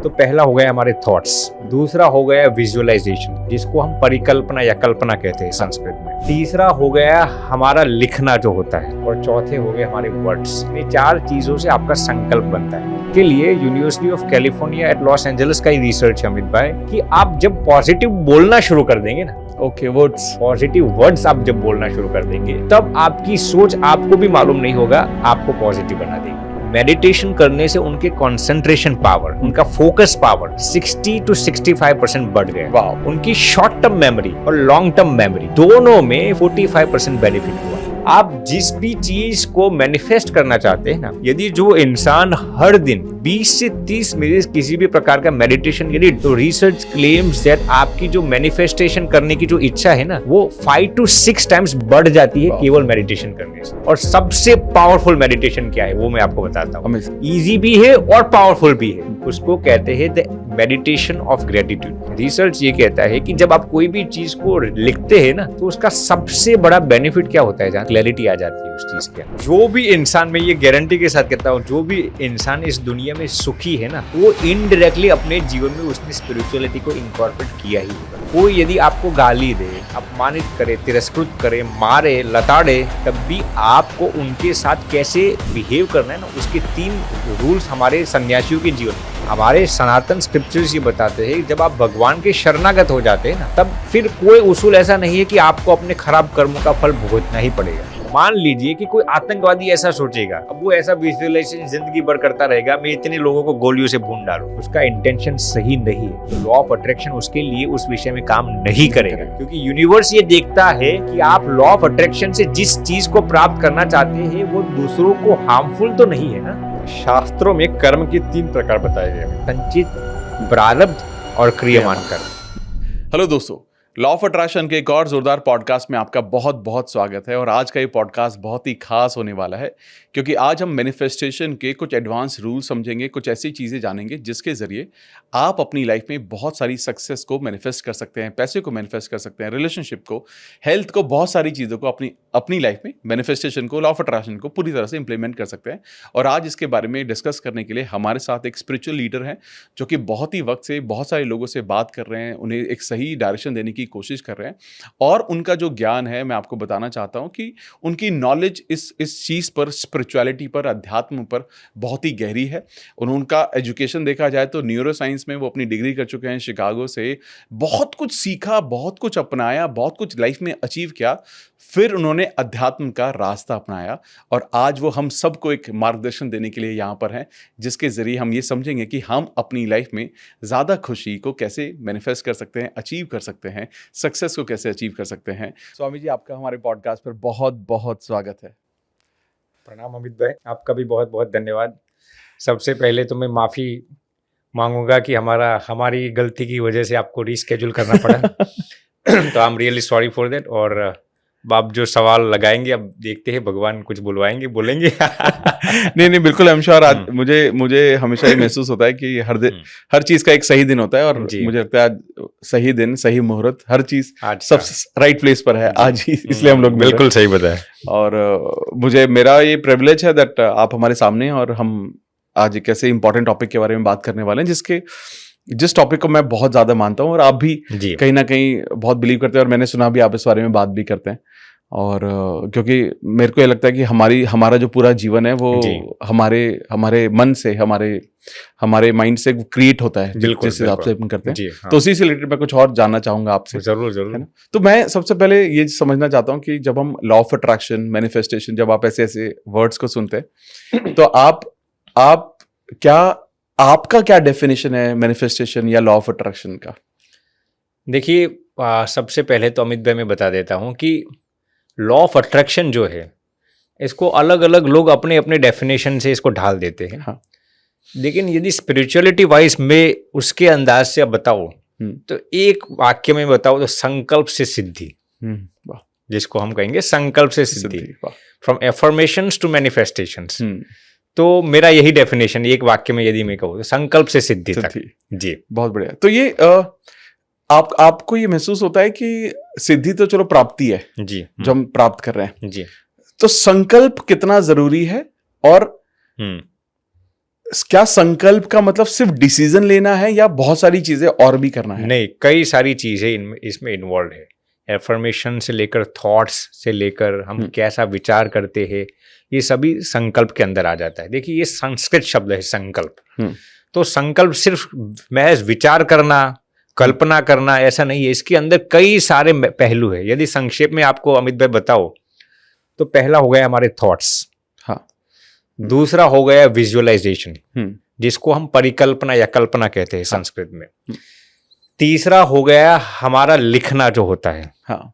तो पहला हो गया हमारे थॉट्स, दूसरा हो गया विजुअलाइजेशन जिसको हम परिकल्पना या कल्पना कहते हैं संस्कृत में, तीसरा हो गया हमारा लिखना जो होता है, और चौथे हो गए हमारे वर्ड्स। ये चार चीजों से आपका संकल्प बनता है। के लिए University of California at Los Angeles का ही रिसर्च है अमित भाई कि आप जब पॉजिटिव बोलना शुरू कर देंगे ना, वर्ड्स, पॉजिटिव वर्ड्स आप जब बोलना शुरू कर देंगे तब आपकी सोच आपको भी मालूम नहीं होगा आपको पॉजिटिव बना देगी। मेडिटेशन करने से उनके कंसंट्रेशन पावर, उनका फोकस पावर 60 to 65% बढ़ गया। उनकी शॉर्ट टर्म मेमोरी और लॉन्ग टर्म मेमोरी दोनों में 45% बेनिफिट हुआ। आप जिस भी चीज को मैनिफेस्ट करना चाहते हैं ना, यदि जो इंसान हर दिन 20 से 30 मिनट किसी भी प्रकार का मेडिटेशन करिए तो रिसर्च क्लेम्स दैट आपकी जो मैनिफेस्टेशन करने की जो इच्छा है ना वो 5 to 6 टाइम्स बढ़ जाती है केवल मेडिटेशन करने से। और सबसे पावरफुल मेडिटेशन क्या है वो मैं आपको बताता हूँ। इजी भी है और पावरफुल भी है। उसको कहते हैं the meditation of gratitude. Research ये कहता है कि जब आप कोई भी चीज को लिखते हैं ना तो उसका सबसे बड़ा बेनिफिट क्या होता है, जहाँ क्लैरिटी आ जाती है उस चीज के। जो भी इंसान, मैं ये गारंटी के साथ कहता हूँ, जो भी इंसान इस दुनिया में सुखी है ना वो इनडायरेक्टली अपने जीवन में उसने स्पिरिचुअलिटी को इनकॉर्पोरेट किया ही होगा। कोई यदि आपको गाली दे, अपमानित करे, तिरस्कृत करे, मारे, लताड़े, तब भी आपको उनके साथ कैसे बिहेव करना है ना, उसके 3 रूल्स हमारे सन्यासियों के जीवन में। हमारे सनातन स्क्रिप्चर्स ये बताते हैं जब आप भगवान के शरणागत हो जाते हैं ना तब फिर कोई उसूल ऐसा नहीं है कि आपको अपने खराब कर्मों का फल भुगतना ही पड़ेगा। मान लीजिए कि कोई आतंकवादी ऐसा सोचेगा, अब वो ऐसा विजुअलाइजेशन जिंदगी भर करता रहेगा, मैं इतने लोगों को गोलियों से भून डालूं, उसका इंटेंशन सही नहीं है। तो लॉ ऑफ अट्रैक्शन उसके लिए उस विषय में काम नहीं करेगा, क्योंकि यूनिवर्स ये देखता है कि आप लॉ ऑफ अट्रैक्शन से जिस चीज को प्राप्त करना चाहते हैं वो दूसरों को हार्मफुल तो नहीं है ना। शास्त्रों में कर्म के 3 प्रकार बताए गए हैं, संचित, प्रारब्ध और क्रियमान कर्म। हेलो दोस्तों, लॉ ऑफ अट्रैक्शन के एक और जोरदार पॉडकास्ट में आपका बहुत बहुत स्वागत है। और आज का ये पॉडकास्ट बहुत ही खास होने वाला है क्योंकि आज हम मैनिफेस्टेशन के कुछ एडवांस रूल समझेंगे, कुछ ऐसी चीज़ें जानेंगे जिसके ज़रिए आप अपनी लाइफ में बहुत सारी सक्सेस को मैनिफेस्ट कर सकते हैं, पैसे को मैनिफेस्ट कर सकते हैं, रिलेशनशिप को, हेल्थ को, बहुत सारी चीज़ों को अपनी लाइफ में मैनिफेस्टेशन को, लॉ ऑफ अट्रैक्शन को पूरी तरह से इंप्लीमेंट कर सकते हैं। और आज इसके बारे में डिस्कस करने के लिए हमारे साथ एक स्पिरिचुअल लीडर हैं जो कि बहुत ही वक्त से बहुत सारे लोगों से बात कर रहे हैं, उन्हें एक सही डायरेक्शन देने की कोशिश कर रहे हैं। और उनका जो ज्ञान है, मैं आपको बताना चाहता हूं कि उनकी नॉलेज इस चीज़ पर, स्पिरिचुअलिटी पर, अध्यात्म पर बहुत ही गहरी है। उनका एजुकेशन देखा जाए तो न्यूरो साइंस में वो अपनी डिग्री कर चुके हैं शिकागो से। बहुत कुछ सीखा, बहुत कुछ अपनाया, बहुत कुछ लाइफ में अचीव किया, फिर उन्होंने अध्यात्म का रास्ता अपनाया और आज वो हम सबको एक मार्गदर्शन देने के लिए यहाँ पर हैं, जिसके ज़रिए हम ये समझेंगे कि हम अपनी लाइफ में ज़्यादा खुशी को कैसे मैनिफेस्ट कर सकते हैं, अचीव कर सकते हैं, सक्सेस को कैसे अचीव कर सकते हैं। स्वामी जी, आपका हमारे पॉडकास्ट पर बहुत बहुत स्वागत है। प्रणाम अमित भाई, आपका भी बहुत बहुत धन्यवाद। सबसे पहले तो मैं माफ़ी मांगूंगा कि हमारी गलती की वजह से आपको रीस्केड्यूल करना पड़ा। तो I am really sorry for that. और आप जो सवाल लगाएंगे अब देखते हैं, भगवान कुछ बुलवाएंगे, बोलेंगे। नहीं, बिल्कुल, आई एम श्योर। आज मुझे हमेशा ये महसूस होता है कि हर चीज का एक सही दिन होता है और मुझे लगता है आज सही दिन, सही मुहूर्त, हर चीज सब राइट प्लेस पर है आज ही, इसलिए हम लोग बिल्कुल सही बताया। और मेरा ये प्रिविलेज है दैट आप हमारे सामने, और हम आज एक ऐसे इंपॉर्टेंट टॉपिक के बारे में बात करने वाले हैं जिस टॉपिक को मैं बहुत ज्यादा मानता हूँ और आप भी कहीं ना कहीं बहुत बिलीव करते हैं, और मैंने सुना भी आप इस बारे में बात भी करते हैं। और क्योंकि मेरे को ये लगता है कि हमारा जो पूरा जीवन है वो हमारे मन से, हमारे माइंड से क्रिएट होता है, जिस हिसाब से अपन करते हैं। हाँ। तो उसी से रिलेटेड मैं कुछ और जानना चाहूंगा आपसे। जरूर। तो मैं सबसे पहले ये समझना चाहता हूँ कि जब हम लॉ ऑफ अट्रैक्शन, मैनिफेस्टेशन, जब आप ऐसे वर्ड्स को सुनते हैं तो आपका क्या डेफिनेशन है मैनिफेस्टेशन या लॉ ऑफ अट्रैक्शन का? देखिए, सबसे पहले तो अमित भाई मैं बता देता हूँ कि लॉ ऑफ अट्रैक्शन जो है इसको अलग अलग लोग अपने अपने डेफिनेशन से इसको ढाल देते हैं। हाँ। लेकिन यदि स्पिरिचुअलिटी वाइज में उसके अंदाज से बताओ तो एक वाक्य में बताओ तो संकल्प से सिद्धि, जिसको हम कहेंगे संकल्प से सिद्धि, फ्रॉम एफर्मेशंस टू मैनिफेस्टेशंस। तो मेरा यही डेफिनेशन एक वाक्य में यदि मैं कहूँ तो संकल्प से सिद्धि तक। जी, बहुत बढ़िया। तो ये आपको ये महसूस होता है कि सिद्धि तो चलो प्राप्ति है जी, जो हम प्राप्त कर रहे हैं जी, तो संकल्प कितना जरूरी है और क्या संकल्प का मतलब सिर्फ डिसीजन लेना है या बहुत सारी चीजें और भी करना है? नहीं, कई सारी चीजें इसमें इन्वॉल्व है। एफर्मेशन से लेकर थॉट्स से लेकर हम कैसा विचार करते हैं, ये सभी संकल्प के अंदर आ जाता है। देखिए, ये संस्कृत शब्द है संकल्प। तो संकल्प सिर्फ महज विचार करना, कल्पना करना ऐसा नहीं है। इसके अंदर कई सारे पहलू है। यदि संक्षेप में आपको अमित भाई बताओ तो पहला हो गया हमारे थॉट्स, हाँ। दूसरा हो गया विजुअलाइजेशन, जिसको हम परिकल्पना या कल्पना कहते हैं संस्कृत में। तीसरा हो गया हमारा लिखना जो होता है, हाँ।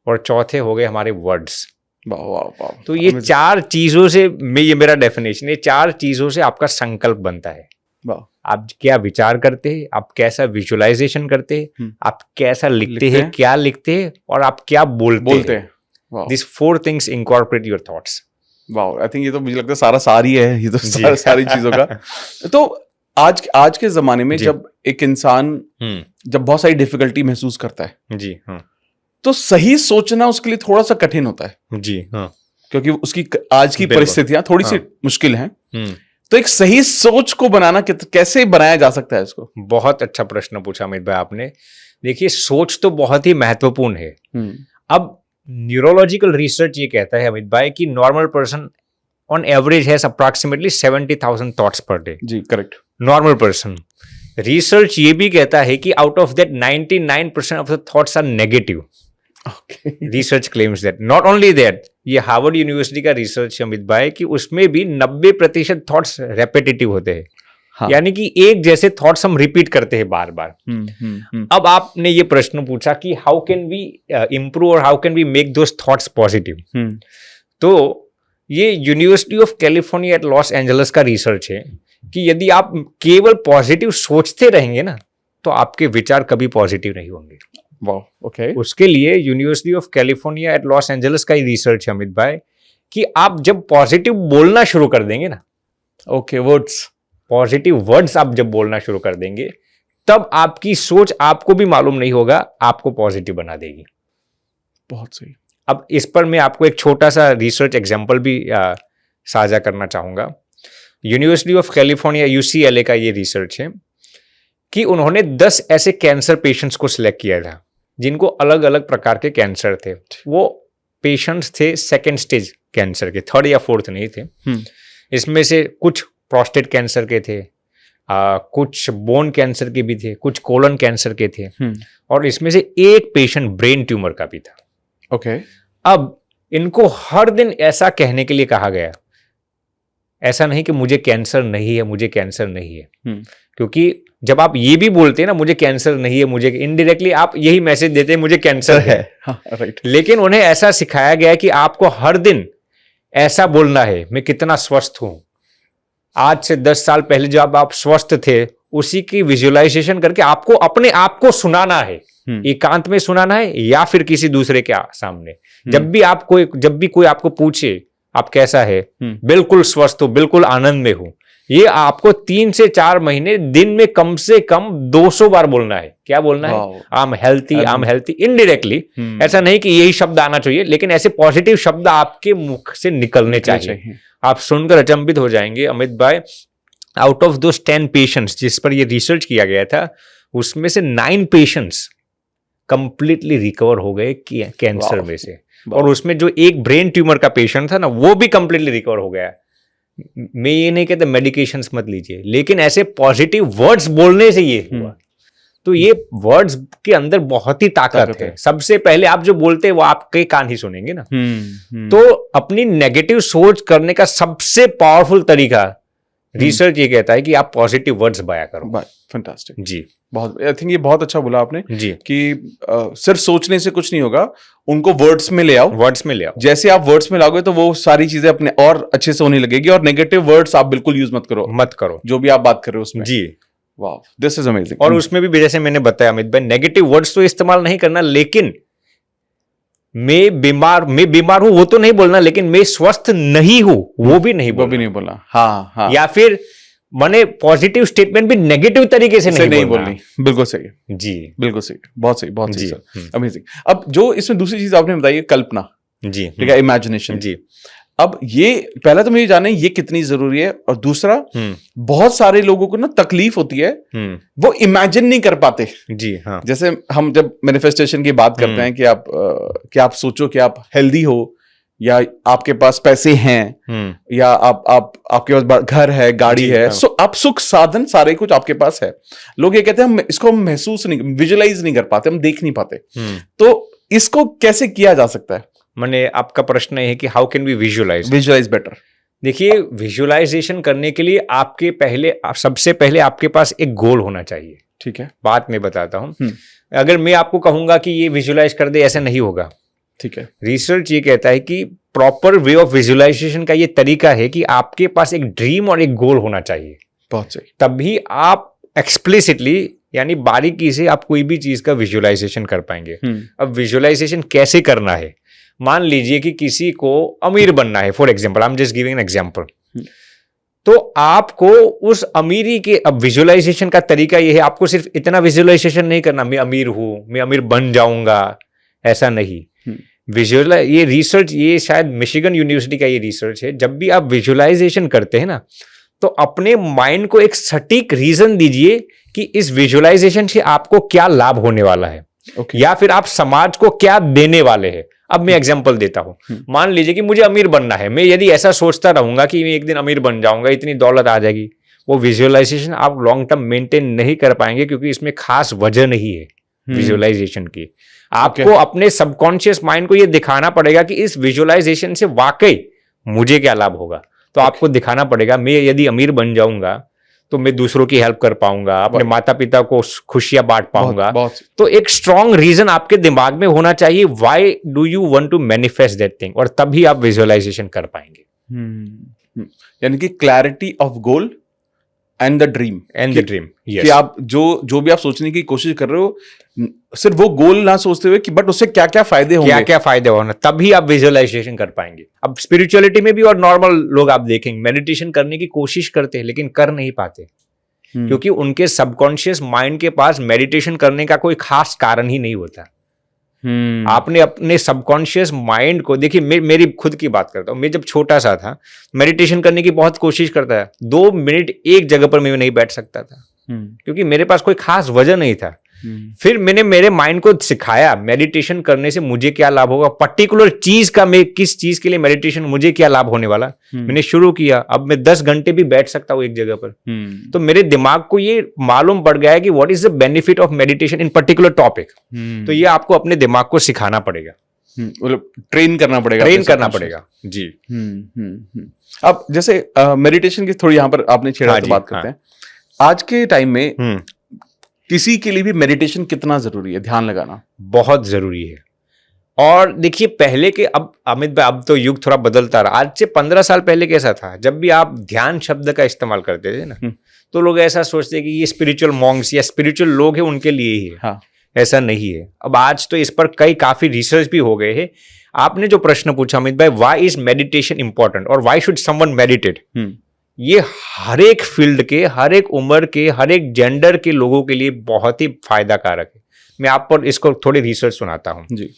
और चौथे हो गए हमारे वर्ड्स। वाह वाह वाह। तो ये चार चीजों से ये मेरा डेफिनेशन, ये चार चीजों से आपका संकल्प बनता है। वाह। आप क्या विचार करते हैं, आप कैसा विजुअलाइजेशन करते हैं, आप कैसा लिखते हैं, क्या लिखते हैं, और आप क्या बोलते हैं। This 4 things incorporate your thoughts. वाह, आई थिंक ये तो मुझे लगता है सारा सारी है, ये तो सारी चीजों का। तो आज के जमाने में जब एक इंसान जब बहुत सारी डिफिकल्टी महसूस करता है जी, हाँ, तो सही सोचना उसके लिए थोड़ा सा कठिन होता है जी, हाँ, क्योंकि उसकी आज की परिस्थितियां थोड़ी सी मुश्किल हैं। तो एक सही सोच को बनाना कैसे बनाया जा सकता है इसको? बहुत अच्छा प्रश्न पूछा अमित भाई आपने। देखिए, सोच तो बहुत ही महत्वपूर्ण है। अब न्यूरोलॉजिकल रिसर्च ये कहता है अमित भाई कि normal person on average has approximately 70,000 thoughts per day. जी, करेक्ट। Normal person. रिसर्च ये भी कहता है कि out of that 99% of the thoughts are negative. Research claims that. Not only that, ये हार्वर्ड यूनिवर्सिटी का रिसर्च अमित भाई कि उसमें भी 90% थॉट्स रेपिटेटिव होते हैं। हाँ। यानी कि एक जैसे थॉट्स हम रिपीट करते हैं बार बार। अब आपने ये प्रश्न पूछा कि हाउ कैन वी इम्प्रूव और how can we make those thoughts positive. तो ये University of California at Los Angeles का रिसर्च है कि यदि आप केवल पॉजिटिव सोचते रहेंगे ना तो आपके विचार कभी पॉजिटिव नहीं होंगे। वाह, ओके। उसके लिए University of California at Los Angeles का ही रिसर्च है अमित भाई कि आप जब पॉजिटिव बोलना शुरू कर देंगे ना, ओके, वर्ड्स, पॉजिटिव वर्ड्स आप जब बोलना शुरू कर देंगे, तब आपकी सोच आपको भी मालूम नहीं होगा आपको पॉजिटिव बना देगी। बहुत सही। अब इस पर मैं आपको एक छोटा सा रिसर्च एग्जांपल भी साझा करना चाहूंगा। यूनिवर्सिटी ऑफ कैलिफोर्निया UCLA का ये रिसर्च है कि उन्होंने 10 ऐसे कैंसर पेशेंट्स को सिलेक्ट किया था जिनको अलग अलग प्रकार के कैंसर थे। वो पेशेंट्स थे 2nd स्टेज कैंसर के, 3rd या 4th नहीं थे। इसमें से कुछ प्रोस्टेट कैंसर के थे, कुछ बोन कैंसर के भी थे, कुछ कोलन कैंसर के थे, और इसमें से एक पेशेंट ब्रेन ट्यूमर का भी था। ओके। अब इनको हर दिन ऐसा कहने के लिए कहा गया, ऐसा नहीं कि मुझे कैंसर नहीं है, मुझे कैंसर नहीं है, क्योंकि जब आप ये भी बोलते हैं ना मुझे कैंसर नहीं है, मुझे इनडायरेक्टली आप यही मैसेज देते हैं मुझे कैंसर है। हाँ, राइट। लेकिन उन्हें ऐसा सिखाया गया कि आपको हर दिन ऐसा बोलना है, मैं कितना स्वस्थ हूं। आज से 10 साल पहले जब आप स्वस्थ थे उसी की विजुअलाइजेशन करके आपको अपने आप को सुनाना है, एकांत में सुनाना है या फिर किसी दूसरे के सामने। जब भी कोई आपको पूछे आप कैसा है, बिल्कुल स्वस्थ हो, बिल्कुल आनंद में हो, ये आपको 3 से 4 महीने दिन में कम से कम 200 बार बोलना है। क्या बोलना है? I am healthy, indirectly. ऐसा नहीं कि यही शब्द आना चाहिए, लेकिन ऐसे पॉजिटिव शब्द आपके मुख से निकलने चाहिए। आप सुनकर अचंभित हो जाएंगे अमित भाई, आउट ऑफ दोस 10 पेशेंट्स जिस पर ये रिसर्च किया गया था, उसमें से 9 पेशेंट्स कंप्लीटली रिकवर हो गए कैंसर में से, और उसमें जो एक ब्रेन ट्यूमर का पेशेंट था ना वो भी कंप्लीटली रिकवर हो गया। मैं ये नहीं कहता मेडिकेशंस मत लीजिए, लेकिन ऐसे पॉजिटिव वर्ड्स बोलने से ये हुआ। तो ये वर्ड्स के अंदर बहुत ही ताकत है। सबसे पहले आप जो बोलते हैं वो आपके कान ही सुनेंगे ना। तो अपनी नेगेटिव सोच करने का सबसे पावरफुल तरीका रिसर्च ये कहता है कि आप पॉजिटिव वर्ड्स बया करो। फैंटास्टिक जी, बहुत, आई थिंक ये बहुत अच्छा बोला आपने जी कि सिर्फ सोचने से कुछ नहीं होगा, उनको वर्ड्स में ले आओ। जैसे आप वर्ड्स में लाओगे तो वो सारी चीजें अपने और अच्छे से होने लगेगी। और नेगेटिव वर्ड्स आप बिल्कुल यूज मत करो जो भी आप बात कर रहे हो उसमें। जी, वाह, दिस इज अमेजिंग। और उसमें भी जैसे मैंने बताया अमित भाई, नेगेटिव वर्ड्स तो इस्तेमाल नहीं करना, लेकिन मैं बीमार हूं वो तो नहीं बोलना, लेकिन मैं स्वस्थ नहीं हूं वो भी नहीं बोलना। हाँ। या फिर मैंने पॉजिटिव स्टेटमेंट भी नेगेटिव तरीके से नहीं बोलनी। बिल्कुल सही जी, बिल्कुल सही, बहुत सही सर, अमेजिंग। अब जो इसमें दूसरी चीज आपने बताई है कल्पना, जी, ठीक है, इमेजिनेशन। जी, अब ये पहला तो मुझे जाने ये कितनी जरूरी है, और दूसरा बहुत सारे लोगों को ना तकलीफ होती है, वो इमेजिन नहीं कर पाते। जी हाँ। जैसे हम जब मैनिफेस्टेशन की बात करते हैं कि आप सोचो कि आप हेल्दी हो, या आपके पास पैसे हैं, या आपके पास घर है, गाड़ी है, हाँ। आप सुख साधन सारे कुछ आपके पास है। लोग ये कहते हैं हम इसको महसूस नहीं, विजुलाइज नहीं कर पाते, हम देख नहीं पाते। तो इसको कैसे किया जा सकता है? मैंने आपका प्रश्न है कि how can we visualise better? देखिए, विजुअलाइजेशन करने के लिए सबसे पहले आपके पास एक गोल होना चाहिए। ठीक है, बात मैं बताता हूं। अगर मैं आपको कहूंगा कि ये विजुअलाइज कर दे, ऐसा नहीं होगा। ठीक है। रिसर्च ये कहता है कि प्रॉपर वे ऑफ विजुअलाइजेशन का ये तरीका है कि आपके पास एक ड्रीम और एक गोल होना चाहिए। बहुत सही। तभी आप एक्सप्लिसिटली यानी बारीकी से आप कोई भी चीज का विजुअलाइजेशन कर पाएंगे। अब विजुअलाइजेशन कैसे करना है? मान लीजिए कि किसी को अमीर बनना है, for example, I am just giving an example. तो आपको उस अमीरी के, अब विजुअलाइजेशन का तरीका ये है, आपको सिर्फ इतना विजुअलाइजेशन नहीं करना मैं अमीर हूं, मैं अमीर बन जाऊंगा, ऐसा नहीं। ये रिसर्च, ये शायद मिशिगन यूनिवर्सिटी का ये रिसर्च है। जब भी आप विजुअलाइजेशन करते हैं ना, तो अपने माइंड को एक सटीक रीजन दीजिए कि इस विजुअलाइजेशन से आपको क्या लाभ होने वाला है, या फिर आप समाज को क्या देने वाले हैं। अब मैं एग्जांपल देता हूं। मान लीजिए कि मुझे अमीर बनना है, मैं यदि ऐसा सोचता रहूंगा कि मैं एक दिन अमीर बन जाऊंगा, इतनी दौलत आ जाएगी, वो विजुअलाइजेशन आप लॉन्ग टर्म मेंटेन नहीं कर पाएंगे, क्योंकि इसमें खास वजह नहीं है विजुअलाइजेशन की। आपको अपने सबकॉन्शियस माइंड को ये दिखाना पड़ेगा कि इस विजुअलाइजेशन से वाकई मुझे क्या लाभ होगा। तो आपको दिखाना पड़ेगा, मैं यदि अमीर बन जाऊंगा तो मैं दूसरों की हेल्प कर पाऊंगा, अपने माता पिता को खुशियां बांट पाऊंगा। तो एक स्ट्रॉन्ग रीजन आपके दिमाग में होना चाहिए, why do you want to manifest that thing, और तभी आप विजुअलाइजेशन कर पाएंगे। यानी कि clarity of goal and the dream yes. कि आप जो भी आप सोचने की कोशिश कर रहे हो, सिर्फ वो गोल ना सोचते हुए कि बट उससे क्या क्या फायदे होंगे, क्या क्या फायदे होना, तभी आप विजुअलाइजेशन कर पाएंगे। अब स्पिरिचुअलिटी में भी और नॉर्मल लोग आप देखेंगे मेडिटेशन करने की कोशिश करते हैं, लेकिन कर नहीं पाते, क्योंकि उनके सबकॉन्शियस माइंड के पास मेडिटेशन करने का कोई खास कारण ही नहीं होता। आपने अपने सबकॉन्शियस माइंड को, देखिए मेरी खुद की बात करता हूं, मैं जब छोटा सा था मेडिटेशन करने की बहुत कोशिश करता था, 2 मिनट एक जगह पर मैं नहीं बैठ सकता था, क्योंकि मेरे पास कोई खास वजह नहीं था। फिर मैंने मेरे माइंड को सिखाया मेडिटेशन करने से मुझे क्या लाभ होगा, पर्टिकुलर चीज का, मैं किस चीज के लिए मेडिटेशन, मुझे क्या लाभ होने वाला, मैंने शुरू किया। अब मैं 10 घंटे भी बैठ सकता हूं एक जगह पर। तो मेरे दिमाग को ये मालूम पड़ गया है कि what is the benefit of meditation in particular topic. तो ये आपको अपने दिमाग को सिखाना पड़ेगा, मतलब ट्रेन करना पड़ेगा जी। अब जैसे मेडिटेशन की थोड़ी यहाँ पर आपने छेड़ा तो बात करते हैं। आज के टाइम में किसी के लिए भी मेडिटेशन कितना जरूरी है, ध्यान लगाना बहुत जरूरी है। और देखिए पहले के, अब अमित भाई अब तो युग थोड़ा बदलता रहा। आज से 15 साल पहले कैसा था, जब भी आप ध्यान शब्द का इस्तेमाल करते थे ना, तो लोग ऐसा सोचते कि ये स्पिरिचुअल मॉन्क्स या स्पिरिचुअल लोग हैं उनके लिए ही है। हाँ। ऐसा नहीं है। अब आज तो इस पर काफी रिसर्च भी हो गए हैं। आपने जो प्रश्न पूछा अमित भाई, व्हाई इज मेडिटेशन इंपॉर्टेंट और व्हाई शुड समवन मेडिटेट, ये हर एक फील्ड के, हर एक उम्र के, हर एक जेंडर के लोगों के लिए बहुत ही फायदा कारक है। मैं आप पर इसको थोड़ी रिसर्च सुनाता हूं जी।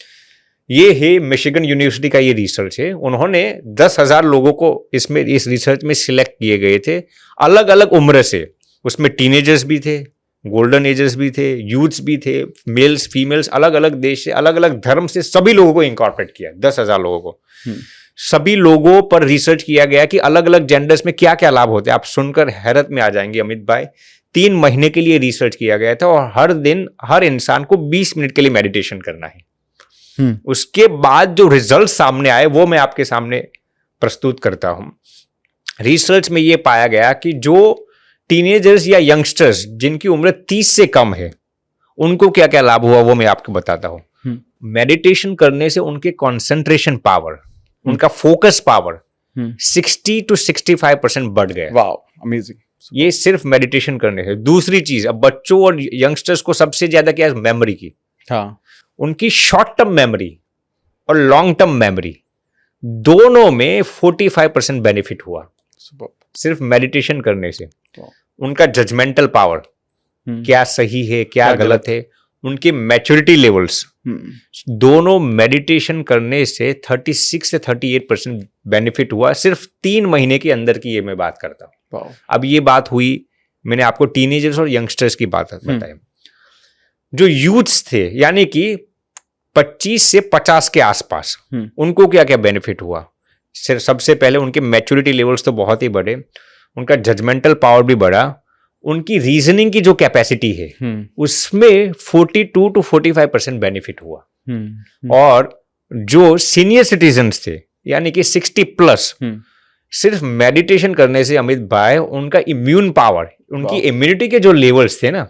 ये है मिशिगन यूनिवर्सिटी का ये रिसर्च है। उन्होंने 10,000 लोगों को इस रिसर्च में सिलेक्ट किए गए थे, अलग अलग उम्र से। उसमें टीनेजर्स भी थे, गोल्डन एजर्स भी थे, यूथ्स भी थे, मेल्स फीमेल्स, अलग अलग देश से, अलग अलग धर्म से, सभी लोगों को इंकॉर्पोरेट किया, 10,000 लोगों को। सभी लोगों पर रिसर्च किया गया कि अलग अलग जेंडर्स में क्या क्या लाभ होते हैं। आप सुनकर हैरत में आ जाएंगे अमित भाई, 3 महीने के लिए रिसर्च किया गया था और हर दिन हर इंसान को 20 मिनट के लिए मेडिटेशन करना है। उसके बाद जो रिजल्ट सामने आए वो मैं आपके सामने प्रस्तुत करता हूं। रिसर्च में यह पाया गया कि जो टीनेजर्स या यंगस्टर्स जिनकी उम्र 30 से कम है, उनको क्या क्या लाभ हुआ वो मैं आपको बताता हूं। मेडिटेशन करने से उनके कॉन्सेंट्रेशन पावर, उनका फोकस पावर 60 to 65% बढ़ गया। Wow, amazing. ये सिर्फ मेडिटेशन करने से। दूसरी चीज, अब बच्चों और यंगस्टर्स को सबसे ज्यादा क्या है, मेमोरी की। हाँ। उनकी शॉर्ट टर्म मेमोरी और लॉन्ग टर्म मेमोरी दोनों में 45% बेनिफिट हुआ सिर्फ मेडिटेशन करने से। उनका जजमेंटल पावर, क्या सही है क्या गलत है, उनके मैच्योरिटी लेवल्स दोनों मेडिटेशन करने से 36 से 38% बेनिफिट हुआ सिर्फ 3 महीने के अंदर की, ये मैं बात करता हूँ। अब ये बात हुई, मैंने आपको टीनेजर्स और यंगस्टर्स की बात बताई। जो यूथ्स थे यानी कि 25 से 50 के आसपास, उनको क्या क्या बेनिफिट हुआ? सिर्फ सबसे पहले उनके मैच्योरिटी लेवल्स तो बहुत ही बढ़े, उनका जजमेंटल पावर भी बढ़ा, उनकी रीजनिंग की जो कैपेसिटी है उसमें 42 to 45% बेनिफिट हुआ। और जो सीनियर सिटीजन्स थे यानी कि 60 प्लस, सिर्फ मेडिटेशन करने से अमित भाई उनका इम्यून पावर, उनकी इम्यूनिटी के जो लेवल्स थे ना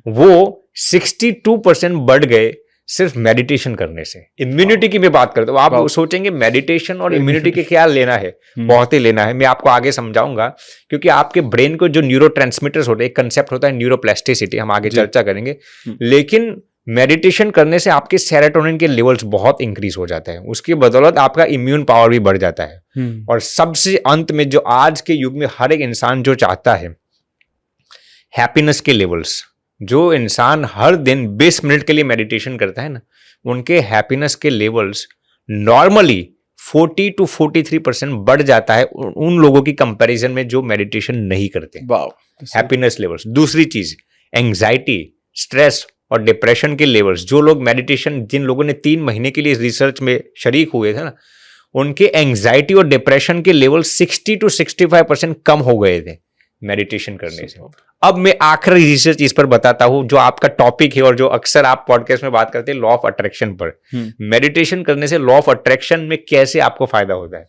वो 62% बढ़ गए सिर्फ मेडिटेशन करने से। इम्यूनिटी की मैं बात करता हूँ, आप सोचेंगे मेडिटेशन और इम्यूनिटी के क्या लेना है, बहुत ही लेना है। मैं आपको आगे समझाऊंगा, क्योंकि आपके ब्रेन को जो न्यूरोट्रांसमीटर्स होते हैं, एक कंसेप्ट होता है न्यूरोप्लास्टिसिटी, हम आगे चर्चा करेंगे। लेकिन मेडिटेशन करने से आपके सेरोटोनिन के लेवल्स बहुत इंक्रीज हो जाते हैं, उसकी बदौलत आपका इम्यून पावर भी बढ़ जाता है। और सबसे अंत में जो आज के युग में हर एक इंसान जो चाहता है, हैप्पीनेस के लेवल्स, जो इंसान हर दिन 20 मिनट के लिए मेडिटेशन करता है ना, उनके हैप्पीनेस के लेवल्स नॉर्मली 40 to 43% बढ़ जाता है उन लोगों की कंपैरिजन में जो मेडिटेशन नहीं करते। Happiness levels. दूसरी चीज, एंजाइटी, स्ट्रेस और डिप्रेशन के लेवल्स, जो लोग मेडिटेशन, जिन लोगों ने 3 महीने के लिए रिसर्च में शरीक हुए थे ना, उनके एंजाइटी और डिप्रेशन के लेवल 60 to 65% कम हो गए थे मेडिटेशन करने से। अब मैं आखिरी रिसर्च इस पर बताता हूं, जो आपका टॉपिक है और जो अक्सर आप पॉडकास्ट में बात करते हैं, लॉ ऑफ अट्रैक्शन पर। मेडिटेशन करने से लॉ ऑफ अट्रैक्शन में कैसे आपको फायदा होता है।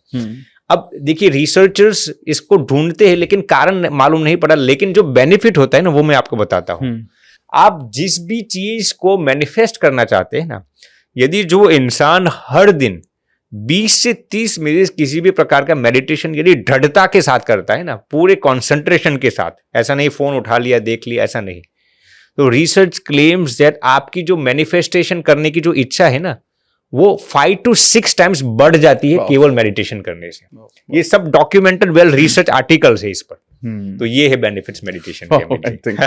अब देखिए, रिसर्चर्स इसको ढूंढते हैं लेकिन कारण मालूम नहीं पड़ा, लेकिन जो बेनिफिट होता है ना वो मैं आपको बताता हूं। आप जिस भी चीज को मैनिफेस्ट करना चाहते हैं ना, यदि जो इंसान हर दिन 20 से 30 मिनट किसी भी प्रकार का मेडिटेशन यदि दृढ़ता के साथ करता है ना, पूरे कंसंट्रेशन के साथ, ऐसा नहीं फोन उठा लिया देख लिया, ऐसा नहीं, तो रिसर्च क्लेम्स दैट आपकी जो मैनिफेस्टेशन करने की जो इच्छा है ना, वो 5 to 6 टाइम्स बढ़ जाती है केवल मेडिटेशन करने से। ये सब डॉक्यूमेंटेड वेल रिसर्च आर्टिकल्स है इस पर। तो ये है बेनिफिट्स मेडिटेशन के। I think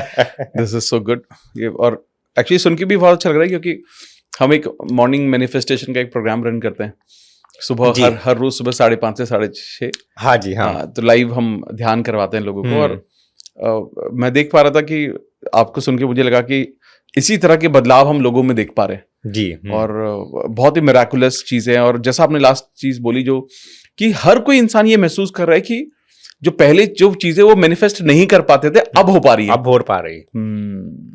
this is so good. और एक्चुअली सुन के भी बहुत अच्छा लग रहा है, क्योंकि हम एक मॉर्निंग मैनिफेस्टेशन का एक प्रोग्राम रन करते हैं सुबह, हर रोज सुबह 5:30 से 6:30। हाँ जी, हाँ। तो लाइव हम ध्यान करवाते हैं लोगों को। और मैं देख पा रहा था कि आपको सुन के मुझे लगा कि इसी तरह के बदलाव हम लोगों में देख पा रहे हैं जी। और बहुत ही मिराकुलस चीजें। और जैसा आपने लास्ट चीज बोली, जो कि हर कोई इंसान ये महसूस कर रहा है कि जो पहले जो चीजें वो मैनिफेस्ट नहीं कर पाते थे, अब हो पा रही है, अब हो पा रही।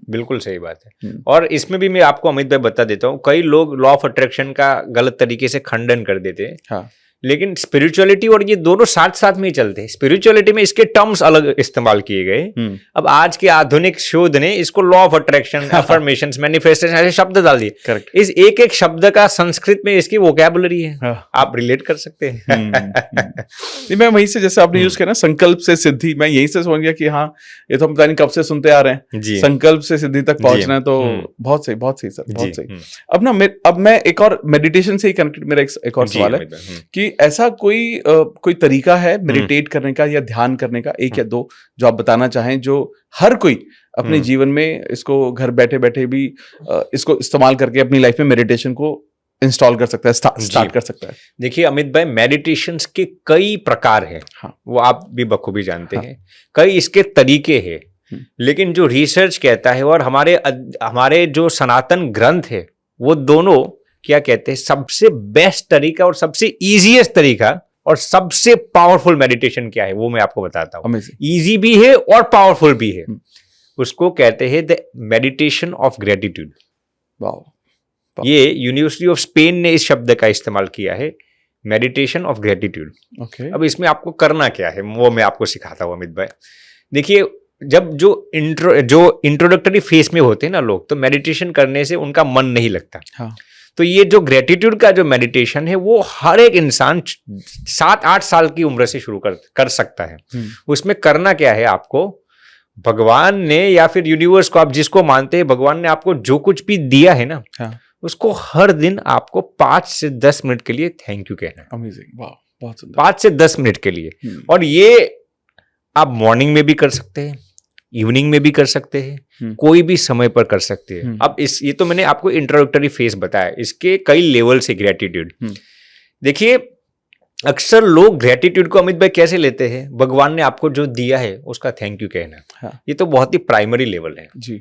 बिल्कुल सही बात है। और इसमें भी मैं आपको अमित भाई बता देता हूँ, कई लोग लॉ ऑफ अट्रैक्शन का गलत तरीके से खंडन कर देते हैं। हाँ। लेकिन स्पिरिचुअलिटी और ये दोनों साथ साथ में ही चलते हैं। स्पिरिचुअलिटी में इसके टर्म्स अलग इस्तेमाल किए गए। अब आज के आधुनिक शोध ने इसको law of attraction, affirmations, manifestation ऐसे शब्द डाल दिए। इस एक एक शब्द का संस्कृत में इसकी वोकैबुलरी है। आप रिलेट कर सकते हैं। मैं वहीं से, जैसे आपने यूज किया ना, संकल्प से सिद्धि, मैं यहीं से समझ गया कि हाँ, ये तो हम पता नहीं कब से सुनते आ रहे हैं, संकल्प से सिद्धि तक पहुंचना है। तो बहुत सही, बहुत सही सर, बहुत सही। अब मैं एक और मेडिटेशन से ही कनेक्टेड मेरा एक और सवाल है कि ऐसा कोई तरीका है मेडिटेट करने का या ध्यान करने का, एक या दो, जो आप बताना चाहें, जो हर कोई अपने जीवन में इसको घर बैठे बैठे भी इसको इस्तेमाल करके अपनी लाइफ में मेडिटेशन को इंस्टॉल कर सकता है, स्टार्ट कर सकता है। देखिए अमित भाई, मेडिटेशन के कई प्रकार हैं। हाँ। वो आप भी बखूबी जानते हैं। कई इसके तरीके हैं, लेकिन जो रिसर्च कहता है और हमारे जो सनातन ग्रंथ है, वो दोनों क्या कहते हैं, सबसे बेस्ट तरीका और सबसे इजीएस्ट तरीका और सबसे पावरफुल मेडिटेशन क्या है, वो मैं आपको बताता हूँ। इजी भी है और पावरफुल भी है। उसको कहते हैं द मेडिटेशन ऑफ ग्रेटिट्यूड। ये यूनिवर्सिटी ऑफ स्पेन ने इस शब्द का इस्तेमाल किया है, मेडिटेशन ऑफ ग्रेटिट्यूड। अब इसमें आपको करना क्या है, वो मैं आपको सिखाता हूँ अमित भाई। देखिए, जब जो इंट्रोडक्टरी फेज में होते हैं ना लोग, तो मेडिटेशन करने से उनका मन नहीं लगता। हाँ। तो ये जो ग्रेटिट्यूड का जो मेडिटेशन है, वो हर एक इंसान 7-8 साल की उम्र से शुरू कर सकता है। उसमें करना क्या है, आपको भगवान ने या फिर यूनिवर्स को, आप जिसको मानते हैं, भगवान ने आपको जो कुछ भी दिया है ना, हाँ, उसको हर दिन आपको 5 से 10 मिनट के लिए थैंक यू कहना है। अमेजिंग, वाह, बहुत सुंदर। 5 से 10 मिनट के लिए। और ये आप मॉर्निंग में भी कर सकते हैं, इवनिंग में भी कर सकते हैं, कोई भी समय पर कर सकते हैं। अब ये तो मैंने आपको इंट्रोडक्टरी फेज बताया, इसके कई लेवल से ग्रेटिट्यूड। देखिए अक्सर लोग ग्रेटिट्यूड को अमित भाई कैसे लेते हैं, भगवान ने आपको जो दिया है उसका थैंक यू कहना। हाँ। ये तो बहुत ही प्राइमरी लेवल है जी,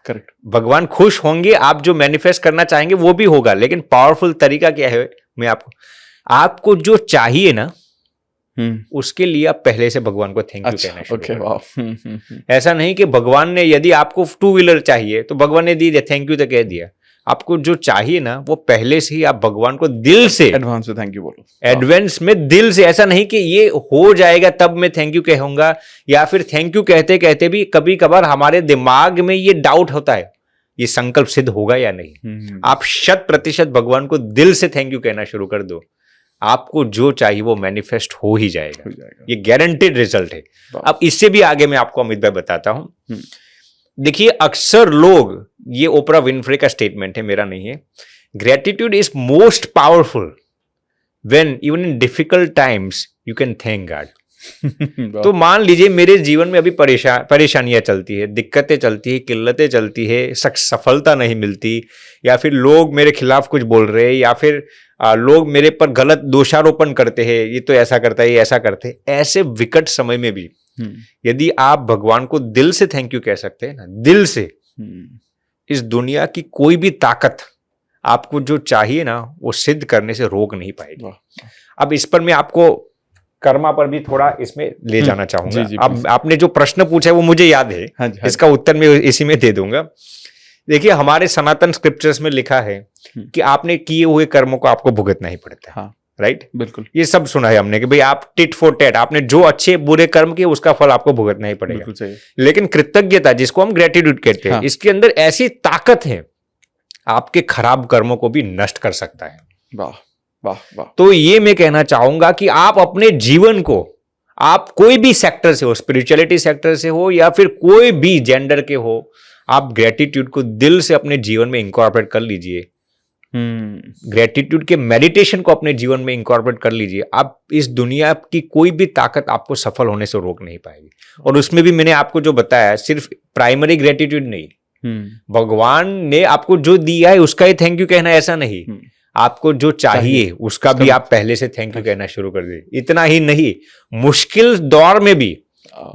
करेक्ट। भगवान खुश होंगे, आप जो मैनिफेस्ट करना चाहेंगे वो भी होगा, लेकिन पावरफुल तरीका क्या है, मैं आपको जो चाहिए ना उसके लिए आप पहले से भगवान को थैंक यू कहना शुरू करें। ऐसा नहीं कि भगवान ने, यदि आपको 2 व्हीलर चाहिए तो भगवान ने दी दिया, थैंक यू तो कह दिया। आपको जो चाहिए ना वो पहले से ही आप भगवान को दिल से एडवांस में थैंक यू बोलो, एडवांस में दिल से। ऐसा नहीं कि ये हो जाएगा तब मैं थैंक यू कहूंगा, या फिर थैंक यू कहते कहते भी कभी कभार हमारे दिमाग में ये डाउट होता है ये संकल्प सिद्ध होगा या नहीं। आप 100% भगवान को दिल से थैंक यू कहना शुरू कर दो, आपको जो चाहिए वो मैनिफेस्ट हो ही जाएगा। ये गारंटेड रिजल्ट है। अब इससे भी आगे मैं आपको अमित भाई बताता हूं। देखिए अक्सर लोग, ये ओपरा विनफ्रे का स्टेटमेंट है, मेरा नहीं है, gratitude is most powerful when even in difficult times you can thank God. तो मान लीजिए मेरे जीवन में अभी परेशानियां चलती है, दिक्कतें चलती है, किल्लतें चलती है, सफलता नहीं मिलती, या फिर लोग मेरे खिलाफ कुछ बोल रहे हैं, या फिर लोग मेरे पर गलत दोषारोपण करते हैं, ये तो ऐसा करता है, ये ऐसा करते हैं। ऐसे विकट समय में भी यदि आप भगवान को दिल से थैंक यू कह सकते हैं ना, दिल से, इस दुनिया की कोई भी ताकत आपको जो चाहिए ना वो सिद्ध करने से रोक नहीं पाएगी। अब इस पर मैं आपको कर्मा पर भी थोड़ा इसमें ले जाना चाहूंगा। अब आपने जो प्रश्न पूछा है वो मुझे याद है। हाँ जी, इसका उत्तर मैं इसी में दे दूंगा। देखिए हमारे सनातन स्क्रिप्चर्स में लिखा है कि आपने किए हुए कर्मों को आपको भुगतना ही पड़ता है। हाँ, राइट, बिल्कुल, ये सब सुना है हमने कि भाई आप टिट फॉर टैट, आपने जो अच्छे बुरे कर्म किए उसका फल आपको भुगतना ही पड़ेगा। बिल्कुल सही। लेकिन कृतज्ञता, जिसको हम ग्रेटिट्यूड कहते हैं, हाँ, इसके अंदर ऐसी ताकत है आपके खराब कर्मों को भी नष्ट कर सकता है। वाह वाह वाह। तो ये मैं कहना चाहूंगा कि आप अपने जीवन को, आप कोई भी सेक्टर से हो, स्पिरिचुअलिटी सेक्टर से हो या फिर कोई भी जेंडर के हो, आप ग्रेटिट्यूड को दिल से अपने जीवन में इंकॉर्पोरेट कर लीजिए। ग्रेटिट्यूड के मेडिटेशन को अपने जीवन में इंकॉर्पोरेट कर लीजिए। आप इस दुनिया की कोई भी ताकत आपको सफल होने से रोक नहीं पाएगी। और उसमें भी मैंने आपको जो बताया, सिर्फ प्राइमरी ग्रेटिट्यूड नहीं, भगवान ने आपको जो दिया है उसका ही थैंक यू कहना, ऐसा नहीं, आपको जो चाहिए उसका भी आप पहले से थैंक यू कहना शुरू कर दीजिए। इतना ही नहीं, मुश्किल दौर में भी,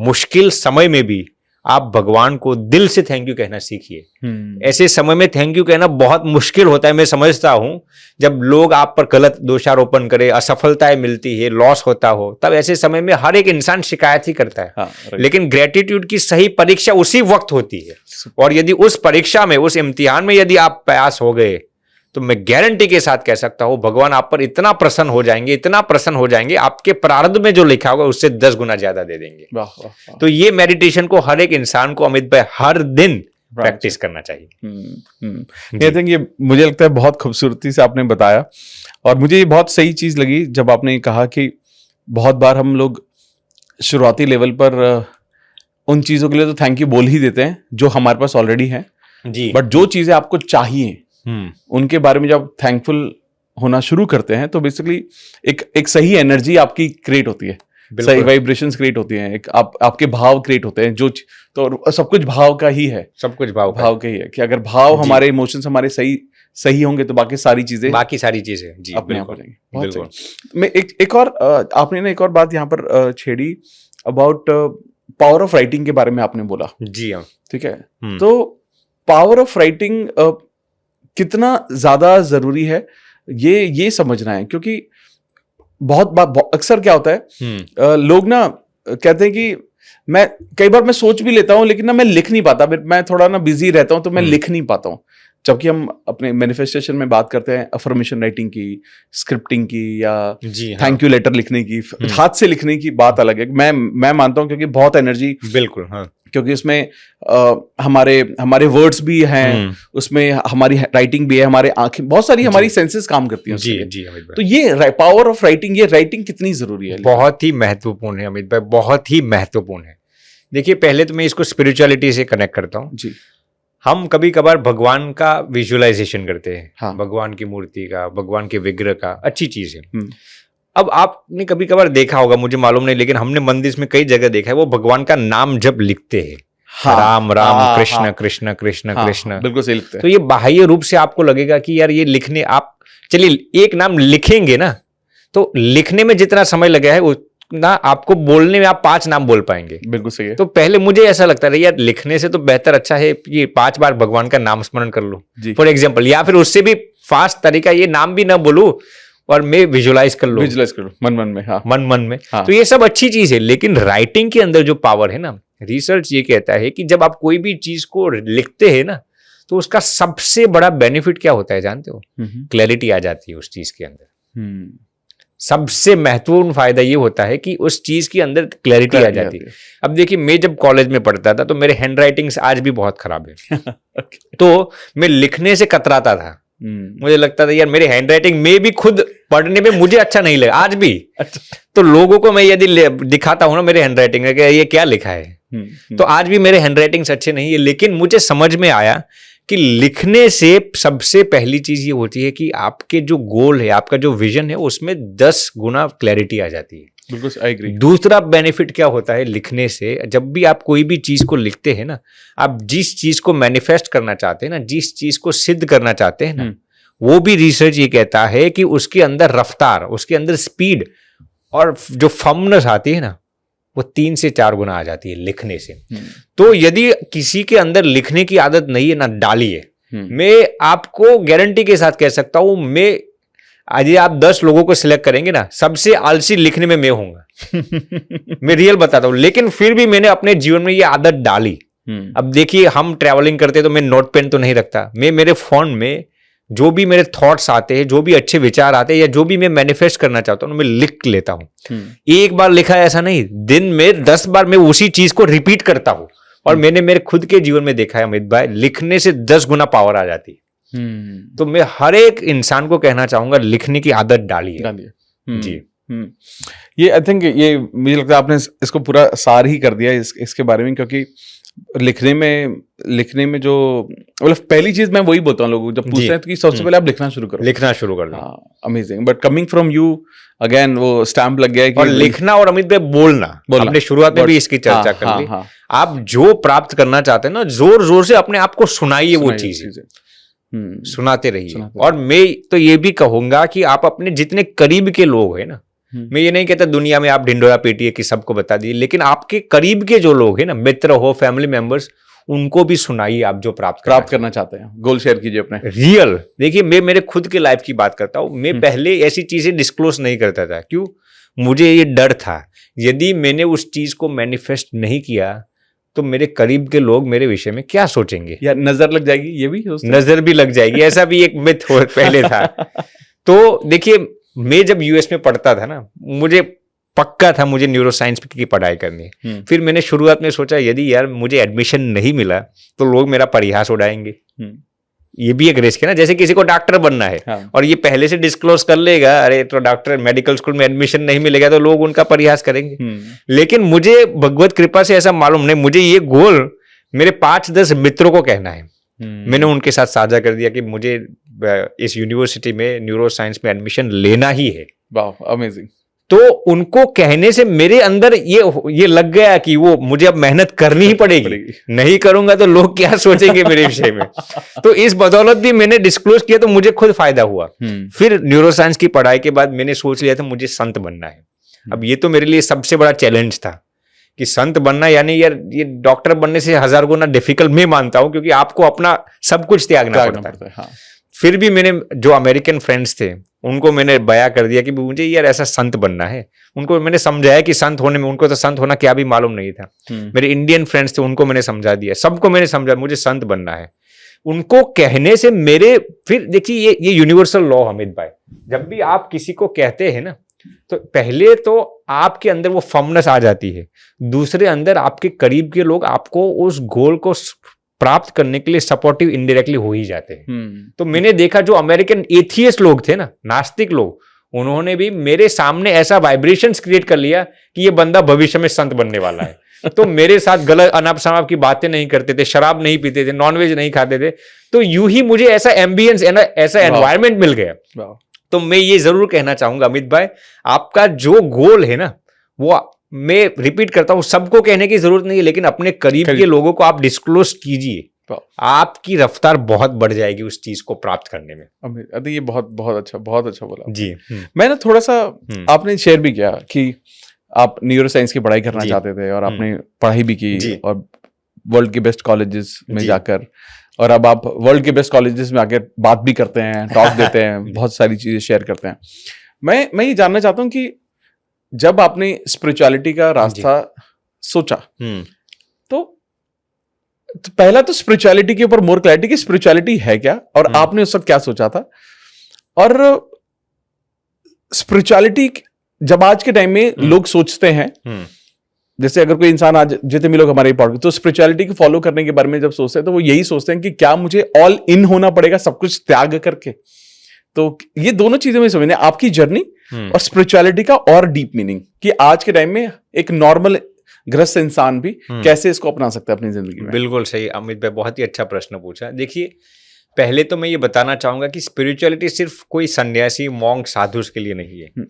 मुश्किल समय में भी आप भगवान को दिल से थैंक यू कहना सीखिए। ऐसे समय में थैंक यू कहना बहुत मुश्किल होता है, मैं समझता हूं, जब लोग आप पर गलत दोषारोपण करे, असफलताएं मिलती है, लॉस होता हो, तब ऐसे समय में हर एक इंसान शिकायत ही करता है। हाँ, लेकिन ग्रेटिट्यूड की सही परीक्षा उसी वक्त होती है। और यदि उस परीक्षा में, उस इम्तिहान में यदि आप पास हो गए तो मैं गारंटी के साथ कह सकता हूं भगवान आप पर इतना प्रसन्न हो जाएंगे, इतना प्रसन्न हो जाएंगे, आपके प्रारब्ध में जो लिखा होगा उससे 10 गुना ज्यादा दे देंगे। वाह, वाह, वाह। तो ये मेडिटेशन को हर एक इंसान को अमित भाई हर दिन प्रैक्टिस करना चाहिए। आई थिंक ये मुझे लगता है बहुत खूबसूरती से आपने बताया, और मुझे ये बहुत सही चीज लगी जब आपने कहा कि बहुत बार हम लोग शुरुआती लेवल पर उन चीजों के लिए तो थैंक यू बोल ही देते हैं जो हमारे पास ऑलरेडी है जी, बट जो चीजें आपको चाहिए उनके बारे में जब थैंकफुल होना शुरू करते हैं तो बेसिकली एक सही एनर्जी आपकी क्रिएट होती है, सही वाइब्रेशंस क्रिएट होती हैं, एक आपके भाव क्रिएट होते हैं, जो तो सब कुछ भाव का ही है, सब कुछ भाव का ही है कि अगर भाव हमारे इमोशंस हमारे सही होंगे तो बाकी सारी चीजें जी अपने आप हो जाएंगी। बिल्कुल। मैं एक और आपने ना एक और बात यहाँ पर छेड़ी अबाउट पावर ऑफ राइटिंग के बारे में आपने बोला। जी हाँ, ठीक है। तो पावर ऑफ राइटिंग कितना ज्यादा जरूरी है ये समझना है, क्योंकि बहुत अक्सर क्या होता है, लोग ना कहते हैं कि कई बार मैं सोच भी लेता हूं लेकिन ना मैं लिख नहीं पाता, मैं थोड़ा ना बिजी रहता हूं तो मैं लिख नहीं पाता हूं। जबकि हम अपने मैनिफेस्टेशन में बात करते हैं अफर्मेशन राइटिंग की, स्क्रिप्टिंग की, या थैंक यू लेटर लिखने की, हाथ से लिखने की बात अलग है। मैं मानता हूं क्योंकि बहुत एनर्जी, बिल्कुल, हाँ, क्योंकि उसमें हमारे वर्ड्स भी हैं, उसमें हमारी राइटिंग भी है, हमारे आंखें, बहुत सारी हमारी सेंसेस काम करती हैं जी जी। तो ये पावर ऑफ राइटिंग, ये राइटिंग कितनी जरूरी है? बहुत ही महत्वपूर्ण है अमित भाई, बहुत ही महत्वपूर्ण है। देखिए पहले तो मैं इसको स्पिरिचुअलिटी से कनेक्ट करता हूँ जी। हम कभी कभार भगवान का विजुअलाइजेशन करते हैं, हाँ, भगवान की मूर्ति का, भगवान के विग्रह का, अच्छी चीज है। अब आपने कभी कभार देखा होगा, मुझे मालूम नहीं, लेकिन हमने मंदिर में कई जगह देखा है, वो भगवान का नाम जब लिखते हैं, हाँ, राम राम हाँ, कृष्ण हाँ, कृष्ण कृष्ण हाँ, कृष्ण। बिल्कुल सही लिखते तो हैं। ये बाह्य रूप से आपको लगेगा कि यार ये लिखने आप चलिए एक नाम लिखेंगे ना, तो लिखने में जितना समय लगा है उतना आपको बोलने में आप 5 नाम बोल पाएंगे। बिल्कुल सही है तो पहले मुझे ऐसा लगता था यार लिखने से तो बेहतर अच्छा है कि 5 बार भगवान का नाम स्मरण कर लो जी। फॉर एग्जाम्पल, या फिर उससे भी फास्ट तरीका ये नाम भी ना बोलूं और मैं विजुलाइज कर लो विजुलाइज करो मन मन में। हाँ मन में। हाँ। तो ये सब अच्छी चीज है, लेकिन राइटिंग के अंदर जो पावर है ना, रिसर्च ये कहता है कि जब आप कोई भी चीज को लिखते हैं ना, तो उसका सबसे बड़ा बेनिफिट क्या होता है जानते हो? क्लैरिटी आ जाती है उस चीज के अंदर। सबसे महत्वपूर्ण फायदा ये होता है कि उस चीज के अंदर क्लैरिटी आ जाती है। अब देखिए मैं जब कॉलेज में पढ़ता था तो मेरे हैंड राइटिंग्स आज भी बहुत खराब है तो मैं लिखने से कतराता था। मुझे लगता था यार मेरे हैंड राइटिंग में भी खुद पढ़ने में मुझे अच्छा नहीं लगा आज भी। तो लोगों को मैं यदि दिखाता हूं ना मेरे हैंड राइटिंग में ये क्या लिखा है, तो आज भी मेरे हैंड राइटिंग्स अच्छे नहीं है, लेकिन मुझे समझ में आया कि लिखने से सबसे पहली चीज ये होती है कि आपके जो गोल है, आपका जो विजन है, उसमें 10 गुना क्लैरिटी आ जाती है। बिल्कुल आई एग्री। दूसरा बेनिफिट क्या होता है लिखने से, जब भी आप कोई भी चीज को लिखते हैं ना, आप जिस चीज को मैनिफेस्ट करना चाहते हैं ना, जिस चीज को सिद्ध करना चाहते हैं ना, वो भी रिसर्च ये कहता है कि उसके अंदर रफ्तार, उसके अंदर स्पीड और जो फर्मनेस आती है ना, वो 3 से 4 गुना आ जाती है लिखने से। तो यदि किसी के अंदर लिखने की आदत नहीं है ना, डालिए। मैं आपको गारंटी के साथ कह सकता हूं, मैं आज आप 10 लोगों को सिलेक्ट करेंगे ना, सबसे आलसी लिखने में मैं होऊंगा मैं रियल बताता हूं, लेकिन फिर भी मैंने अपने जीवन में ये आदत डाली। अब देखिए हम ट्रैवलिंग करते तो मैं नोट पेन तो नहीं रखता, मैं मेरे फोन में जो भी मेरे थॉट्स आते हैं, जो भी अच्छे विचार आते हैं, या जो भी मैं मैनिफेस्ट करना चाहता हूं, मैं लिख लेता हूं। एक बार लिखा ऐसा नहीं, दिन में 10 बार मैं उसी चीज को रिपीट करता हूं। और मैंने मेरे खुद के जीवन में देखा है अमित भाई, लिखने से 10 गुना पावर आ जाती है। तो मैं हर एक इंसान को कहना चाहूंगा लिखने की आदत डालिए। जी। ये आई थिंक ये मुझे लगता है आपने इसको पूरा सार ही कर दिया इसके बारे में, क्योंकि लिखने में जो मतलब पहली चीज मैं वही बोलता हूँ लोगों को जब पूछते हैं तो कि सबसे पहले आप लिखना शुरू कर दो। Amazing. But coming from you again वो स्टैम्प लग गया है कि और लिखना और अमित भाई बोलना हमने शुरुआत में भी इसकी चर्चा कर ली। आप जो प्राप्त करना चाहते हैं ना, जोर जोर से अपने आप को सुनाइए, वो चीजें सुनाते रहिए। और मैं तो ये भी कहूंगा कि आप अपने जितने करीब के लोग हैं ना, मैं ये नहीं कहता दुनिया में आप ढिंडोरा पीटिए कि सबको बता दिए, लेकिन आपके करीब के जो लोग हैं ना, मित्र हो, फैमिली मेंबर्स, उनको भी सुनाइए आप जो प्राप्त करना चाहते हैं। गोल शेयर कीजिए अपने रियल। देखिए मैं मेरे खुद के लाइफ की बात करता हूं, मैं पहले ऐसी चीजें डिस्क्लोज नहीं करता था। क्यों? मुझे ये डर था यदि मैंने उस चीज को मैनिफेस्ट नहीं किया तो मेरे करीब के लोग मेरे विषय में क्या सोचेंगे, या नजर लग जाएगी, ये भी नजर भी लग जाएगी, ऐसा भी एक मिथ पहले था। तो देखिए मैं जब यूएस में पढ़ता था ना, मुझे पक्का था मुझे न्यूरो साइंस की पढ़ाई करनी है। फिर मैंने शुरुआत में सोचा यदि यार मुझे एडमिशन नहीं मिला तो लोग मेरा परिहास उड़ाएंगे। ये भी एक रिस्क है ना, जैसे किसी को डॉक्टर बनना है और ये पहले से डिस्क्लोज कर लेगा, अरे तो डॉक्टर मेडिकल स्कूल में एडमिशन नहीं मिलेगा, तो लोग उनका परिहास करेंगे। लेकिन मुझे भगवत कृपा से ऐसा मालूम नहीं, मुझे ये गोल मेरे 5-10 मित्रों को कहना है। मैंने उनके साथ साझा कर दिया कि मुझे इस यूनिवर्सिटी में न्यूरो साइंस में एडमिशन लेना ही है। वाह, अमेजिंग। तो उनको कहने से मेरे अंदर ये लग गया कि वो मुझे अब मेहनत करनी ही पड़ेगी, नहीं करूंगा तो लोग क्या सोचेंगे मेरे विषय में। तो इस बदौलत भी मैंने डिस्क्लोज किया तो मुझे खुद फायदा हुआ। फिर न्यूरो साइंस की पढ़ाई के बाद मैंने सोच लिया था मुझे संत बनना है। अब ये तो मेरे लिए सबसे बड़ा चैलेंज था कि संत बनना, यानी यार ये डॉक्टर बनने से 1000 गुना डिफिकल्ट मैं मानता हूं, क्योंकि आपको अपना सब कुछ त्यागना पड़ता है। फिर भी मैंने जो अमेरिकन फ्रेंड्स थे उनको मैंने बयां कर दिया कि मुझे यार ऐसा संत बनना है। उनको मैंने समझाया कि संत होने में, उनको तो संत होना क्या भी मालूम नहीं था। मेरे इंडियन फ्रेंड्स थे, उनको मैंने समझा दिया, सबको मैंने समझा मुझे संत बनना है। उनको कहने से मेरे, फिर देखिए ये यूनिवर्सल लॉ अमित भाई, जब भी आप किसी को कहते हैं ना, तो पहले तो आपके अंदर वो फर्मनेस आ जाती है, दूसरे अंदर आपके करीब के लोग आपको उस गोल को प्राप्त करने के लिए सपोर्टिव इनडायरेक्टली हो ही जाते हैं। तो मैंने देखा जो अमेरिकन एथियस्ट लोग थे ना, नास्तिक लोग, उन्होंने भी मेरे सामने ऐसा वाइब्रेशंस क्रिएट कर लिया कि ये बंदा भविष्य में संत बनने वाला है। तो मेरे साथ गलत अनाप शनाप की बातें नहीं करते थे, शराब नहीं पीते थे, नॉनवेज नहीं खाते थे। तो यूं ही मुझे ऐसा एम्बियंस, ऐसा एनवायरमेंट मिल गया। तो मैं ये जरूर कहना चाहूंगा अमित भाई, आपका जो गोल है ना, वो मैं रिपीट करता हूं, सबको कहने की जरूरत नहीं है, लेकिन अपने करीब के लोगों को आप डिस्क्लोज कीजिए, आपकी रफ्तार बहुत बढ़ जाएगी उस चीज को प्राप्त करने में। अभी ये बहुत अच्छा बोला जी। मैं ना थोड़ा सा आपने शेयर भी किया कि आप न्यूरो साइंस की पढ़ाई करना चाहते थे और आपने पढ़ाई भी की और वर्ल्ड के बेस्ट कॉलेजेस में जाकर, और अब आप वर्ल्ड के बेस्ट कॉलेजेस में आकर बात भी करते हैं, टॉक देते हैं, बहुत सारी चीजें शेयर करते हैं। मैं ये जानना चाहता हूँ कि जब आपने स्पिरिचुअलिटी का रास्ता सोचा तो पहला तो स्पिरिचुअलिटी के ऊपर मोर क्लैरिटी कि स्पिरिचुअलिटी है क्या, और आपने उस वक्त क्या सोचा था, और स्पिरिचुअलिटी जब आज के टाइम में लोग सोचते हैं, जैसे अगर कोई इंसान आज जितने भी लोग हमारे पॉडकास्ट तो स्पिरिचुअलिटी को फॉलो करने के बारे में जब सोचते हैं तो वो यही सोचते हैं कि क्या मुझे ऑल इन होना पड़ेगा सब कुछ त्याग करके। तो ये दोनों चीजें में समझने आपकी जर्नी और स्पिरिचुअलिटी का और डीप मीनिंग कि आज के टाइम में एक नॉर्मल ग्रस्त इंसान भी कैसे इसको अपना सकता है अपनी जिंदगी में। बिल्कुल सही अमित भाई, बहुत ही अच्छा प्रश्न पूछा। देखिए, पहले तो मैं ये बताना चाहूंगा कि स्पिरिचुअलिटी सिर्फ कोई सन्यासी मॉन्क साधु के लिए नहीं है।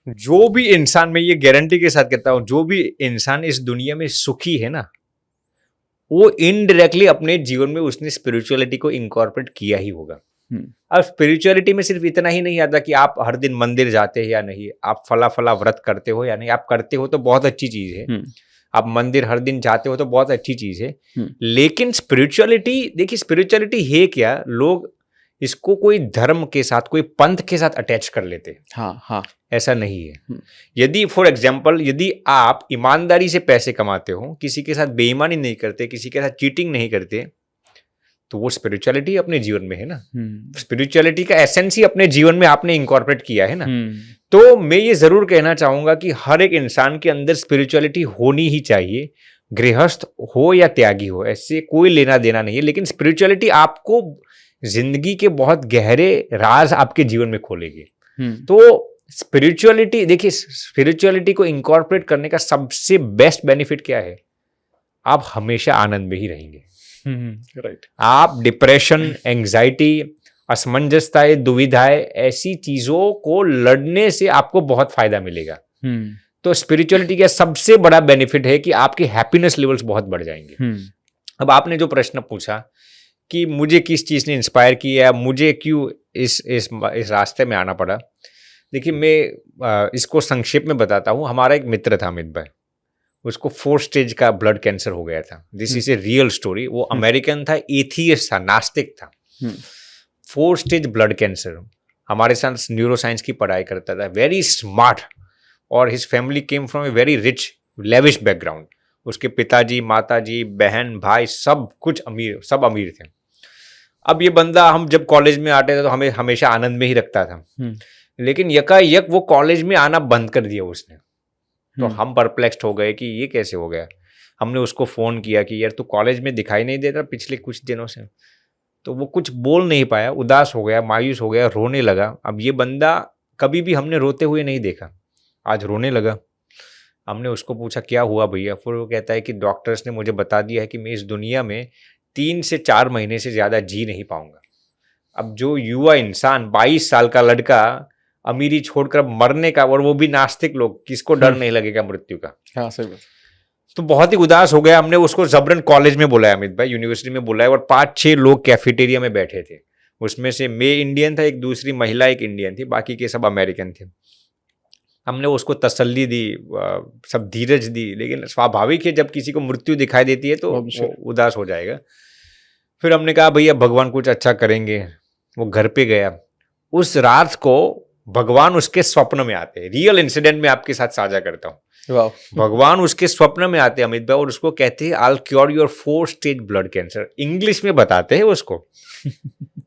जो भी इंसान, मैं ये गारंटी के साथ कहता हूं, जो भी इंसान इस दुनिया में सुखी है ना, वो इनडायरेक्टली अपने जीवन में उसने स्पिरिचुअलिटी को इनकॉर्पोरेट किया ही होगा। अब स्पिरिचुअलिटी में सिर्फ इतना ही नहीं आता कि आप हर दिन मंदिर जाते हैं या नहीं, आप फला व्रत करते हो या नहीं। आप करते हो तो बहुत अच्छी चीज है, आप मंदिर हर दिन जाते हो तो बहुत अच्छी चीज है, लेकिन स्पिरिचुअलिटी, देखिए स्पिरिचुअलिटी है क्या, लोग इसको कोई धर्म के साथ, कोई पंथ के साथ अटैच कर लेते हैं। हाँ, ऐसा नहीं है। यदि फॉर एग्जाम्पल, यदि आप ईमानदारी से पैसे कमाते हो, किसी के साथ बेईमानी नहीं करते, किसी के साथ चीटिंग नहीं करते, तो वो स्पिरिचुअलिटी अपने जीवन में है ना। स्पिरिचुअलिटी का एसेंस ही अपने जीवन में आपने इंकॉर्पोरेट किया है ना। तो मैं ये जरूर कहना चाहूंगा कि हर एक इंसान के अंदर स्पिरिचुअलिटी होनी ही चाहिए, गृहस्थ हो या त्यागी हो, ऐसे कोई लेना देना नहीं है। लेकिन स्पिरिचुअलिटी आपको जिंदगी के बहुत गहरे राज आपके जीवन में खोलेगी। तो स्पिरिचुअलिटी, देखिए स्पिरिचुअलिटी को इंकॉर्पोरेट करने का सबसे बेस्ट बेनिफिट क्या है, आप हमेशा आनंद में ही रहेंगे। राइट। आप डिप्रेशन, एंग्जाइटी, असमंजसताएं, दुविधाएं, ऐसी चीजों को लड़ने से आपको बहुत फायदा मिलेगा। तो स्पिरिचुअलिटी का सबसे बड़ा बेनिफिट है कि आपके हैप्पीनेस लेवल्स बहुत बढ़ जाएंगे। अब आपने जो प्रश्न पूछा कि मुझे किस चीज ने इंस्पायर किया, मुझे क्यों इस रास्ते में आना पड़ा, देखिए मैं इसको संक्षेप में बताता हूँ। हमारा एक मित्र था अमित भाई, उसको 4 स्टेज का ब्लड कैंसर हो गया था। This is a real story. वो अमेरिकन था, एथियस्ट था, नास्तिक था। 4 स्टेज ब्लड कैंसर, हमारे साथ न्यूरो साइंस की पढ़ाई करता था, वेरी स्मार्ट, और his family came from a very rich lavish background. उसके पिताजी, माताजी, बहन, भाई सब कुछ अमीर, सब अमीर थे। अब ये बंदा, हम जब कॉलेज में आते थे तो हमें हमेशा आनंद में ही रखता था, लेकिन यकायक वो कॉलेज में आना बंद कर दिया उसने। तो हम परप्लेक्स्ड हो गए कि ये कैसे हो गया। हमने उसको फ़ोन किया कि यार तू कॉलेज में दिखाई नहीं देता पिछले कुछ दिनों से। तो वो कुछ बोल नहीं पाया, उदास हो गया, मायूस हो गया, रोने लगा। अब ये बंदा कभी भी हमने रोते हुए नहीं देखा, आज रोने लगा। हमने उसको पूछा क्या हुआ भैया, फिर वो कहता है कि डॉक्टर्स ने मुझे बता दिया है कि मैं इस दुनिया में 3 से 4 महीने से ज़्यादा जी नहीं पाऊंगा। अब जो युवा इंसान, 22 साल का लड़का, अमीरी छोड़कर मरने का, और वो भी नास्तिक लोग, किसको डर नहीं लगेगा मृत्यु का। हाँ, सही बात। तो बहुत ही उदास हो गया। हमने उसको जबरन कॉलेज में बुलाया, अमित भाई यूनिवर्सिटी में बुलाया, और 5-6 लोग कैफेटेरिया में बैठे थे। उसमें से मैं इंडियन था, एक दूसरी महिला एक इंडियन थी, बाकी के सब अमेरिकन थे। हमने उसको तसल्ली दी, सब धीरज दी, लेकिन स्वाभाविक है जब किसी को मृत्यु दिखाई देती है तो वो उदास हो जाएगा। फिर हमने कहा भैया भगवान कुछ अच्छा करेंगे। वो घर पे गया। उस रात को भगवान उसके स्वप्न में आते हैं। रियल इंसिडेंट में आपके साथ साझा करता हूँ। भगवान उसके स्वप्न में आते हैं अमित भाई, और उसको कहते हैं आई will cure your 4 stage blood cancer. English में बताते हैं उसको।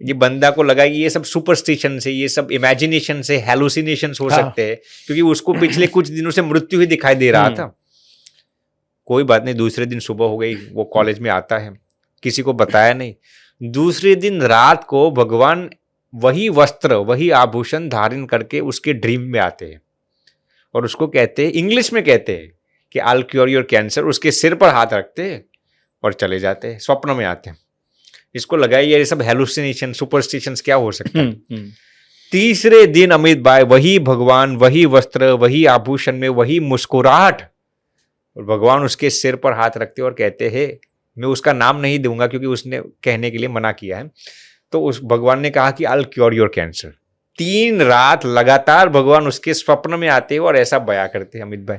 ये बंदा को लगा कि ये सब सुपरस्टिशन से, ये सब इमेजिनेशन से, हेलुसिनेशंस हो सकते हैं, क्योंकि उसको पिछले कुछ दिनों से मृत्यु ही दिखाई दे रहा था। कोई बात नहीं, दूसरे दिन सुबह हो गई, वो कॉलेज में आता है, किसी को बताया नहीं। दूसरे दिन रात को भगवान वही वस्त्र, वही आभूषण धारण करके उसके ड्रीम में आते हैं, और उसको कहते हैं, इंग्लिश में कहते हैं कि आई विल क्योर योर कैंसर। उसके सिर पर हाथ रखते हैं और चले जाते हैं, स्वप्न में आते हैं। इसको लगा ये सब हेलुसिनेशन, सुपरस्टिशंस क्या हो सकता है। तीसरे दिन अमित भाई वही भगवान, वही वस्त्र, वही आभूषण में वही मुस्कुराहट, और भगवान उसके सिर पर हाथ रखते और कहते हैं, मैं उसका नाम नहीं दूंगा क्योंकि उसने कहने के लिए मना किया है, तो उस भगवान ने कहा कि आई क्योर योर कैंसर। 3 रात लगातार भगवान उसके स्वप्न में आते हैं और ऐसा बयां करते हैं अमित भाई।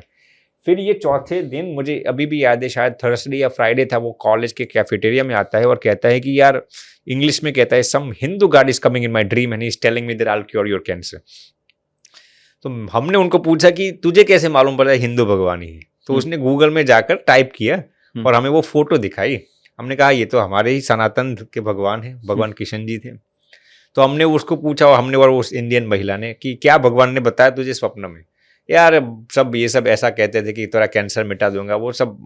फिर ये चौथे दिन मुझे अभी भी याद है, शायद थर्सडे या फ्राइडे था, वो कॉलेज के कैफेटेरिया में आता है और कहता है कि यार, इंग्लिश में कहता है, some Hindu god is coming in my dream and he is telling me that I will cure your cancer. तो हमने उनको पूछा कि तुझे कैसे मालूम पड़ा है हिंदू भगवान ही? तो उसने गूगल में जाकर टाइप किया और हमें वो फोटो दिखाई। हमने कहा ये तो हमारे ही सनातन के भगवान हैं, भगवान किशन जी थे। तो हमने उसको पूछा, और हमने और उस इंडियन महिला ने, कि क्या भगवान ने बताया तुझे स्वप्न में? यार सब ये सब ऐसा कहते थे कि तेरा कैंसर मिटा दूंगा, वो सब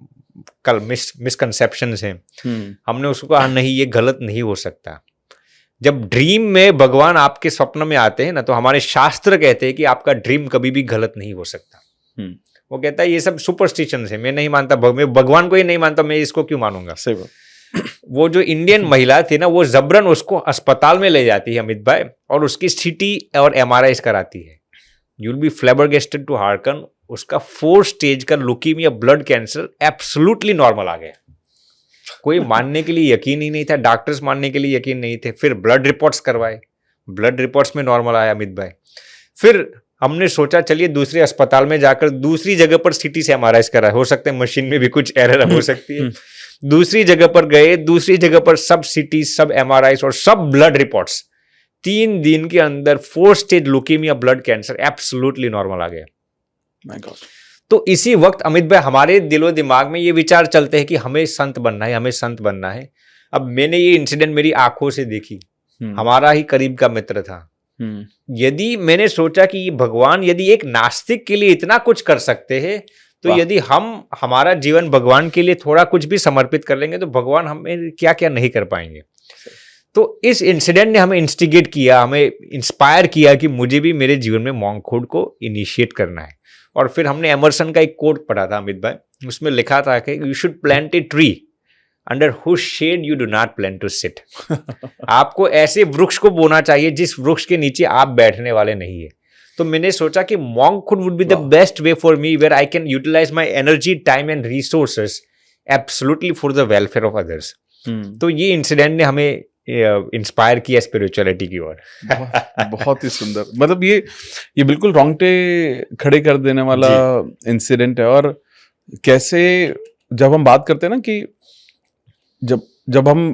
कल मिसकंसेप्शंस हैं। हमने उसको कहा नहीं, ये गलत नहीं हो सकता। जब ड्रीम में भगवान आपके स्वप्न में आते हैं ना, तो हमारे शास्त्र कहते हैं कि आपका ड्रीम कभी भी गलत नहीं हो सकता। वो कहता है ये सब सुपरस्टिशंस है, मैं नहीं मानता, मैं भगवान को ही नहीं मानता, मैं इसको क्यों मानूंगा। सही बात। वो जो इंडियन महिला थी ना, वो जबरन उसको अस्पताल में ले जाती है अमित भाई, और उसकी सीटी और MRI कराती है। You will be flabbergasted to hearken, उसका 4 स्टेज का leukaemia blood cancer absolutely normal आ गया। कोई मानने के लिए यकीन ही नहीं था, डॉक्टर्स मानने के लिए यकीन नहीं थे। फिर ब्लड रिपोर्ट्स करवाए, ब्लड रिपोर्ट्स में नॉर्मल आया अमित भाई। फिर हमने सोचा चलिए दूसरे अस्पताल में जाकर दूसरी जगह पर सीटी से MRI करा, हो सकता है मशीन में भी कुछ एरर हो सकती है। दूसरी जगह पर गए, दूसरी जगह पर सब सीटी, सब MRI और सब ब्लड रिपोर्ट्स, 3 दिन के अंदर 4 stage leukaemia blood cancer absolutely normal आ गया। My God. तो इसी वक्त अमित भाई हमारे दिलो दिमाग में ये विचार चलते हैं कि हमें संत बनना है, हमें संत बनना है। अब मैंने ये इंसिडेंट मेरी आंखों से देखी, हमारा ही करीब का मित्र था। यदि मैंने सोचा कि ये भगवान यदि एक नास्तिक के लिए इतना कुछ कर सकते हैं, तो यदि हम हमारा जीवन भगवान के लिए थोड़ा कुछ भी समर्पित कर लेंगे, तो भगवान हमें क्या क्या नहीं कर पाएंगे। तो इस इंसिडेंट ने हमें इंस्टिगेट किया, हमें इंस्पायर किया कि मुझे भी मेरे जीवन में मॉन्कहुड को इनिशिएट करना है। और फिर हमने एमर्सन का एक कोट पढ़ा था अमित भाई, उसमें लिखा था कि you should plant a tree under whose shade you do not plan to sit. आपको ऐसे वृक्ष को बोना चाहिए जिस वृक्ष के नीचे आप बैठने वाले नहीं है। तो मैंने सोचा कि monkhood would be the best way for me where I can utilise my energy, time and resources absolutely for the welfare of others. तो ये इंसिडेंट ने हमें इंस्पायर किया स्पिरिचुअलिटी की ओर। बहुत ही सुंदर, मतलब ये बिल्कुल रोंगटे खड़े कर देने वाला इंसिडेंट है। और कैसे जब हम बात करते हैं ना कि जब हम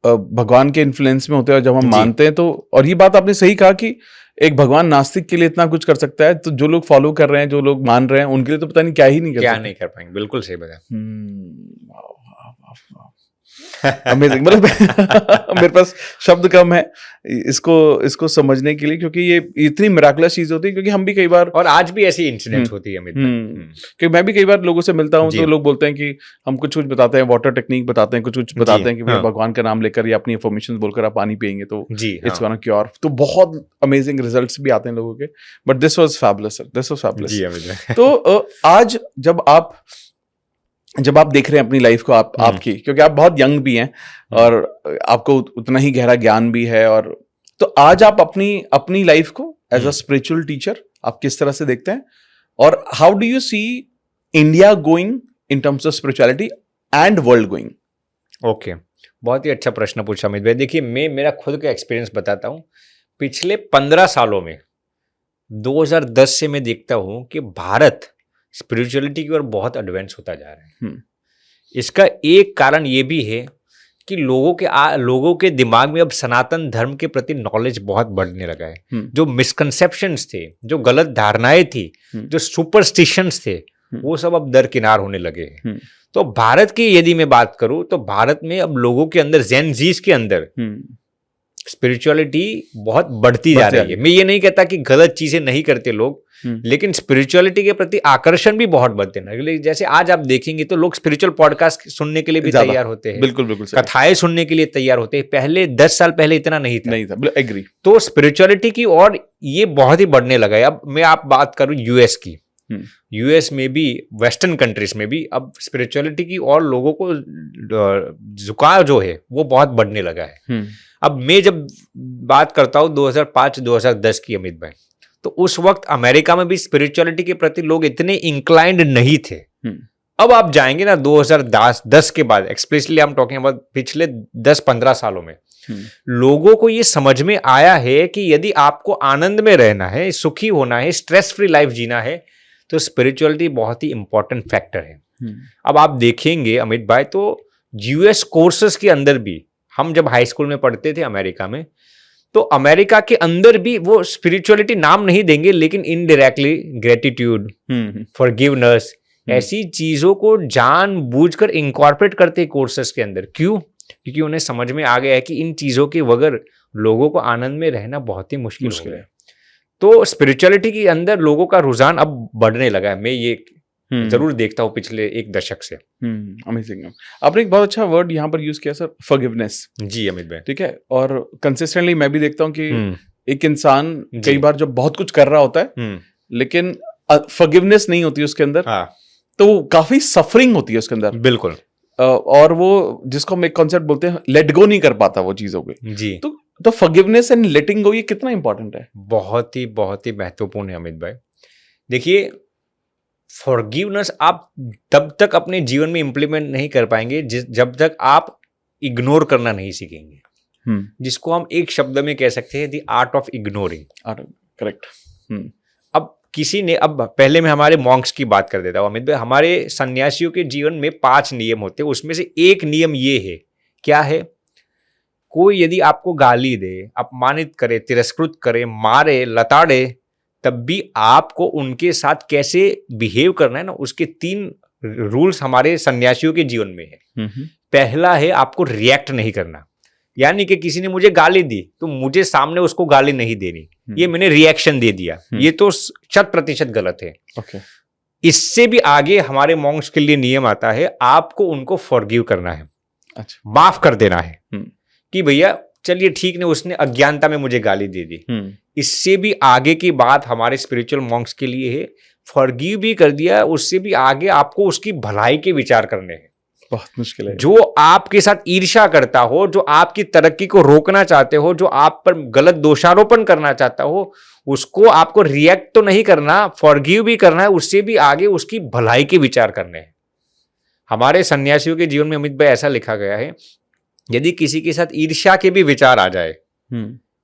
भगवान के इन्फ्लुएंस में होते हैं और जब हम मानते हैं, तो और ये बात आपने सही कहा कि एक भगवान नास्तिक के लिए इतना कुछ कर सकता है, तो जो लोग फॉलो कर रहे हैं, जो लोग मान रहे हैं, उनके लिए तो पता नहीं क्या ही नहीं कर पाएंगे। बिल्कुल सही बात। अमेजिंग, मतलब मेरे पास शब्द कम है इसको समझने के लिए, क्योंकि ये इतनी मिराकुलस चीज होती है। क्योंकि हम भी कई बार, और आज भी ऐसी इंसिडेंट होती है क्योंकि मैं भी कई बार लोगों से मिलता हूँ, तो लोग बोलते हैं कि हम कुछ बताते हैं, वाटर टेक्निक बताते हैं, कुछ बताते हैं कि भगवान का नाम लेकर या अपनी इन्फॉर्मेशन बोलकर आप पानी पिएंगे तो इट्स गोना क्योर। तो बहुत अमेजिंग रिजल्ट्स भी आते हैं लोगों के। But this was fabulous sir, this was fabulous. तो आज जब आप देख रहे हैं अपनी लाइफ को, आपकी, क्योंकि आप बहुत यंग भी हैं और आपको उतना ही गहरा ज्ञान भी है, और तो आज आप अपनी लाइफ को एज अ स्पिरिचुअल टीचर आप किस तरह से देखते हैं, और how do you see India going in terms of spirituality and world going? Okay, बहुत ही अच्छा प्रश्न पूछा अमित भाई। देखिए, मैं मेरा खुद का एक्सपीरियंस बताता हूँ। पिछले 15 सालों में 2010 से मैं देखता हूँ कि भारत स्पिरिचुअलिटी की ओर बहुत एडवांस होता जा रहा है। इसका एक कारण ये भी है कि लोगों के दिमाग में अब सनातन धर्म के प्रति नॉलेज बहुत बढ़ने लगा है। जो मिसकंसेप्शंस थे, जो गलत धारणाएं थी, जो सुपरस्टिशंस थे, वो सब अब दरकिनार होने लगे हैं। तो भारत की यदि मैं बात करूं, तो भारत में अब लोगों के अंदर, जेन जीज के अंदर स्पिरिचुअलिटी बहुत बढ़ती जा रही है। मैं ये नहीं कहता कि गलत चीजें नहीं करते लोग, लेकिन स्पिरिचुअलिटी के प्रति आकर्षण भी बहुत बढ़ते हैं। जैसे आज आप देखेंगे तो लोग स्पिरिचुअल पॉडकास्ट सुनने के लिए भी तैयार होते हैं, बिल्कुल कथाएं सुनने के लिए तैयार होते हैं। पहले 10 साल पहले इतना नहीं था। एग्री। तो स्पिरिचुअलिटी की और ये बहुत ही बढ़ने लगा है। अब मैं आप बात करूं यूएस की, यूएस में भी, वेस्टर्न कंट्रीज में भी अब स्पिरिचुअलिटी की और लोगों को झुकाव जो है वो बहुत बढ़ने लगा है। अब मैं जब बात करता हूँ 2005-2010 की अमित भाई, तो उस वक्त अमेरिका में भी स्पिरिचुअलिटी के प्रति लोग इतने इंक्लाइंड नहीं थे। अब आप जाएंगे ना 2010 के बाद, expressly I am talking about पिछले 10-15 सालों में, लोगों को ये समझ में आया है कि यदि आपको आनंद में रहना है, सुखी होना है, स्ट्रेस फ्री लाइफ जीना है, तो स्पिरिचुअलिटी बहुत ही इंपॉर्टेंट फैक्टर है। अब आप देखेंगे अमित भाई, तो यूएस कोर्सेस के अंदर भी, हम जब हाई स्कूल में पढ़ते थे अमेरिका में, तो अमेरिका के अंदर भी वो स्पिरिचुअलिटी नाम नहीं देंगे, लेकिन इनडायरेक्टली ग्रेटिट्यूड, फॉरगिवनेस, ऐसी चीजों को जानबूझकर इंकॉर्पोरेट करते कोर्सेस के अंदर। क्यों? क्योंकि उन्हें समझ में आ गया है कि इन चीजों के बगैर लोगों को आनंद में रहना बहुत ही मुश्किल है। तो स्पिरिचुअलिटी के अंदर लोगों का रुझान अब बढ़ने लगा है। मैं ये जरूर देखता हूँ पिछले 1 दशक से। अमेजिंग। आपने एक बहुत अच्छा वर्ड यहाँ पर यूज किया सर, फॉरगिवनेस। जी अमित भाई, ठीक है। और कंसिस्टेंटली मैं भी देखता हूँ कि एक इंसान कई बार जो बहुत कुछ कर रहा होता है लेकिन फॉरगिवनेस नहीं होती उसके अंदर, तो काफी सफरिंग होती है उसके अंदर। बिल्कुल। और वो जिसको हम एक कॉन्सेप्ट बोलते हैं, लेट गो नहीं कर पाता वो चीजों को। जी। तो फॉरगिवनेस एंड लेटिंग गो, ये कितना इंपॉर्टेंट है? बहुत ही महत्वपूर्ण है अमित भाई। देखिए, फॉरगिवनेस आप तब तक अपने जीवन में इंप्लीमेंट नहीं कर पाएंगे जब तक आप इग्नोर करना नहीं सीखेंगे। जिसको हम एक शब्द में कह सकते हैं, the art of ignoring. Correct. अब किसी ने, अब पहले मैं हमारे मॉन्क्स की बात कर देता हूँ अमित भाई। हमारे सन्यासियों के जीवन में 5 नियम होते हैं, उसमें से एक नियम ये है। क्या है? कोई यदि आपको गाली दे, अपमानित करे, तिरस्कृत करे, मारे, लताड़े, तब भी आपको उनके साथ कैसे बिहेव करना है ना, उसके 3 रूल्स हमारे सन्यासियों के जीवन में है। पहला है, आपको रिएक्ट नहीं करना। यानी कि किसी ने मुझे गाली दी तो मुझे सामने उसको गाली नहीं देनी, ये मैंने रिएक्शन दे दिया, ये तो 100% गलत है। इससे भी आगे हमारे मॉन्क्स के लिए नियम आता है, आपको उनको फॉरगिव करना है। अच्छा, माफ कर देना है कि भैया चलिए ठीक नहीं, उसने अज्ञानता में मुझे गाली दे दी। इससे भी आगे की बात हमारे स्पिरिचुअल मॉन्क्स के लिए है, फॉरगिव भी कर दिया, उससे भी आगे आपको उसकी भलाई के विचार करने हैं। बहुत मुश्किल है। जो आपके साथ ईर्ष्या करता हो, जो आपकी तरक्की को रोकना चाहते हो, जो आप पर गलत दोषारोपण करना चाहता हो, उसको आपको रिएक्ट तो नहीं करना, फॉरगिव भी करना है, उससे भी आगे उसकी भलाई के विचार करने हैं। हमारे सन्यासियों के जीवन में अमित भाई ऐसा लिखा गया है, यदि किसी के साथ ईर्ष्या के भी विचार आ जाए,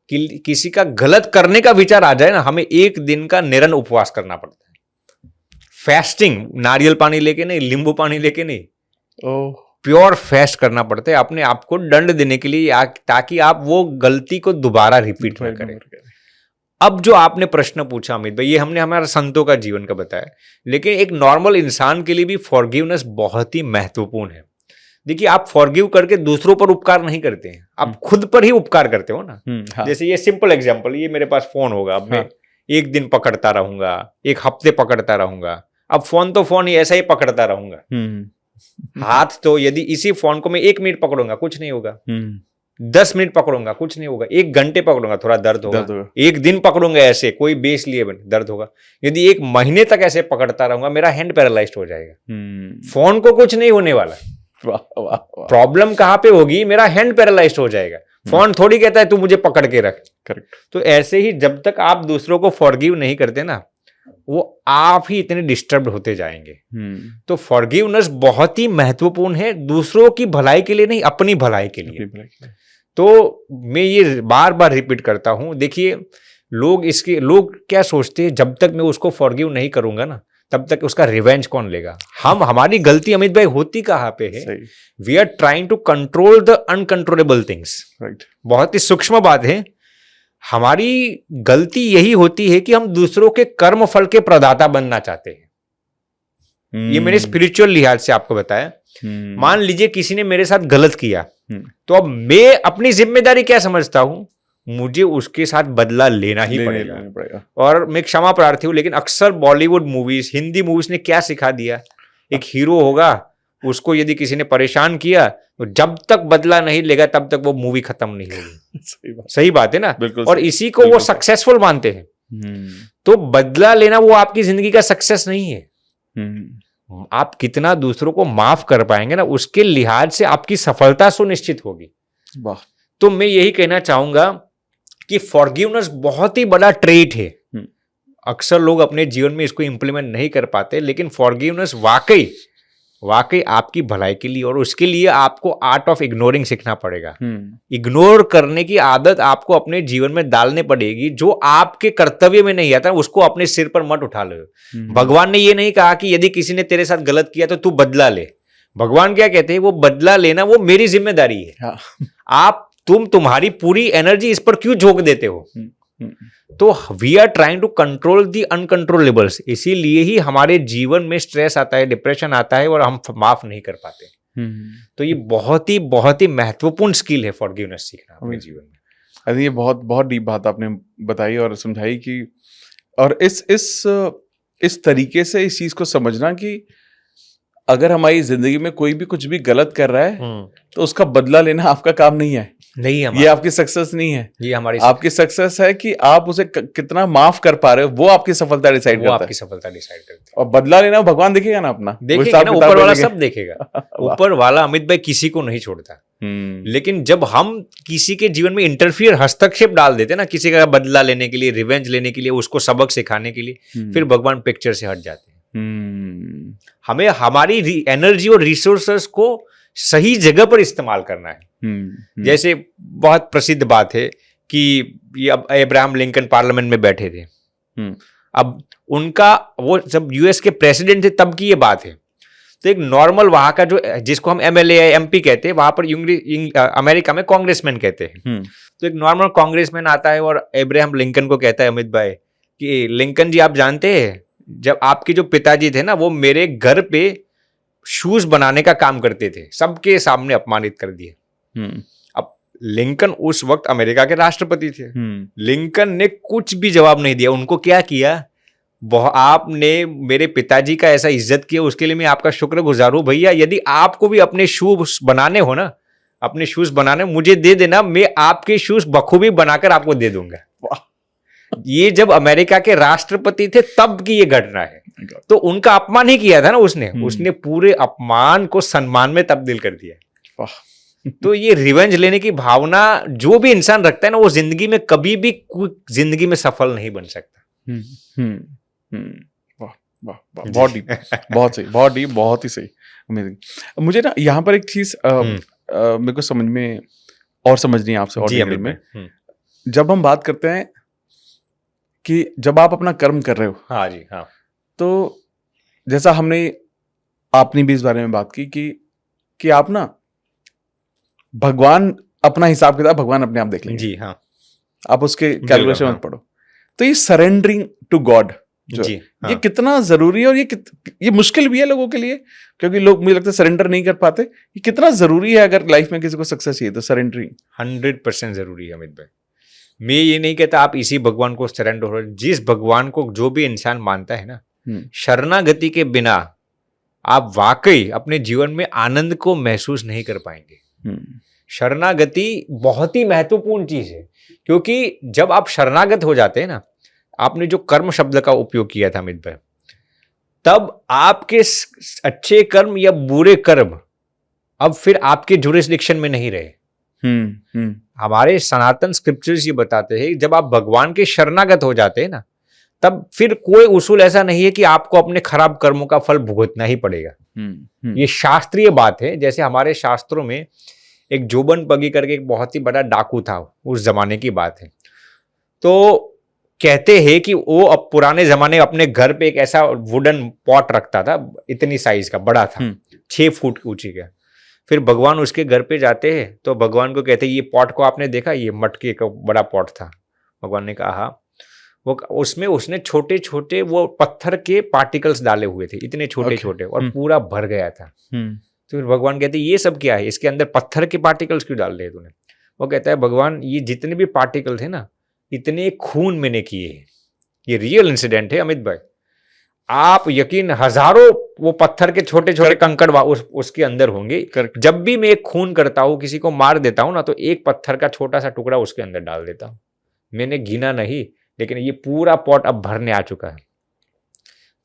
किसी का गलत करने का विचार आ जाए ना, हमें 1 दिन का निरंतर उपवास करना पड़ता है। फास्टिंग, नारियल पानी लेके नहीं, नींबू पानी लेके नहीं, प्योर फास्ट करना पड़ता है अपने आप को दंड देने के लिए, ताकि आप वो गलती को दोबारा रिपीट ना करें। अब जो आपने प्रश्न पूछा अमित भाई, ये हमने हमारा संतों का जीवन का बताया, लेकिन एक नॉर्मल इंसान के लिए भी फॉरगिवनेस बहुत ही महत्वपूर्ण है। देखिए, आप फॉरगिव करके दूसरों पर उपकार नहीं करते हैं, आप खुद पर ही उपकार करते हो ना। हाँ। जैसे ये सिंपल एग्जांपल, ये मेरे पास फोन होगा, अब मैं 1 दिन पकड़ता रहूंगा, 1 हफ्ते पकड़ता रहूंगा, अब फोन तो फोन ही ऐसा ही पकड़ता रहूंगा। हाथ तो यदि इसी फोन को मैं 1 मिनट पकड़ूंगा कुछ नहीं होगा, 10 मिनट पकड़ूंगा कुछ नहीं होगा, 1 घंटे पकड़ूंगा थोड़ा दर्द होगा, 1 दिन पकड़ूंगा ऐसे कोई बेस लिए दर्द होगा, यदि 1 महीने तक ऐसे पकड़ता रहूंगा मेरा हैंड पैरालाइज्ड हो जाएगा। फोन को कुछ नहीं होने वाला, प्रॉब्लम कहां पे होगी, मेरा हैंड पैरालाइज्ड हो जाएगा। फोन थोड़ी कहता है तू मुझे पकड़ के रख। करेक्ट। तो ऐसे ही जब तक आप दूसरों को फॉरगिव नहीं करते ना, वो आप ही इतने डिस्टर्ब होते जाएंगे। तो फॉरगिवनेस बहुत ही महत्वपूर्ण है, दूसरों की भलाई के लिए नहीं, अपनी भलाई के लिए। तो मैं ये बार बार रिपीट करता हूं। देखिए, लोग क्या सोचते हैं, जब तक मैं उसको फॉरगिव नहीं करूंगा ना, तब तक उसका रिवेंज कौन लेगा। हमारी गलती अमित भाई होती कहां पे है, we are trying to control the uncontrollable things. Right, बहुत ही सूक्ष्म बात है। हमारी गलती यही होती है कि हम दूसरों के कर्म फल के प्रदाता बनना चाहते हैं। ये मैंने स्पिरिचुअल लिहाज से आपको बताया। मान लीजिए किसी ने मेरे साथ गलत किया, तो अब मैं अपनी जिम्मेदारी क्या समझता हूं, मुझे उसके साथ बदला लेना ही पड़ेगा। और मैं क्षमा प्रार्थी हूं, लेकिन अक्सर बॉलीवुड मूवीज, हिंदी मूवीज ने क्या सिखा दिया, एक हीरो होगा, उसको यदि किसी ने परेशान किया तो जब तक बदला नहीं लेगा तब तक वो मूवी खत्म नहीं होगी। सही बात है ना। और इसी को वो सक्सेसफुल मानते हैं। तो बदला लेना वो आपकी जिंदगी का सक्सेस नहीं है। आप कितना दूसरों को माफ कर पाएंगे ना, उसके लिहाज से आपकी सफलता सुनिश्चित होगी। वाह। तो मैं यही कहना चाहूंगा कि फॉरगिवनेस बहुत ही बड़ा ट्रेट है। अक्सर लोग अपने जीवन में इसको इंप्लीमेंट नहीं कर पाते, लेकिन फॉरगिवनेस वाकई आपकी भलाई के लिए, और उसके लिए आपको आर्ट ऑफ इग्नोरिंग सीखना पड़ेगा। इग्नोर करने की आदत आपको अपने जीवन में डालने पड़ेगी। जो आपके कर्तव्य में नहीं आता उसको अपने सिर पर मत उठा लो। भगवान ने ये नहीं कहा कि यदि किसी ने तेरे साथ गलत किया तो तू बदला ले। भगवान क्या कहते हैं, वो बदला लेना वो मेरी जिम्मेदारी है। तुम्हारी पूरी एनर्जी इस पर क्यों झोंक देते हो? तो we are trying to control the uncontrollables. इसीलिए ही हमारे जीवन में स्ट्रेस आता है, डिप्रेशन आता है, और हम माफ नहीं कर पाते। तो ये बहुत ही महत्वपूर्ण स्किल है फॉरगिवनेस सीखना अपने जीवन में। आई थिंक ये बहुत डीप बात आपने बताई और समझाई कि, और इस तरीके से इस चीज को समझना कि अगर हमारी जिंदगी में कोई भी कुछ भी गलत कर रहा है तो उसका बदला लेना आपका काम नहीं है, ये आपकी सक्सेस नहीं है। ये हमारी आपकी सक्सेस है कि आप उसे कितना माफ कर पा रहे हो, वो आपकी सफलता डिसाइड करता है। आपकी सफलता डिसाइड करती है। और बदला लेना भगवान देखेगा ना, अपना देखेगा ना, ऊपर वाला सब देखेगा। ऊपर वाला अमित भाई किसी को नहीं छोड़ता। लेकिन जब हम किसी के जीवन में इंटरफियर, हस्तक्षेप डाल देते ना, किसी का बदला लेने के लिए, रिवेंज लेने के लिए, उसको सबक सिखाने के लिए, फिर भगवान पिक्चर से हट जाते हैं। हमें हमारी एनर्जी और रिसोर्सेस को सही जगह पर इस्तेमाल करना है। जैसे बहुत प्रसिद्ध बात है कि ये अब अब्राहम लिंकन पार्लियामेंट में बैठे थे। अब उनका, वो जब यूएस के प्रेसिडेंट थे तब की ये बात है। तो एक नॉर्मल वहां का जो, जिसको हम एमएलए एमपी कहते हैं, वहां पर अमेरिका में कांग्रेसमैन कहते हैं। तो एक नॉर्मल कांग्रेसमैन आता है और अब्राहम लिंकन को कहता है, अमित भाई कि लिंकन जी आप जानते हैं जब आपके जो पिताजी थे ना, वो मेरे घर पे शूज बनाने का काम करते थे, सबके सामने अपमानित कर दिए। अब लिंकन उस वक्त अमेरिका के राष्ट्रपति थे। लिंकन ने कुछ भी जवाब नहीं दिया। उनको क्या किया, आपने मेरे पिताजी का ऐसा इज्जत किया, उसके लिए मैं आपका शुक्रगुजार हूं भैया। यदि आपको भी अपने शूज बनाने हो ना, अपने शूज बनाने मुझे दे देना, मैं आपके शूज बखूबी बनाकर आपको दे दूंगा। ये जब अमेरिका के राष्ट्रपति थे तब की ये घटना है। तो उनका अपमान ही किया था ना उसने पूरे अपमान को सम्मान में तब्दील कर दिया। तो ये रिवेंज लेने की भावना जो भी इंसान रखता है ना, वो जिंदगी में कभी भी जिंदगी में सफल नहीं बन सकता। बहुत डीप, बहुत सही, बहुत डीप, बहुत ही सही, अमेजिंग। मुझे ना यहाँ पर एक चीज मेरे को समझ में और समझनी है आपसे, और डिटेल में। जब हम बात करते हैं कि जब आप अपना कर्म कर रहे हो, हाँ जी, हाँ, तो जैसा आपने भी इस बारे में बात की कि आप ना, भगवान अपना हिसाब किताब भगवान अपने आप देख लेंगे। जी हाँ, आप उसके कैलकुलेशन मत पढ़ो। तो ये सरेंडरिंग टू गॉड जो जी, हाँ, ये कितना जरूरी है, और ये मुश्किल भी है लोगों के लिए, क्योंकि लोग मुझे लगता है सरेंडर नहीं कर पाते। ये कितना जरूरी है अगर लाइफ में किसी को सक्सेस चाहिए तो सरेंडरिंग 100% जरूरी है। अमित भाई, मैं ये नहीं कहता आप इसी भगवान को सरेंडर हो, जिस भगवान को जो भी इंसान मानता है ना, शरणागति के बिना आप वाकई अपने जीवन में आनंद को महसूस नहीं कर पाएंगे। शरणागति बहुत ही महत्वपूर्ण चीज है, क्योंकि जब आप शरणागत हो जाते हैं ना, आपने जो कर्म शब्द का उपयोग किया था अमित भाई, तब आपके अच्छे कर्म या बुरे कर्म अब फिर आपके जुरिस्डिक्शन में नहीं रहे। हमारे सनातन स्क्रिप्चर्स ये बताते हैं जब आप भगवान के शरणागत हो जाते हैं ना, तब फिर कोई उसूल ऐसा नहीं है कि आपको अपने खराब कर्मों का फल भुगतना ही पड़ेगा। ये शास्त्रीय बात है। जैसे हमारे शास्त्रों में एक जोबन पगी करके एक बहुत ही बड़ा डाकू था, उस जमाने की बात है। तो कहते हैं कि वो अब पुराने जमाने अपने घर पे एक ऐसा वुडन पॉट रखता था, इतनी साइज का बड़ा था, 6 फुट ऊंची का। फिर भगवान उसके घर पे जाते हैं तो भगवान को कहते हैं, ये पॉट को आपने देखा, ये मटके का बड़ा पॉट था। भगवान ने कहा हाँ। वो उसमें उसने छोटे छोटे वो पत्थर के पार्टिकल्स डाले हुए थे, इतने छोटे छोटे, और पूरा भर गया था। तो फिर भगवान कहते ये सब क्या है, इसके अंदर पत्थर के पार्टिकल्स क्यों डाल रहे तूने? वो कहता है भगवान, ये जितने भी पार्टिकल थे ना, इतने खून मैंने किए हैं। ये रियल इंसिडेंट है अमित भाई। आप यकीन, हजारों वो पत्थर के छोटे छोटे कंकड़ उसके अंदर होंगे। जब भी मैं एक खून करता हूं, किसी को मार देता हूं ना, तो एक पत्थर का छोटा सा टुकड़ा उसके अंदर डाल देता हूं। मैंने गिना नहीं, लेकिन ये पूरा पॉट अब भरने आ चुका है।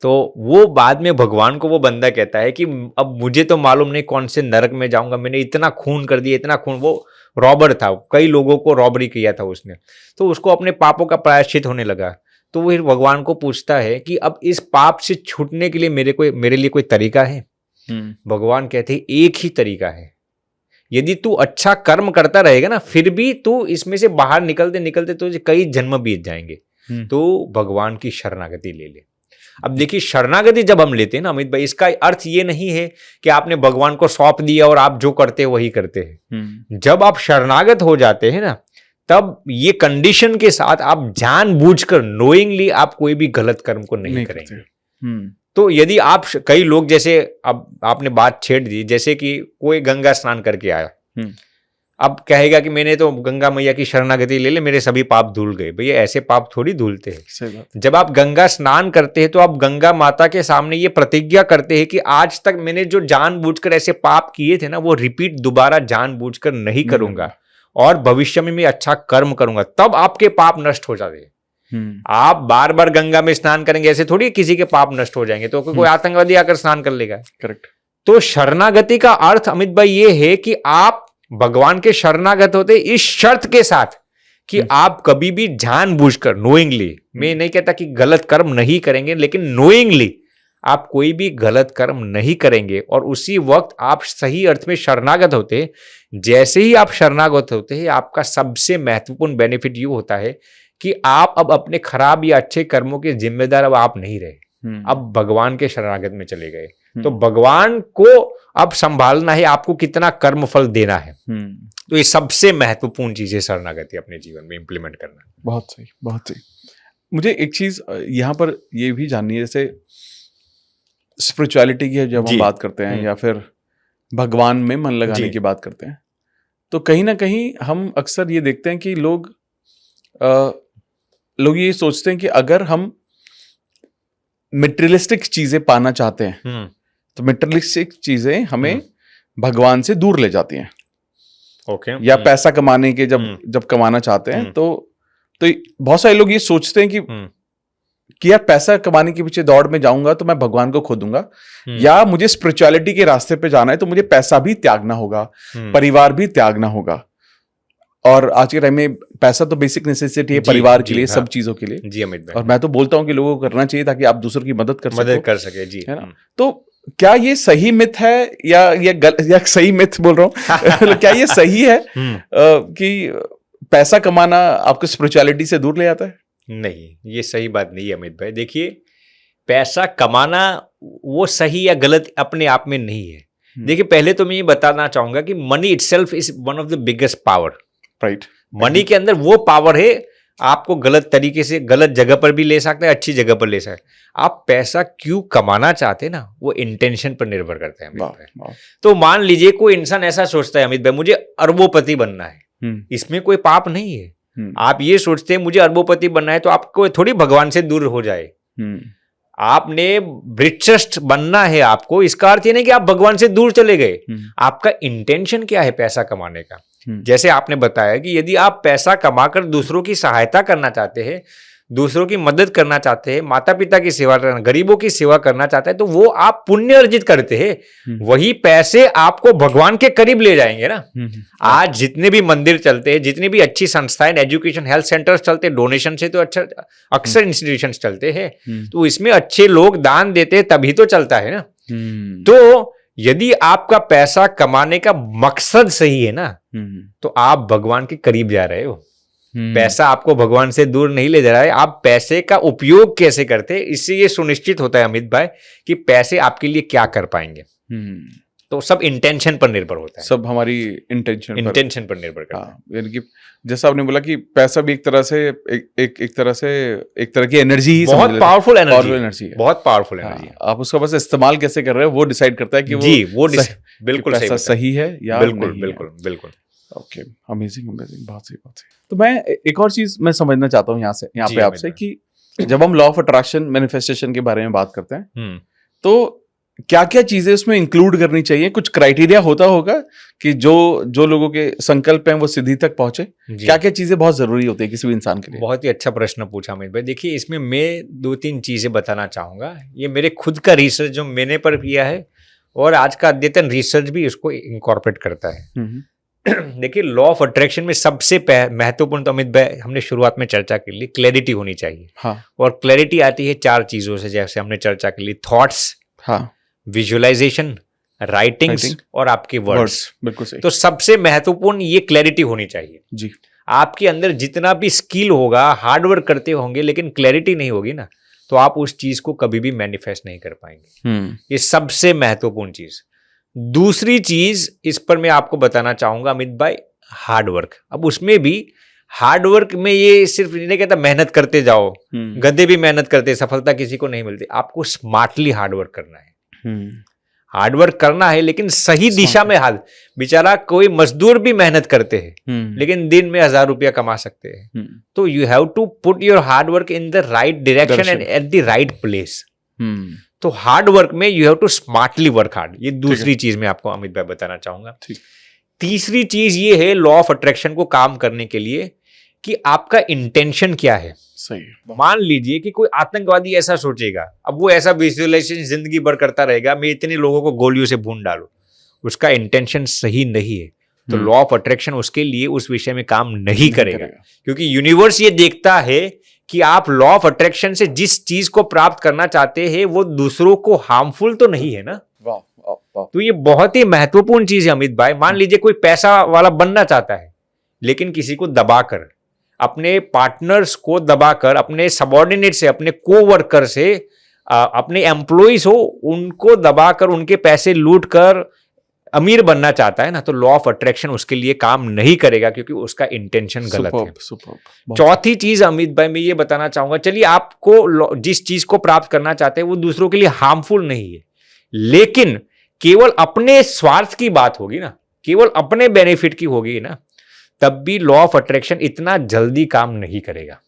तो वो बाद में भगवान को वो बंदा कहता है कि अब मुझे तो मालूम नहीं कौन से नरक में जाऊंगा, मैंने इतना खून कर दिया, इतना खून। वो रॉबर था, कई लोगों को रॉबरी किया था उसने, तो उसको अपने पापों का प्रायश्चित होने लगा। तो वो भगवान को पूछता है कि अब इस पाप से छूटने के लिए मेरे लिए कोई तरीका है? भगवान कहते हैं एक ही तरीका है, यदि तू अच्छा कर्म करता रहेगा ना, फिर भी तू इसमें से बाहर निकलते निकलते तुझे कई जन्म बीत जाएंगे, तो भगवान की शरणागति ले ले। अब देखिए, शरणागति जब हम लेते हैं ना अमित भाई, इसका अर्थ ये नहीं है कि आपने भगवान को सौंप दिया और आप जो करते हैं वही करते हैं। जब आप शरणागत हो जाते हैं ना, तब ये कंडीशन के साथ आप जानबूझकर नोइंगली आप कोई भी गलत कर्म को नहीं करेंगे। तो यदि आप, कई लोग जैसे, अब आपने बात छेड़ दी, जैसे कि कोई गंगा स्नान करके आया, अब कहेगा कि मैंने तो गंगा मैया की शरणागति ले ले, मेरे सभी पाप धुल गए। भैया ऐसे पाप थोड़ी धुलते हैं। जब आप गंगा स्नान करते हैं तो आप गंगा माता के सामने ये प्रतिज्ञा करते हैं कि आज तक मैंने जो जानबूझकर ऐसे पाप किए थे ना, वो रिपीट दोबारा जानबूझकर नहीं करूंगा और भविष्य में मैं अच्छा कर्म करूंगा, तब आपके पाप नष्ट हो जाते हैं। आप बार बार गंगा में स्नान करेंगे, ऐसे थोड़ी किसी के पाप नष्ट हो जाएंगे। तो कोई आतंकवादी आकर स्नान कर लेगा? करेक्ट। तो शरणागति का अर्थ अमित भाई ये है कि आप भगवान के शरणागत होते इस शर्त के साथ कि आप कभी भी जानबूझकर, नोइंगली, मैं नहीं कहता कि गलत कर्म नहीं करेंगे, लेकिन नोइंगली आप कोई भी गलत कर्म नहीं करेंगे, और उसी वक्त आप सही अर्थ में शरणागत होते। जैसे ही आप शरणागत होते हैं, आपका सबसे महत्वपूर्ण बेनिफिट ये होता है कि आप अब अपने खराब या अच्छे कर्मों के जिम्मेदार अब आप नहीं रहे, अब भगवान के शरणागत में चले गए। तो भगवान को अब संभालना है आपको कितना कर्म फल देना है। तो ये सबसे महत्वपूर्ण चीज है शरणागति अपने जीवन में इंप्लीमेंट करना। बहुत सही, बहुत सही। मुझे एक चीज यहाँ पर ये भी जाननी है, जैसे स्पिरिचुअलिटी की जब हम बात करते हैं या फिर भगवान में मन लगाने की बात करते हैं, तो कहीं ना कहीं हम अक्सर ये देखते हैं कि लोग ये सोचते हैं कि अगर हम मटेरियलिस्टिक चीजें पाना चाहते हैं तो मटेरियलिस्टिक चीजें हमें भगवान से दूर ले जाती हैं। ओके। या पैसा कमाने के जब कमाना चाहते हैं तो बहुत सारे लोग ये सोचते हैं कि यार पैसा कमाने के पीछे दौड़ में जाऊंगा तो मैं भगवान को खो दूंगा, या मुझे स्पिरिचुअलिटी के रास्ते पे जाना है तो मुझे पैसा भी त्यागना होगा, परिवार भी त्यागना होगा। और आज के टाइम में पैसा तो बेसिक नेसेसिटी है परिवार के लिए, सब चीजों के लिए। जी अमित भाई। और मैं तो बोलता हूँ कि लोगों को करना चाहिए ताकि आप दूसरों की मदद कर सके, जी, है ना। तो क्या ये सही मिथ है या सही मिथ बोल रहा हूँ क्या ये सही है कि पैसा कमाना आपको स्पिरिचुअलिटी से दूर ले जाता है? नहीं, ये सही बात नहीं है अमित भाई। देखिए, पैसा कमाना वो सही या गलत अपने आप में नहीं है। देखिए, पहले तो मैं ये बताना चाहूंगा कि money itself is one of the biggest power. Right. Money के अंदर वो पावर है, आपको गलत तरीके से गलत जगह पर भी ले सकता है, अच्छी जगह पर ले सकता है। आप पैसा क्यों कमाना चाहते हैं ना, वो इंटेंशन पर निर्भर करता है अमित भाई। तो मान लीजिए कोई इंसान ऐसा सोचता है अमित भाई मुझे अरबोपति बनना है, इसमें कोई पाप नहीं है। आप ये सोचते हैं मुझे अरबोपति बनना है तो आपको थोड़ी भगवान से दूर हो जाए। आपने रिचेस्ट बनना है आपको, इसका अर्थ ये नहीं कि आप भगवान से दूर चले गए। आपका इंटेंशन क्या है पैसा कमाने का? जैसे आपने बताया कि यदि आप पैसा कमाकर दूसरों की सहायता करना चाहते हैं, दूसरों की मदद करना चाहते हैं, माता पिता की सेवा करना, गरीबों की सेवा करना चाहते हैं, तो वो आप पुण्य अर्जित करते हैं। वही पैसे आपको भगवान के करीब ले जाएंगे ना। आज जितने भी मंदिर चलते हैं, जितनी भी अच्छी संस्थाएं, एजुकेशन, हेल्थ सेंटर्स चलते हैं, डोनेशन से तो अच्छा अक्सर इंस्टीट्यूशंस चलते हैं, तो इसमें अच्छे लोग दान देते हैं तभी तो चलता है ना। तो यदि आपका पैसा कमाने का मकसद सही है ना, तो आप भगवान के करीब जा रहे हो। पैसा आपको भगवान से दूर नहीं ले जा रहा है। आप पैसे का उपयोग कैसे करते हैं, इससे ये सुनिश्चित होता है अमित भाई कि पैसे आपके लिए क्या कर पाएंगे। तो सब इंटेंशन पर निर्भर होता है, सब हमारी इंटेंशन पर निर्भर करता है। यानी कि जैसा आपने बोला कि पैसा भी एक तरह की एनर्जी ही, बहुत पावरफुल एनर्जी है, बहुत पावरफुल एनर्जी है। आप उसका बस इस्तेमाल कैसे कर रहे हो वो डिसाइड करता है कि बिल्कुल पैसा सही है या बिल्कुल। ओके, अमेजिंग, बहुत सही। तो मैं एक और चीज मैं समझना चाहता हूँ यहाँ पे आपसे कि जब हम लॉ ऑफ अट्रैक्शन मैनिफेस्टेशन के बारे में बात करते हैं तो क्या क्या चीजें उसमें इंक्लूड करनी चाहिए? कुछ क्राइटेरिया होता होगा कि जो लोगों के संकल्प हैं वो सिद्धि तक पहुंचे? क्या क्या चीजें बहुत जरूरी होती है किसी भी इंसान के लिए? बहुत ही अच्छा प्रश्न पूछा अमित भाई। देखिए, इसमें मैं 2-3 चीजें बताना चाहूंगा। ये मेरे खुद का रिसर्च जो मैंने पर किया है, और आज का अद्यतन रिसर्च भी इसको इनकॉर्पोरेट करता है। देखिए, लॉ ऑफ अट्रैक्शन में सबसे महत्वपूर्ण, तो अमित भाई हमने शुरुआत में चर्चा कर ली, क्लैरिटी होनी चाहिए। हाँ। और क्लैरिटी आती है 4 चीजों से, जैसे हमने चर्चा कर ली, थॉट्स, हाँ, विजुअलाइजेशन, राइटिंग्स और आपके वर्ड्स। बिल्कुल सही। तो सबसे महत्वपूर्ण ये क्लैरिटी होनी चाहिए जी। आपके अंदर। जितना भी स्किल होगा, हार्डवर्क करते होंगे, लेकिन क्लैरिटी नहीं होगी ना, तो आप उस चीज को कभी भी मैनिफेस्ट नहीं कर पाएंगे। ये सबसे महत्वपूर्ण चीज। दूसरी चीज इस पर मैं आपको बताना चाहूंगा अमित भाई, हार्डवर्क। अब उसमें भी हार्डवर्क में ये सिर्फ नहीं कहता मेहनत करते जाओ, गधे भी मेहनत करते, सफलता किसी को नहीं मिलती। आपको स्मार्टली हार्डवर्क करना है। हार्डवर्क करना है, लेकिन सही दिशा में। हाल बेचारा कोई मजदूर भी मेहनत करते हैं, लेकिन दिन में 1000 रुपया कमा सकते हैं। तो you have to put your hard work in the right direction and at the right place. तो हार्ड वर्क में you have to smartly work hard. ये दूसरी चीज मैं आपको अमित भाई बताना चाहूंगा। तीसरी चीज ये है लॉ ऑफ अट्रैक्शन को काम करने के लिए कि आपका इंटेंशन क्या है। सही। मान लीजिए कि कोई आतंकवादी ऐसा सोचेगा, अब वो ऐसा विजुअलाइजेशन जिंदगी भर करता रहेगा, मैं इतने लोगों को गोलियों से भून डालूं, उसका इंटेंशन सही नहीं है, तो लॉ ऑफ अट्रैक्शन उसके लिए उस विषय में काम नहीं करेगा। क्योंकि यूनिवर्स ये देखता है कि आप लॉ ऑफ अट्रैक्शन से जिस चीज को प्राप्त करना चाहते हैं वो दूसरों को हार्मफुल तो नहीं है ना। तो ये बहुत ही महत्वपूर्ण चीज है अमित भाई। मान लीजिए कोई पैसा वाला बनना चाहता है, लेकिन किसी को दबाकर, अपने पार्टनर्स को दबाकर, अपने सबऑर्डिनेट से, अपने कोवर्कर से, अपने एम्प्लॉइज हो उनको दबाकर, उनके पैसे लूट कर अमीर बनना चाहता है ना, तो लॉ ऑफ अट्रैक्शन उसके लिए काम नहीं करेगा, क्योंकि उसका इंटेंशन गलत है। चौथी चीज अमित भाई मैं ये बताना चाहूंगा, चलिए आपको जिस चीज को प्राप्त करना चाहते हैं वो दूसरों के लिए हार्मफुल नहीं है, लेकिन केवल अपने स्वार्थ की बात होगी ना, केवल अपने बेनिफिट की होगी ना, तब भी लॉ ऑफ अट्रैक्शन इतना जल्दी काम नहीं करेगा।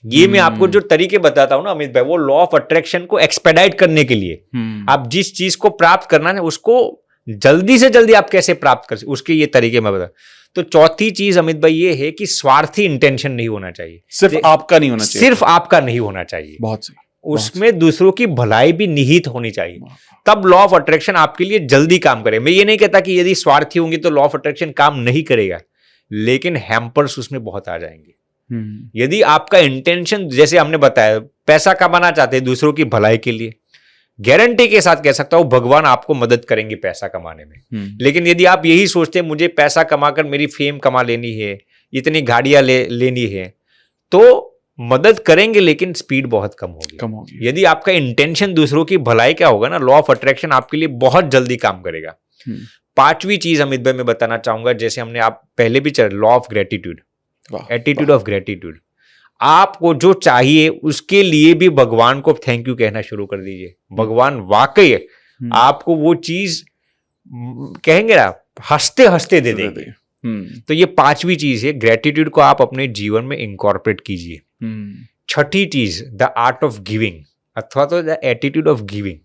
ये मैं आपको जो तरीके बताता हूं ना अमित भाई, वो लॉ ऑफ अट्रैक्शन को एक्सपेडाइट करने के लिए, आप जिस चीज को प्राप्त करना है उसको जल्दी से जल्दी आप कैसे प्राप्त कर सकते, उसके ये तरीके मैं बता। तो चौथी चीज अमित भाई ये है कि स्वार्थी इंटेंशन नहीं होना चाहिए। सिर्फ आपका नहीं होना चाहिए। सिर्फ आपका नहीं होना चाहिए। बहुत सही। उसमें दूसरों की भलाई भी निहित होनी चाहिए, तब लॉ ऑफ अट्रैक्शन आपके लिए जल्दी काम करे। मैं ये नहीं कहता कि यदि स्वार्थी होंगे तो लॉ ऑफ अट्रैक्शन काम नहीं करेगा, लेकिन हैम्पर्स उसमें बहुत आ जाएंगे। यदि आपका इंटेंशन, जैसे हमने बताया, पैसा कमाना चाहते हैं दूसरों की भलाई के लिए, गारंटी के साथ कह सकता हूं भगवान आपको मदद करेंगे पैसा कमाने में। लेकिन यदि आप यही सोचते हैं मुझे पैसा कमाकर मेरी फेम कमा लेनी है, इतनी गाड़ियां लेनी है, तो मदद करेंगे लेकिन स्पीड बहुत कम होगी। यदि आपका इंटेंशन दूसरों की भलाई का होगा ना, लॉ ऑफ अट्रैक्शन आपके लिए बहुत जल्दी काम करेगा। पांचवी चीज अमित भाई मैं बताना चाहूंगा, जैसे हमने आप पहले भी चल, law of gratitude, attitude of gratitude. आपको जो चाहिए उसके लिए भी भगवान को थैंक यू कहना शुरू कर दीजिए। भगवान वाकई आपको वो चीज कहेंगे ना, हंसते हंसते दे देंगे। तो ये पांचवी चीज है, ग्रेटिट्यूड को आप अपने जीवन में इंकॉर्पोरेट कीजिए। छठी चीज, द आर्ट ऑफ गिविंग अथवा तो द एटीट्यूड ऑफ गिविंग।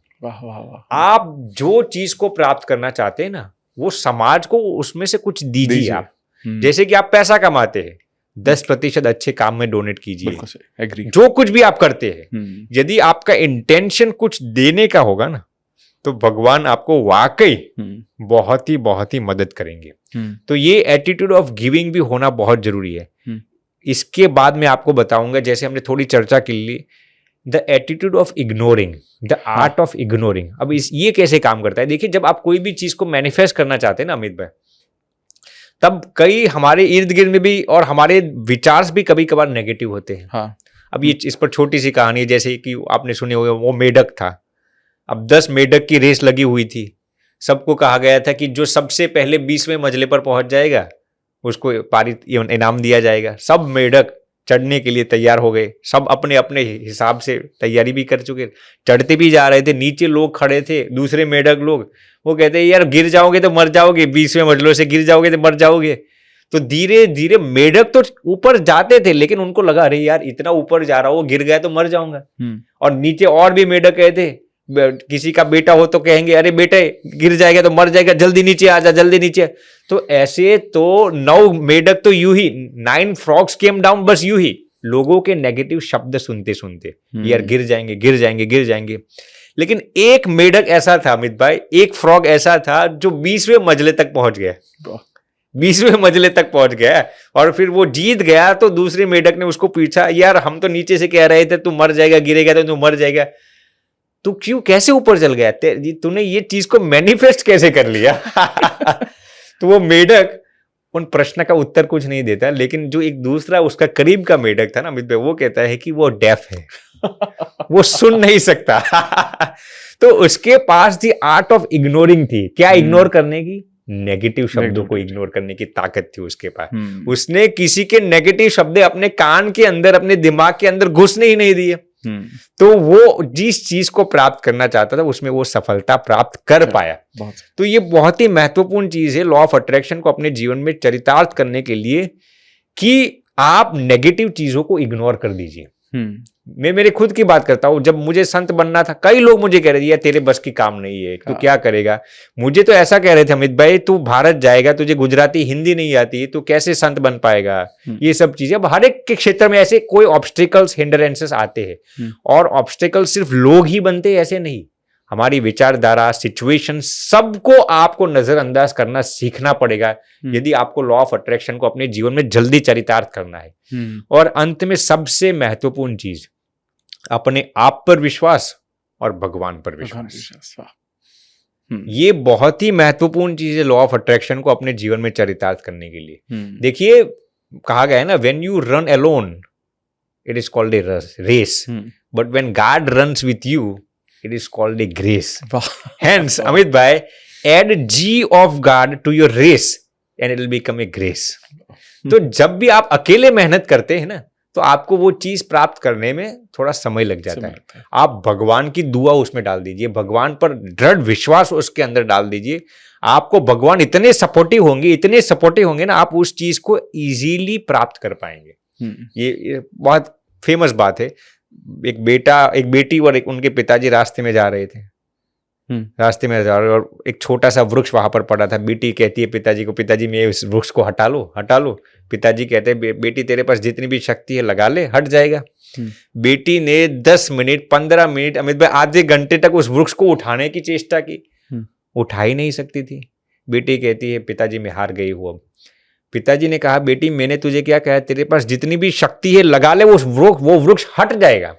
आप जो चीज को प्राप्त करना चाहते हैं ना, वो समाज को उसमें से कुछ दीजिए आप। जैसे कि आप पैसा कमाते हैं, 10% अच्छे काम में डोनेट कीजिए। जो कुछ भी आप करते हैं, यदि आपका इंटेंशन कुछ देने का होगा ना, तो भगवान आपको वाकई बहुत ही मदद करेंगे। तो ये एटीट्यूड ऑफ गिविंग भी होना बहुत जरूरी है। इसके बाद मैं आपको बताऊंगा, जैसे हमने थोड़ी चर्चा की ली, the attitude of ignoring, the art of ignoring. अब ये कैसे काम करता है? देखिए, जब आप कोई भी चीज को मैनिफेस्ट करना चाहते हैं ना अमित भाई, तब कई हमारे इर्द गिर्द में भी और हमारे विचार भी कभी कभार नेगेटिव होते हैं। हाँ। अब ये इस पर छोटी सी कहानी है, जैसे कि आपने सुने होंगे, वो मेढक था। अब 10 मेढक की रेस लगी हुई थी। सबको कहा गया था कि जो सबसे पहले 20वें मंजिले पर पहुंच जाएगा उसको पारित इनाम दिया जाएगा। सब मेढक चढ़ने के लिए तैयार हो गए, सब अपने अपने हिसाब से तैयारी भी कर चुके, चढ़ते भी जा रहे थे। नीचे लोग खड़े थे, दूसरे मेढक लोग, वो कहते हैं यार गिर जाओगे तो मर जाओगे, 20वें मंजिलों से गिर जाओगे तो मर जाओगे। तो धीरे धीरे मेढक तो ऊपर जाते थे, लेकिन उनको लगा अरे यार इतना ऊपर जा रहा हूँ, गिर गया तो मर जाऊंगा। और नीचे और भी मेढक कहते किसी का बेटा हो तो कहेंगे अरे बेटे गिर जाएगा तो मर जाएगा, जल्दी नीचे आ जा, जल्दी नीचे। तो ऐसे तो 9 मेढक तो यूं ही 9 फ्रॉग्स केम डाउन, बस यूं ही लोगों के नेगेटिव शब्द सुनते सुनते यार गिर जाएंगे गिर जाएंगे गिर जाएंगे। लेकिन एक मेढक ऐसा था अमित भाई, एक फ्रॉग ऐसा था जो 20वें मंजिले तक पहुंच गया, 20वें मंजिले तक पहुंच गया और फिर वो जीत गया। तो दूसरे मेढक ने उसको पूछा यार हम तो नीचे से कह रहे थे तू मर जाएगा, गिरेगा तो तू मर जाएगा, तू क्यों कैसे ऊपर चल गया, तूने ये चीज को मैनिफेस्ट कैसे कर लिया? तो वो मेढक उन प्रश्न का उत्तर कुछ नहीं देता, लेकिन जो एक दूसरा उसका करीब का मेढक था ना अमित भाई, वो कहता है कि वो डेफ है, वो सुन नहीं सकता। तो उसके पास थी आर्ट ऑफ इग्नोरिंग थी। क्या इग्नोर करने की? नेगेटिव शब्दों को इग्नोर करने की ताकत थी उसके पास। उसने किसी के नेगेटिव शब्द अपने कान के अंदर, अपने दिमाग के अंदर घुसने ही नहीं दिए। तो वो जिस चीज को प्राप्त करना चाहता था उसमें वो सफलता प्राप्त कर पाया। तो ये बहुत ही महत्वपूर्ण चीज है लॉ ऑफ अट्रैक्शन को अपने जीवन में चरितार्थ करने के लिए, कि आप नेगेटिव चीजों को इग्नोर कर दीजिए। मैं मेरे खुद की बात करता हूं, जब मुझे संत बनना था कई लोग मुझे कह रहे थे यार तेरे बस की काम नहीं है, तू क्या करेगा। मुझे तो ऐसा कह रहे थे अमित भाई तू भारत जाएगा, तुझे गुजराती हिंदी नहीं आती, तू कैसे संत बन पाएगा। ये सब चीजें अब हर एक के क्षेत्र में ऐसे कोई ऑब्स्टिकल्स हिंडरेंसेस आते हैं, और ऑब्स्टिकल सिर्फ लोग ही बनते हैं ऐसे नहीं, हमारी विचारधारा, सिचुएशन, सबको आपको नजरअंदाज करना सीखना पड़ेगा यदि आपको लॉ ऑफ अट्रैक्शन को अपने जीवन में जल्दी चरितार्थ करना है। और अंत में सबसे महत्वपूर्ण चीज, अपने आप पर विश्वास और भगवान पर विश्वास। ये बहुत ही महत्वपूर्ण चीज है लॉ ऑफ अट्रैक्शन को अपने जीवन में चरितार्थ करने के लिए। देखिए कहा गया है ना, when you run alone it is called a race, but when God runs with you it is called a grace. Hence, Amit bhai, add G of God to your race and it will become a grace. तो जब भी आप अकेले मेहनत करते हैं ना, तो आपको वो चीज प्राप्त करने में थोड़ा समय लग जाता है। आप भगवान की दुआ उसमें डाल दीजिए, भगवान पर दृढ़ विश्वास उसके अंदर डाल दीजिए, आपको भगवान इतने सपोर्टिव होंगे ना, आप उस चीज को इजीली प्राप्त कर पाएंगे। ये बहुत फेमस बात है। एक बेटी और उनके पिताजी रास्ते में जा रहे थे, और एक छोटा सा वृक्ष वहां पर पड़ा था। बेटी कहती है पिताजी को, पिताजी मैं इस वृक्ष को हटा लो। पिताजी कहते हैं बेटी तेरे पास जितनी भी शक्ति है लगा ले, हट जाएगा। बेटी ने 10 मिनट 15 मिनट अमित भाई आधे घंटे तक उस वृक्ष को उठाने की चेष्टा की, उठा ही नहीं सकती थी। बेटी कहती है पिताजी मैं हार गई हूं। अब पिताजी ने कहा बेटी मैंने तुझे क्या कहा, तेरे पास जितनी भी शक्ति है लगा ले, वो वृक्ष हट जाएगा।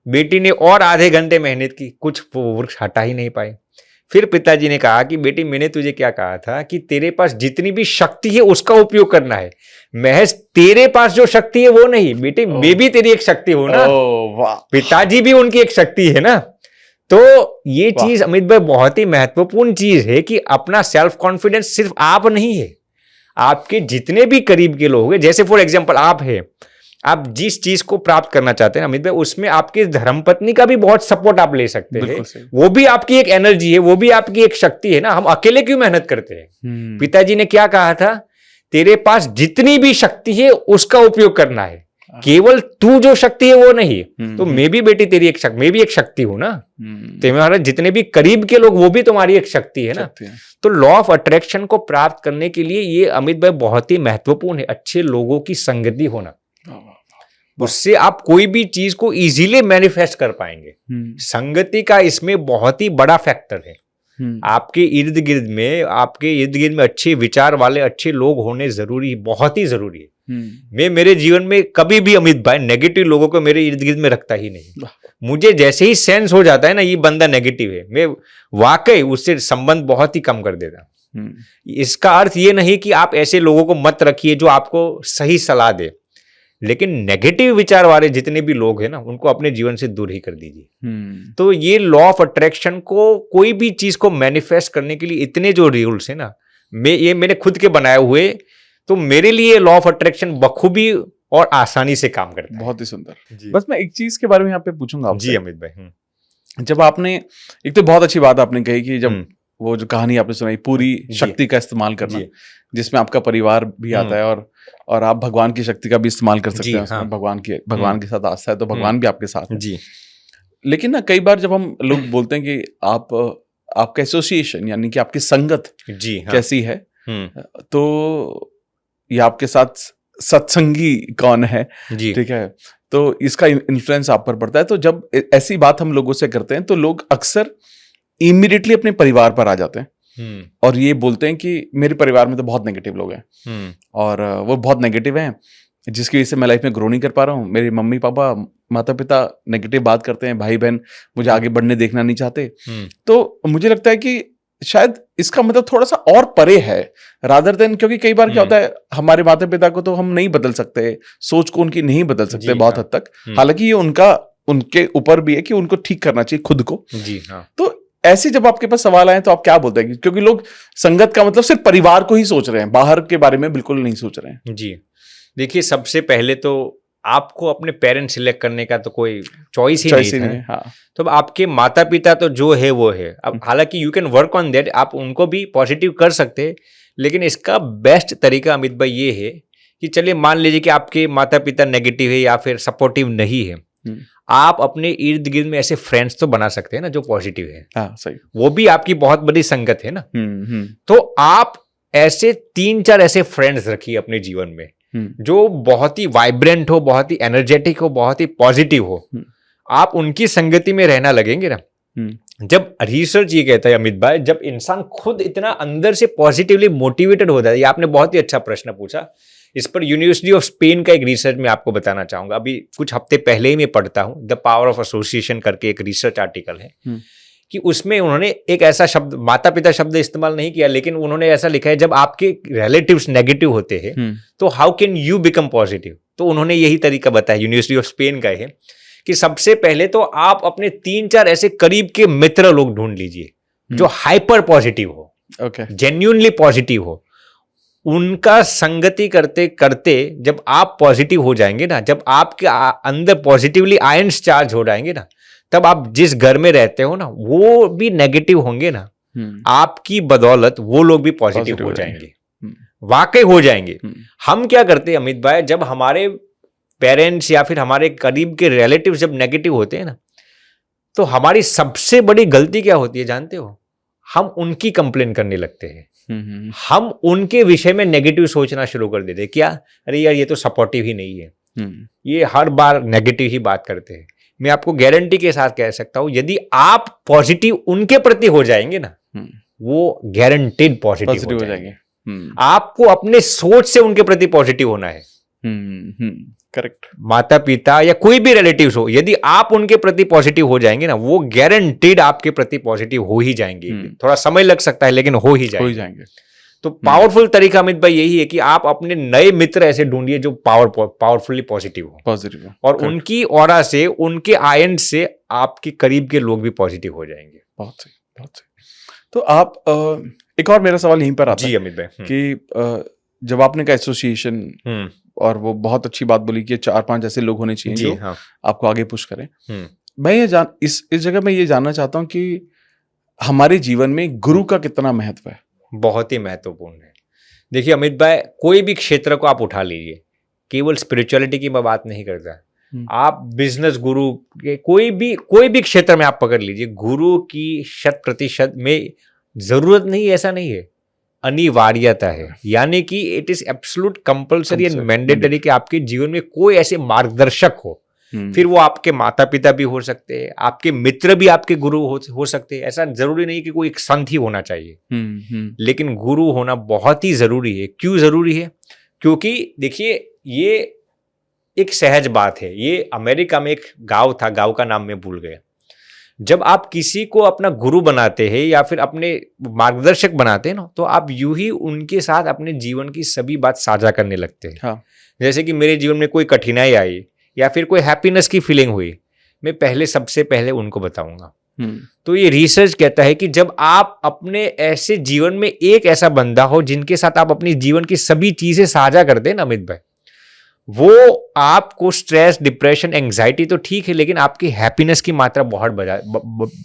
बेटी ने और आधे घंटे मेहनत की, कुछ वो वृक्ष हटा ही नहीं पाए। फिर पिताजी ने कहा कि बेटी मैंने तुझे क्या कहा था कि तेरे पास जितनी भी शक्ति है उसका उपयोग करना है, महज तेरे पास जो शक्ति है वो नहीं। बेटी मैं भी तेरी एक शक्ति हूं ना, पिताजी भी उनकी एक शक्ति है ना। तो ये चीज अमित भाई बहुत ही महत्वपूर्ण चीज है कि अपना सेल्फ कॉन्फिडेंस सिर्फ आप नहीं है, आपके जितने भी करीब के लोग हैं, जैसे फॉर एग्जांपल आप हैं, आप जिस चीज को प्राप्त करना चाहते हैं अमित भाई, उसमें आपकी धर्मपत्नी का भी बहुत सपोर्ट आप ले सकते हैं। वो भी आपकी एक एनर्जी है, वो भी आपकी एक शक्ति है ना। हम अकेले क्यों मेहनत करते हैं? पिताजी ने क्या कहा था, तेरे पास जितनी भी शक्ति है उसका उपयोग करना है, केवल तू जो शक्ति है वो नहीं। तो मैं भी बेटी तेरी एक शक्ति, मैं भी एक शक्ति हूं ना। तुम्हारे जितने भी करीब के लोग वो भी तुम्हारी एक शक्ति है ना। तो लॉ ऑफ अट्रैक्शन को प्राप्त करने के लिए ये अमित भाई बहुत ही महत्वपूर्ण है, अच्छे लोगों की संगति होना। उससे आप कोई भी चीज को इजीली मैनिफेस्ट कर पाएंगे। संगति का इसमें बहुत ही बड़ा फैक्टर है। आपके इर्द गिर्द में अच्छे विचार वाले अच्छे लोग होने जरूरी, बहुत ही जरूरी है। मैं मेरे जीवन में कभी भी अमित भाई नेगेटिव लोगों को मेरे इर्द गिर्द में रखता ही नहीं। मुझे जैसे ही सेंस हो जाता है ना ये बंदा नेगेटिव है, मैं वाकई उससे संबंध बहुत ही कम कर देता। इसका अर्थ ये नहीं कि आप ऐसे लोगों को मत रखिए जो आपको सही सलाह दे, लेकिन नेगेटिव विचार वाले जितने भी लोग हैं ना उनको अपने जीवन से दूर ही कर दीजिए। तो ये लॉ ऑफ अट्रैक्शन को, कोई भी चीज को मैनिफेस्ट करने के लिए इतने जो रूल्स है ना, मैंने खुद के बनाए हुए, तो मेरे लिए लॉ ऑफ अट्रैक्शन बखूबी और आसानी से काम करता है। बहुत ही सुंदर। बस मैं एक चीज के बारे में यहाँ पे पूछूंगा आपसे। जी अमित भाई, जब आपने, एक तो बहुत अच्छी बात आपने कही कि जब वो जो कहानी आपने सुनाई पूरी शक्ति का इस्तेमाल करना, जिसमें आपका परिवार भी आता है और आप भगवान की शक्ति का भी इस्तेमाल कर सकते हैं। उसमें भगवान के साथ आस्था है तो भगवान भी आपके साथ है। जी। लेकिन ना कई बार जब हम लोग बोलते हैं कि आपका एसोसिएशन यानी कि आपकी संगत जी हाँ। कैसी है, तो ये आपके साथ सत्संगी कौन है, जी ठीक है, तो इसका इन्फ्लुएंस आप पर पड़ता है। तो जब ऐसी बात हम लोगों से करते हैं तो लोग अक्सर इमीडिएटली अपने परिवार पर आ जाते हैं और ये बोलते हैं कि मेरे परिवार में तो बहुत नेगेटिव लोग हैं और वो बहुत नेगेटिव हैं, जिसकी वजह से मैं लाइफ में ग्रो नहीं कर पा रहा हूँ। मेरे मम्मी पापा माता पिता नेगेटिव बात करते हैं, भाई बहन मुझे आगे बढ़ने देखना नहीं चाहते। तो मुझे लगता है कि शायद इसका मतलब थोड़ा सा और परे है रादर देन, क्योंकि कई बार क्या होता है हमारे माता पिता को तो हम नहीं बदल सकते, सोच को उनकी नहीं बदल सकते बहुत हद तक, हालांकि ये उनके ऊपर भी है कि उनको ठीक करना चाहिए खुद को। जी हाँ। तो ऐसे जब आपके पास सवाल आए तो आप क्या बोलते हैं, क्योंकि लोग संगत का मतलब सिर्फ परिवार को ही सोच रहे हैं, बाहर के बारे में बिल्कुल नहीं सोच रहे हैं। जी देखिए, सबसे पहले तो आपको अपने पेरेंट्स सिलेक्ट करने का तो कोई चॉइस ही नहीं है। हाँ। तो अब आपके माता पिता तो जो है वो है। अब हालांकि you can work on that, आप उनको भी पॉजिटिव कर सकते हैं, लेकिन इसका बेस्ट तरीका अमित भाई ये है कि चलिए मान लीजिए कि आपके माता पिता नेगेटिव है या फिर सपोर्टिव नहीं है, आप अपने इर्द गिर्द में ऐसे फ्रेंड्स तो बना सकते हैं ना जो पॉजिटिव है। हाँ, सही। वो भी आपकी बहुत बड़ी संगत है ना। तो आप ऐसे 3-4 ऐसे फ्रेंड्स रखिए अपने जीवन में जो बहुत ही वाइब्रेंट हो, बहुत ही एनर्जेटिक हो, बहुत ही पॉजिटिव हो। आप उनकी संगति में रहना लगेंगे ना। जब रिसर्च ये कहता है अमित भाई, जब इंसान खुद इतना अंदर से पॉजिटिवली मोटिवेटेड होता है, ये आपने बहुत ही अच्छा प्रश्न पूछा। इस पर यूनिवर्सिटी ऑफ स्पेन का एक रिसर्च मैं आपको बताना चाहूंगा। अभी कुछ हफ्ते पहले ही मैं पढ़ता हूँ, द पावर ऑफ एसोसिएशन करके एक रिसर्च आर्टिकल है कि उसमें उन्होंने एक ऐसा शब्द, माता पिता शब्द इस्तेमाल नहीं किया, लेकिन उन्होंने ऐसा लिखा है जब आपके रिलेटिव्स नेगेटिव होते हैं तो how can you become positive. तो उन्होंने यही तरीका बताया, यूनिवर्सिटी ऑफ स्पेन का है, कि सबसे पहले तो आप अपने 3-4 ऐसे करीब के मित्र लोग ढूंढ लीजिए जो हाइपर पॉजिटिव हो, जेन्युइनली पॉजिटिव हो। उनका संगति करते करते जब आप पॉजिटिव हो जाएंगे ना, जब आपके अंदर पॉजिटिवली आयंस चार्ज हो जाएंगे ना, तब आप जिस घर में रहते हो ना वो भी नेगेटिव होंगे ना, आपकी बदौलत वो लोग भी पॉजिटिव हो जाएंगे, वाकई हो जाएंगे। हम क्या करते हैं अमित भाई, जब हमारे पेरेंट्स या फिर हमारे करीब के रिलेटिव जब नेगेटिव होते हैं ना, तो हमारी सबसे बड़ी गलती क्या होती है जानते हो? हम उनकी कंप्लेन करने लगते हैं। हम उनके विषय में नेगेटिव सोचना शुरू कर देते हैं। क्या, अरे यार ये तो सपोर्टिव ही नहीं है, ये हर बार नेगेटिव ही बात करते हैं। मैं आपको गारंटी के साथ कह सकता हूं, यदि आप पॉजिटिव उनके प्रति हो जाएंगे ना, वो गारंटीड पॉजिटिव हो जाएंगे। आपको अपने सोच से उनके प्रति पॉजिटिव होना है। करेक्ट। माता पिता या कोई भी रिलेटिव्स हो, यदि आप उनके प्रति पॉजिटिव हो जाएंगे ना, वो गारंटीड आपके प्रति पॉजिटिव हो ही जाएंगे। थोड़ा समय लग सकता है लेकिन हो ही जाएंगे। तो पावरफुल तरीका अमित भाई यही है कि आप अपने नए मित्र ऐसे ढूंढिए जो पावरफुली पॉजिटिव हो, और correct. उनकी ऑरा से, उनके आयन से आपके करीब के लोग भी पॉजिटिव हो जाएंगे। बहुत सही, बहुत सही। तो आप एक और मेरा सवाल यहीं पर आता है जी अमित भाई, कि जब आपने कहा एसोसिएशन और वो बहुत अच्छी बात बोली कि 4-5 ऐसे लोग होने चाहिए जो आपको आगे पुश करें, मैं ये इस जगह में ये जानना चाहता हूँ कि हमारे जीवन में गुरु का कितना महत्व है? बहुत ही महत्वपूर्ण है। देखिए अमित भाई, कोई भी क्षेत्र को आप उठा लीजिए, केवल स्पिरिचुअलिटी की मैं बात नहीं करता, आप बिजनेस गुरु के कोई भी क्षेत्र में आप पकड़ लीजिए, गुरु की 100% में जरूरत नहीं, ऐसा नहीं है, अनिवार्यता है। यानी कि it is absolute compulsory and mandatory कि आपके जीवन में कोई ऐसे मार्गदर्शक हो। फिर वो आपके माता पिता भी हो सकते हैं, आपके मित्र भी आपके गुरु हो सकते हैं। ऐसा जरूरी नहीं कि कोई एक संत ही होना चाहिए, लेकिन गुरु होना बहुत ही जरूरी है। क्यों जरूरी है? क्योंकि देखिए ये एक सहज बात है। ये अमेरिका में एक गांव था, गांव का नाम मैं भूल गया। जब आप किसी को अपना गुरु बनाते हैं या फिर अपने मार्गदर्शक बनाते हैं ना, तो आप यूं ही उनके साथ अपने जीवन की सभी बात साझा करने लगते हैं। हाँ। जैसे कि मेरे जीवन में कोई कठिनाई आई या फिर कोई हैप्पीनेस की फीलिंग हुई, मैं सबसे पहले उनको बताऊंगा। तो ये रिसर्च कहता है कि जब आप अपने ऐसे जीवन में एक ऐसा बंदा हो जिनके साथ आप अपनी जीवन की सभी चीजें साझा करते हैं ना अमित भाई, वो आपको स्ट्रेस, डिप्रेशन, एंग्जाइटी तो ठीक है, लेकिन आपकी हैप्पीनेस की मात्रा बहुत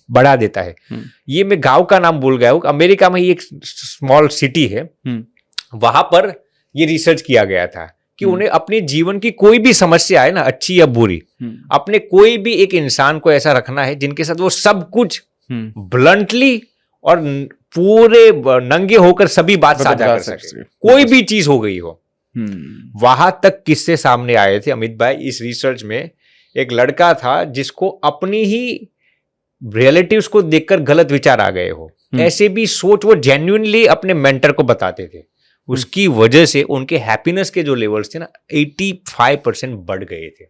बढ़ा देता है। ये मैं गांव का नाम भूल गया हूँ, अमेरिका में ही एक स्मॉल सिटी है, वहां पर ये रिसर्च किया गया था कि उन्हें अपने जीवन की कोई भी समस्या है ना, अच्छी या बुरी, अपने कोई भी एक इंसान को ऐसा रखना है जिनके साथ वो सब कुछ ब्लंटली और पूरे नंगे होकर सभी बात साझा कर सके, कोई भी चीज हो गई हो। वहां तक किस्से सामने आए थे अमित भाई इस रिसर्च में। एक लड़का था जिसको अपनी ही रिलेटिव्स को देखकर गलत विचार आ गए हो, ऐसे भी सोच वो जेन्युइनली अपने मेंटर को बताते थे। उसकी वजह से उनके हैप्पीनेस के जो लेवल्स थे ना 85% बढ़ गए थे।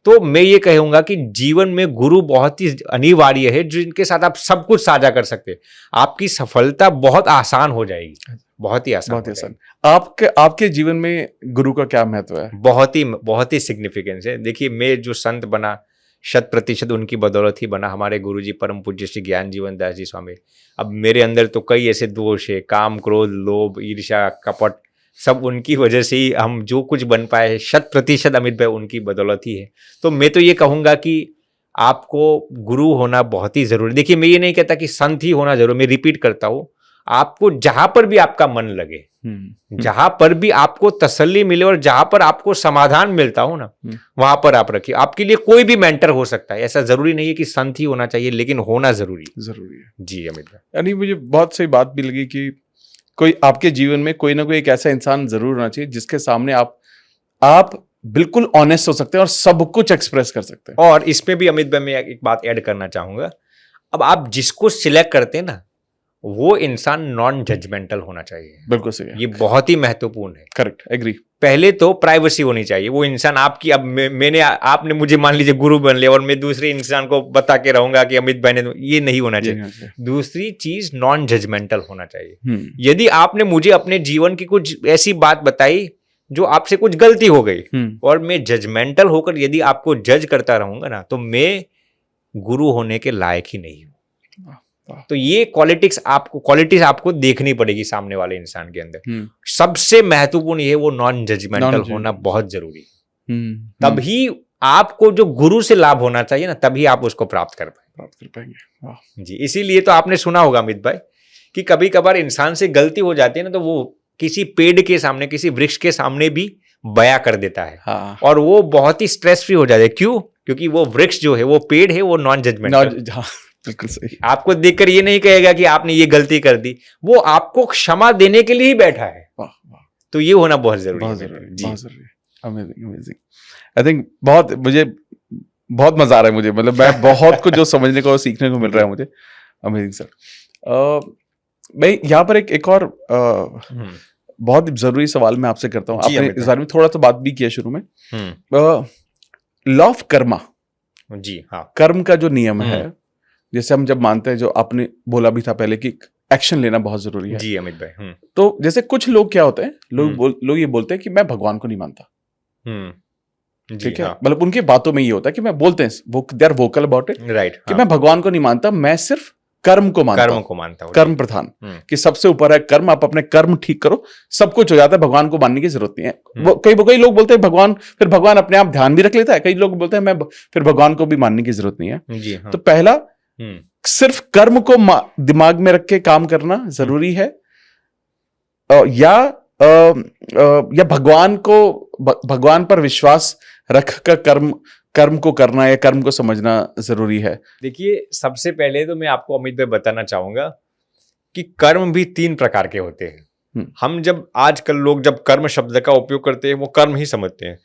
तो मैं ये कहूंगा कि जीवन में गुरु बहुत ही अनिवार्य है, जिनके साथ आप सब कुछ साझा कर सकते हैं। आपकी सफलता बहुत आसान हो जाएगी, बहुत ही आसान। आपके जीवन में गुरु का क्या महत्व है? बहुत ही सिग्निफिकेंस है। देखिए, मैं जो संत बना 100% उनकी बदौलत ही बना, हमारे गुरुजी परम पूज्य श्री ज्ञान जीवन दास जी स्वामी। अब मेरे अंदर तो कई ऐसे दोष है, काम, क्रोध, लोभ, ईर्ष्या, कपट, सब उनकी वजह से ही हम जो कुछ बन पाए हैं 100% अमित भाई उनकी बदौलत ही है। तो मैं तो ये कहूँगा कि आपको गुरु होना बहुत ही जरूरी। देखिए, मैं ये नहीं कहता कि संत ही होना जरूरी, मैं रिपीट करता हूँ, आपको जहां पर भी आपका मन लगे, जहां पर भी आपको तसल्ली मिले और जहां पर आपको समाधान मिलता हो ना, वहां पर आप रखिए। आपके लिए कोई भी मेंटर हो सकता है, ऐसा जरूरी नहीं है कि संत ही होना चाहिए, लेकिन होना जरूरी है। जी अमित भाई, यानी मुझे बहुत सही बात भी लगी कि कोई आपके जीवन में कोई ना कोई एक ऐसा इंसान जरूर होना चाहिए जिसके सामने आप बिल्कुल ऑनेस्ट हो सकते हैं और सब कुछ एक्सप्रेस कर सकते हैं। और इसमें भी अमित भाई मैं एक बात ऐड करना चाहूंगा। अब आप जिसको सिलेक्ट करते हैं ना, वो इंसान नॉन जजमेंटल होना चाहिए। बिल्कुल सही है, ये बहुत ही महत्वपूर्ण है। Correct, agree. पहले तो प्राइवेसी होनी चाहिए। वो इंसान आपकी, अब आपने मुझे मान लीजिए गुरु बन लिया और मैं दूसरे इंसान को बता के रहूंगा कि अमित भाई ने, ये नहीं होना चाहिए। दूसरी चीज, नॉन जजमेंटल होना चाहिए। यदि आपने मुझे अपने जीवन की कुछ ऐसी बात बताई जो आपसे कुछ गलती हो गई और मैं जजमेंटल होकर यदि आपको जज करता रहूंगा ना, तो मैं गुरु होने के लायक ही नहीं हूं। तो ये क्वालिटीज आपको देखनी पड़ेगी सामने वाले इंसान के अंदर। सबसे महत्वपूर्ण ये है, वो नॉन जजमेंटल होना बहुत जरूरी है। तभी आपको जो गुरु से लाभ होना चाहिए ना, तभी आप उसको प्राप्त कर पाएंगे। जी, इसीलिए तो आपने सुना होगा अमित भाई कि कभी कभार इंसान से गलती हो जाती है ना, तो वो किसी पेड़ के सामने, किसी वृक्ष के सामने भी बयां कर देता है। हाँ। और वो बहुत ही स्ट्रेस फ्री हो जाता है। क्यों? क्योंकि वो वृक्ष जो है, वो पेड़ है, वो नॉन जजमेंटल। बिल्कुल सही। आपको देखकर ये नहीं कहेगा कि आपने ये गलती कर दी, वो आपको क्षमा देने के लिए ही बैठा है। तो ये होना बहुत जरूरी है। अमेजिंग। आई थिंक मुझे बहुत मजा आ रहा है मुझे, मतलब मैं बहुत कुछ जो समझने को और सीखने को मिल रहा है मुझे। Amazing sir. मैं यहाँ पर एक और बहुत जरूरी सवाल मैं आपसे करता हूँ। आपने इस बारे में थोड़ा सा बात भी किया शुरू में, लॉ ऑफ कर्मा। जी हाँ, कर्म का जो नियम है, जैसे हम जब मानते हैं, जो आपने बोला भी था पहले कि एक्शन लेना बहुत जरूरी है। जी अमित भाई। तो जैसे कुछ लोग क्या होते हैं, लोग ये बोलते हैं कि मैं भगवान को नहीं मानता। ठीक है, मतलब उनकी बातों में ये होता है कि मैं बोलते हैं, they are vocal about it, right, कि मैं भगवान को नहीं मानता, मैं सिर्फ कर्म को मानता हूं, कर्म प्रधान, कि सबसे ऊपर है कर्म, आप अपने कर्म ठीक करो, सब कुछ हो जाता है, भगवान को मानने की जरूरत नहीं है। कई लोग बोलते हैं भगवान अपने आप ध्यान भी रख लेता है। कई लोग बोलते हैं मैं फिर भगवान को भी मानने की जरूरत नहीं है। जी हाँ। तो पहला, सिर्फ कर्म को दिमाग में रख के काम करना जरूरी है, या भगवान पर विश्वास रख कर कर्म को करना या कर्म को समझना जरूरी है? देखिए, सबसे पहले तो मैं आपको अमित भाई बताना चाहूंगा कि कर्म भी 3 प्रकार के होते हैं। हम जब आजकल लोग जब कर्म शब्द का उपयोग करते हैं, वो कर्म ही समझते हैं।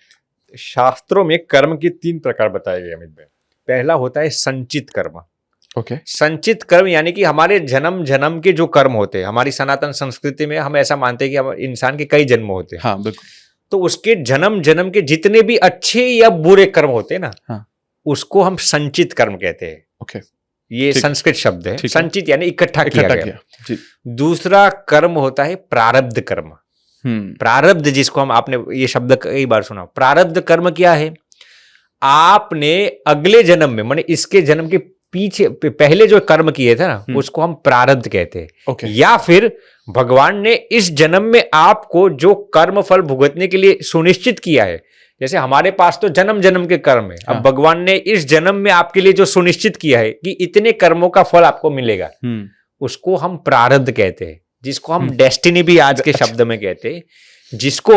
शास्त्रों में कर्म के 3 प्रकार बताए गए अमित भाई। पहला होता है संचित कर्म। संचित कर्म यानी कि हमारे जन्म जन्म के जो कर्म होते हैं, हमारी सनातन संस्कृति में हम ऐसा मानते हैं कि इंसान के कई जन्म होते हैं। हाँ, बिल्कुल। तो उसके जन्म जन्म के जितने भी अच्छे या बुरे कर्म होते हैं ना, हाँ, उसको हम संचित कर्म कहते हैं। ये संस्कृत शब्द है। संचित यानी इकट्ठा किया गया। दूसरा कर्म होता है प्रारब्ध कर्म। प्रारब्ध, जिसको आपने ये शब्द कई बार सुना। प्रारब्ध कर्म क्या है? आपने अगले जन्म में, माने इसके जन्म के पीछे पहले जो कर्म किए थे ना, उसको हम प्रारब्ध कहते हैं। या फिर भगवान ने इस जन्म में आपको जो कर्म फल भुगतने के लिए सुनिश्चित किया है, जैसे हमारे पास तो जन्म जन्म के कर्म है। अब भगवान ने इस जन्म में आपके लिए जो सुनिश्चित किया है कि इतने कर्मों का फल आपको मिलेगा, उसको हम प्रारब्ध कहते हैं, जिसको हम डेस्टिनी भी आज के शब्द में कहते हैं। जिसको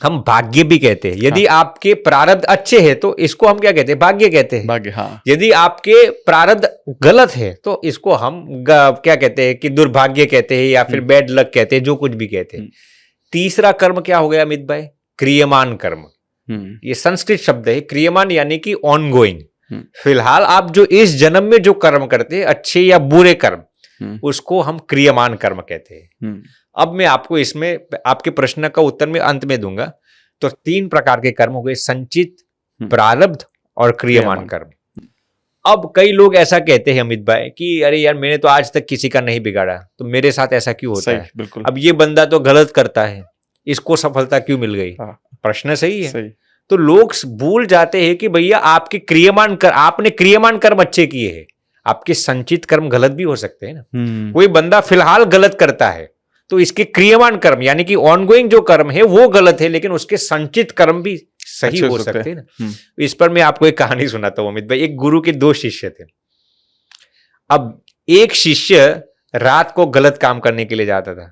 हम भाग्य भी कहते हैं। यदि आपके प्रारब्ध अच्छे हैं तो इसको हम क्या कहते हैं? भाग्य कहते हैं। भाग्य, हाँ। यदि आपके प्रारब्ध गलत है तो इसको हम क्या कहते हैं कि दुर्भाग्य कहते हैं या फिर बैड लक कहते हैं, जो कुछ भी कहते हैं। तीसरा कर्म क्या हो गया अमित भाई? क्रियमान कर्म। ये संस्कृत शब्द है, क्रियमान यानी कि ऑन गोइंग। फिलहाल आप जो इस जन्म में जो कर्म करते हैं, अच्छे या बुरे कर्म, उसको हम क्रियमान कर्म कहते हैं। अब मैं आपको इसमें आपके प्रश्न का उत्तर में अंत में दूंगा। तो 3 प्रकार के कर्म हो गए, संचित, प्रारब्ध और क्रियमान कर्म। अब कई लोग ऐसा कहते हैं अमित भाई कि अरे यार मैंने तो आज तक किसी का नहीं बिगाड़ा, तो मेरे साथ ऐसा क्यों होता है? बिल्कुल। अब ये बंदा तो गलत करता है, इसको सफलता क्यों मिल गई? प्रश्न सही है। सही। तो लोग भूल जाते हैं कि भैया आपके आपने क्रियमान कर्म अच्छे किए हैं, आपके संचित कर्म गलत भी हो सकते हैं ना। कोई बंदा फिलहाल गलत करता है तो इसके क्रियमान कर्म यानी कि ऑनगोइंग जो कर्म है वो गलत है, लेकिन उसके संचित कर्म भी सही हो सकते हैं ना। इस पर मैं आपको एक कहानी सुनाता हूं अमित भाई। एक गुरु के 2 शिष्य थे। अब एक शिष्य रात को गलत काम करने के लिए जाता था,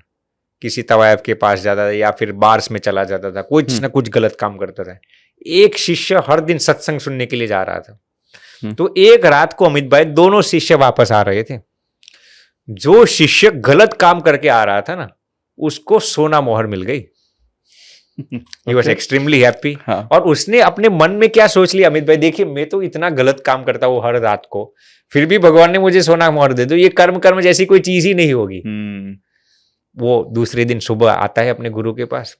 किसी तवायफ के पास जाता था या फिर बार्स में चला जाता था, कुछ ना कुछ गलत काम करता था। एक शिष्य हर दिन सत्संग सुनने के लिए जा रहा था। तो एक रात को अमित भाई दोनों शिष्य वापस आ रहे थे। जो शिष्य गलत काम करके आ रहा था ना, उसको सोना मोहर मिल गई। He was extremely happy। और उसने अपने मन में क्या सोच लिया अमित भाई, देखिए मैं तो इतना गलत काम करता हूँ हर रात को, फिर भी भगवान ने मुझे सोना मोहर दे दो, ये कर्म जैसी कोई चीज ही नहीं होगी। वो दूसरे दिन सुबह आता है अपने गुरु के पास।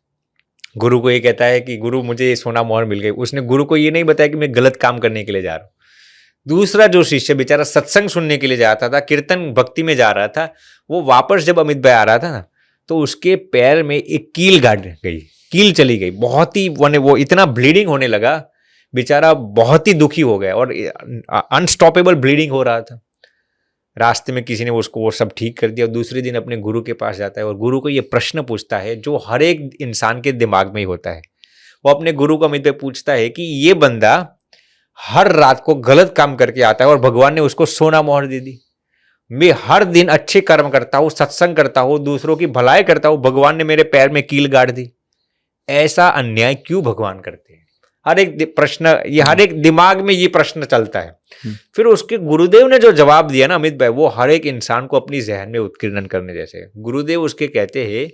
गुरु को ये कहता है कि गुरु मुझे सोना मोहर मिल गई। उसने गुरु को ये नहीं बताया कि मैं गलत काम करने के लिए जा रहा हूँ। दूसरा जो शिष्य बेचारा सत्संग सुनने के लिए जाता था, कीर्तन भक्ति में जा रहा था, वो वापस जब अमित भाई आ रहा था ना, तो उसके पैर में एक कील गाड़ गई, कील चली गई। बहुत ही वो इतना ब्लीडिंग होने लगा, बेचारा बहुत ही दुखी हो गया और अनस्टॉपेबल ब्लीडिंग हो रहा था। रास्ते में किसी ने उसको वो सब ठीक कर दिया। और दूसरे दिन अपने गुरु के पास जाता है और गुरु को ये प्रश्न पूछता है जो हर एक इंसान के दिमाग में ही होता है। वो अपने गुरु को अमित भाई पूछता है कि ये बंदा हर रात को गलत काम करके आता है और भगवान ने उसको सोना मोहर दे दी। मैं हर दिन अच्छे कर्म करता हूँ, सत्संग करता हूँ, दूसरों की भलाई करता हूँ, भगवान ने मेरे पैर में कील गाड़ दी। ऐसा अन्याय क्यों भगवान करते हैं? हर एक दिमाग में ये प्रश्न चलता है। फिर उसके गुरुदेव ने जो जवाब दिया ना अमित भाई, वो हर एक इंसान को अपनी जहन में उत्कीर्णन करने जैसे है। गुरुदेव उसके कहते हैं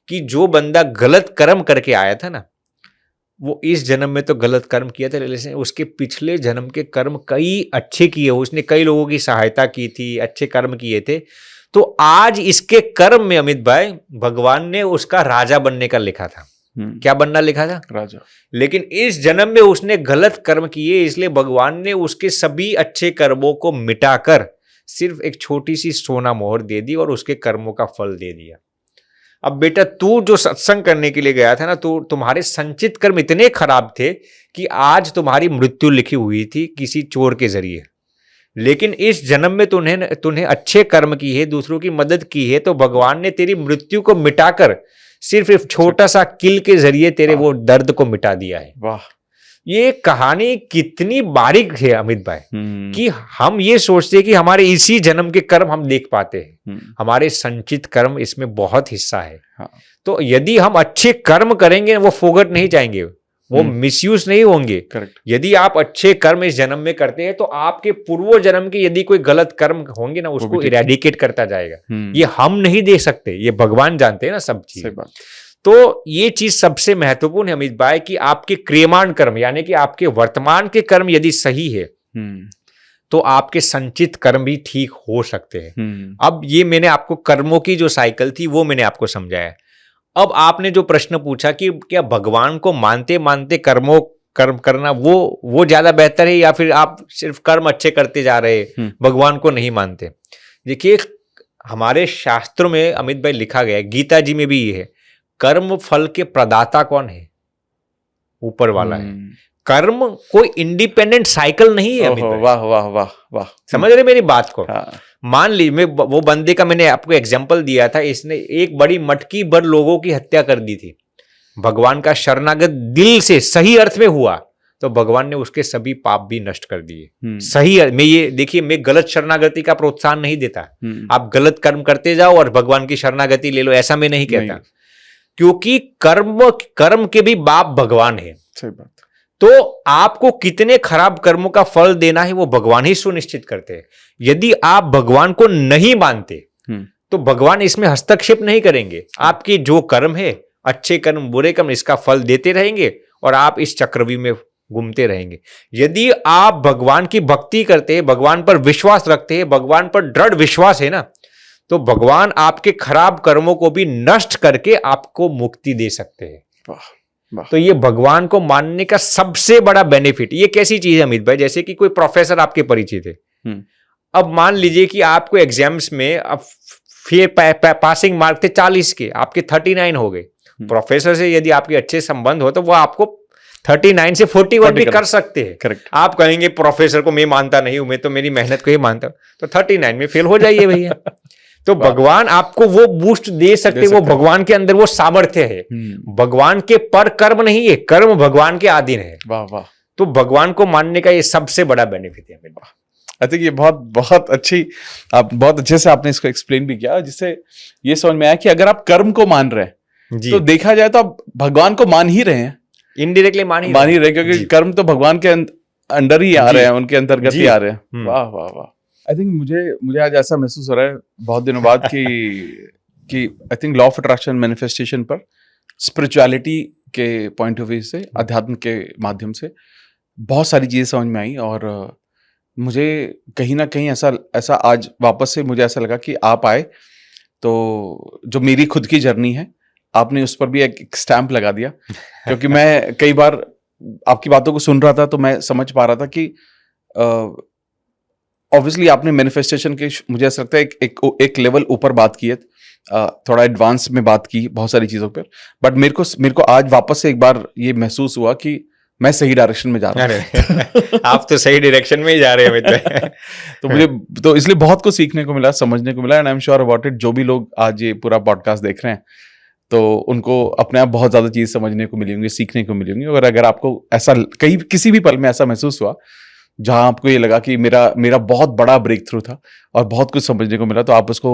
कि जो बंदा गलत कर्म करके आया था ना, वो इस जन्म में तो गलत कर्म किया था, लेकिन उसके पिछले जन्म के कर्म कई अच्छे किए, उसने कई लोगों की सहायता की थी, अच्छे कर्म किए थे। तो आज इसके कर्म में अमित भाई भगवान ने उसका राजा बनने का लिखा था। क्या बनना लिखा था? राजा। लेकिन इस जन्म में उसने गलत कर्म किए, इसलिए भगवान ने उसके सभी अच्छे कर्मों को मिटाकर सिर्फ एक छोटी सी सोना मोहर दे दी और उसके कर्मों का फल दे दिया। अब बेटा तू जो सत्संग करने के लिए गया था ना, तो तुम्हारे संचित कर्म इतने खराब थे कि आज तुम्हारी मृत्यु लिखी हुई थी किसी चोर के जरिए। लेकिन इस जन्म में तुम्हें अच्छे कर्म की है, दूसरों की मदद की है, तो भगवान ने तेरी मृत्यु को मिटाकर सिर्फ एक छोटा सा किल के जरिए तेरे वो दर्द को मिटा दिया है। वाह, ये कहानी कितनी बारीक है अमित भाई कि हम ये सोचते हैं कि हमारे इसी जन्म के कर्म हम देख पाते हैं, हमारे संचित कर्म इसमें बहुत हिस्सा है। तो यदि हम अच्छे कर्म करेंगे वो फोगट नहीं जाएंगे, वो मिसयूज नहीं होंगे। करेक्ट। यदि आप अच्छे कर्म इस जन्म में करते हैं तो आपके पूर्व जन्म के यदि कोई गलत कर्म होंगे ना, उसको इरेडिकेट करता जाएगा। ये हम नहीं दे सकते, ये भगवान जानते हैं ना सब चीज। तो ये चीज सबसे महत्वपूर्ण है अमित भाई कि आपके क्रियमाण कर्म यानी कि आपके वर्तमान के कर्म यदि सही है तो आपके संचित कर्म भी ठीक हो सकते हैं। अब ये मैंने आपको कर्मों की जो साइकिल थी वो मैंने आपको समझाया। अब आपने जो प्रश्न पूछा कि क्या भगवान को मानते मानते कर्म करना वो ज्यादा बेहतर है या फिर आप सिर्फ कर्म अच्छे करते जा रहे भगवान को नहीं मानते? देखिए हमारे शास्त्रों में अमित भाई लिखा गया है, गीता जी में भी ये है, कर्म फल के प्रदाता कौन है? ऊपर वाला है। कर्म कोई इंडिपेंडेंट साइकिल नहीं है अमित भाई। वाह वाह वाह वाह, समझ रहे मेरी बात को? मान लीजिए वो बंदे का मैंने आपको एग्जांपल दिया था, इसने एक बड़ी मटकी भर लोगों की हत्या कर दी थी। भगवान का शरणागत दिल से सही अर्थ में हुआ तो भगवान ने उसके सभी पाप भी नष्ट कर दिए। सही मैं ये देखिए, मैं गलत शरणागति का प्रोत्साहन नहीं देता। आप गलत कर्म करते जाओ और भगवान की शरणागति ले लो, ऐसा मैं नहीं कहता। क्योंकि कर्म के भी बाप भगवान है। सही बात। तो आपको कितने खराब कर्मों का फल देना है वो भगवान ही सुनिश्चित करते हैं। यदि आप भगवान को नहीं मानते तो भगवान इसमें हस्तक्षेप नहीं करेंगे। आपकी जो कर्म है, अच्छे कर्म बुरे कर्म, इसका फल देते रहेंगे और आप इस चक्रव्यूह में घूमते रहेंगे। यदि आप भगवान की भक्ति करते हैं, भगवान पर विश्वास रखते हैं, भगवान पर दृढ़ विश्वास है ना, तो भगवान आपके खराब कर्मों को भी नष्ट करके आपको मुक्ति दे सकते हैं। वाह। तो ये भगवान को मानने का सबसे बड़ा बेनिफिट। ये कैसी चीज है अमित भाई, जैसे कि कोई प्रोफेसर आपके परिचित है। अब मान लीजिए कि आपको एग्जाम्स में अब पासिंग मार्क थे 40 के, आपके 39 हो गए। प्रोफेसर से यदि आपके अच्छे संबंध हो तो वो आपको 39 से 41 भी कर सकते हैं। करेक्ट। आप कहेंगे प्रोफेसर को मैं मानता नहीं हूं, मैं तो मेरी मेहनत को ही मानता हूं, तो 39 में फेल हो जाइए भैया। तो भगवान आपको वो बूस्ट दे सकते, वो भगवान के अंदर वो सामर्थ्य है। भगवान के पर कर्म नहीं है, कर्म भगवान के अधीन है। वाह वाह। तो भगवान को मानने का ये सबसे बड़ा बेनिफिट है। आई थिंक ये बहुत अच्छी, आप बहुत अच्छे से आपने इसको एक्सप्लेन भी किया, जिससे ये समझ में आया कि अगर आप कर्म को मान रहे हैं तो देखा जाए तो आप भगवान को मान ही रहे हैं, इनडायरेक्टली मान ही रहे, क्योंकि कर्म तो भगवान के अंडर ही आ रहे हैं, उनके अंतर्गत ही आ रहे हैं। वाह वाह वाह। आई थिंक मुझे आज ऐसा महसूस हो रहा है बहुत दिनों बाद कि I think law of attraction manifestation पर स्पिरिचुअलिटी के पॉइंट ऑफ व्यू से, अध्यात्म के माध्यम से बहुत सारी चीजें समझ में आई। और मुझे कहीं ना कहीं ऐसा आज वापस से मुझे ऐसा लगा कि आप आए तो जो मेरी खुद की जर्नी है, आपने उस पर भी एक स्टैंप लगा दिया। क्योंकि मैं कई बार आपकी बातों को सुन रहा था तो मैं समझ पा रहा था कि ऑब्वियसली आपने मैनिफेस्टेशन के, मुझे ऐसा लगता है एक लेवल ऊपर बात की है, थोड़ा एडवांस में बात की बहुत सारी चीज़ों पर। बट मेरे को आज वापस से एक बार ये महसूस हुआ कि मैं सही डायरेक्शन में जा रहा हूँ। आप तो सही डायरेक्शन में ही जा रहे हैं। तो मुझे तो इसलिए बहुत कुछ सीखने को मिला, समझने को मिला, and I am sure about it. जो भी लोग आज ये पूरा पॉडकास्ट देख रहे हैं तो उनको अपने आप बहुत ज्यादा चीज समझने को मिली होंगी, सीखने को मिली होंगी। और अगर आपको ऐसा किसी भी पल में ऐसा महसूस हुआ जहां आपको ये लगा कि मेरा बहुत बड़ा ब्रेक थ्रू था और बहुत कुछ समझने को मिला, तो आप उसको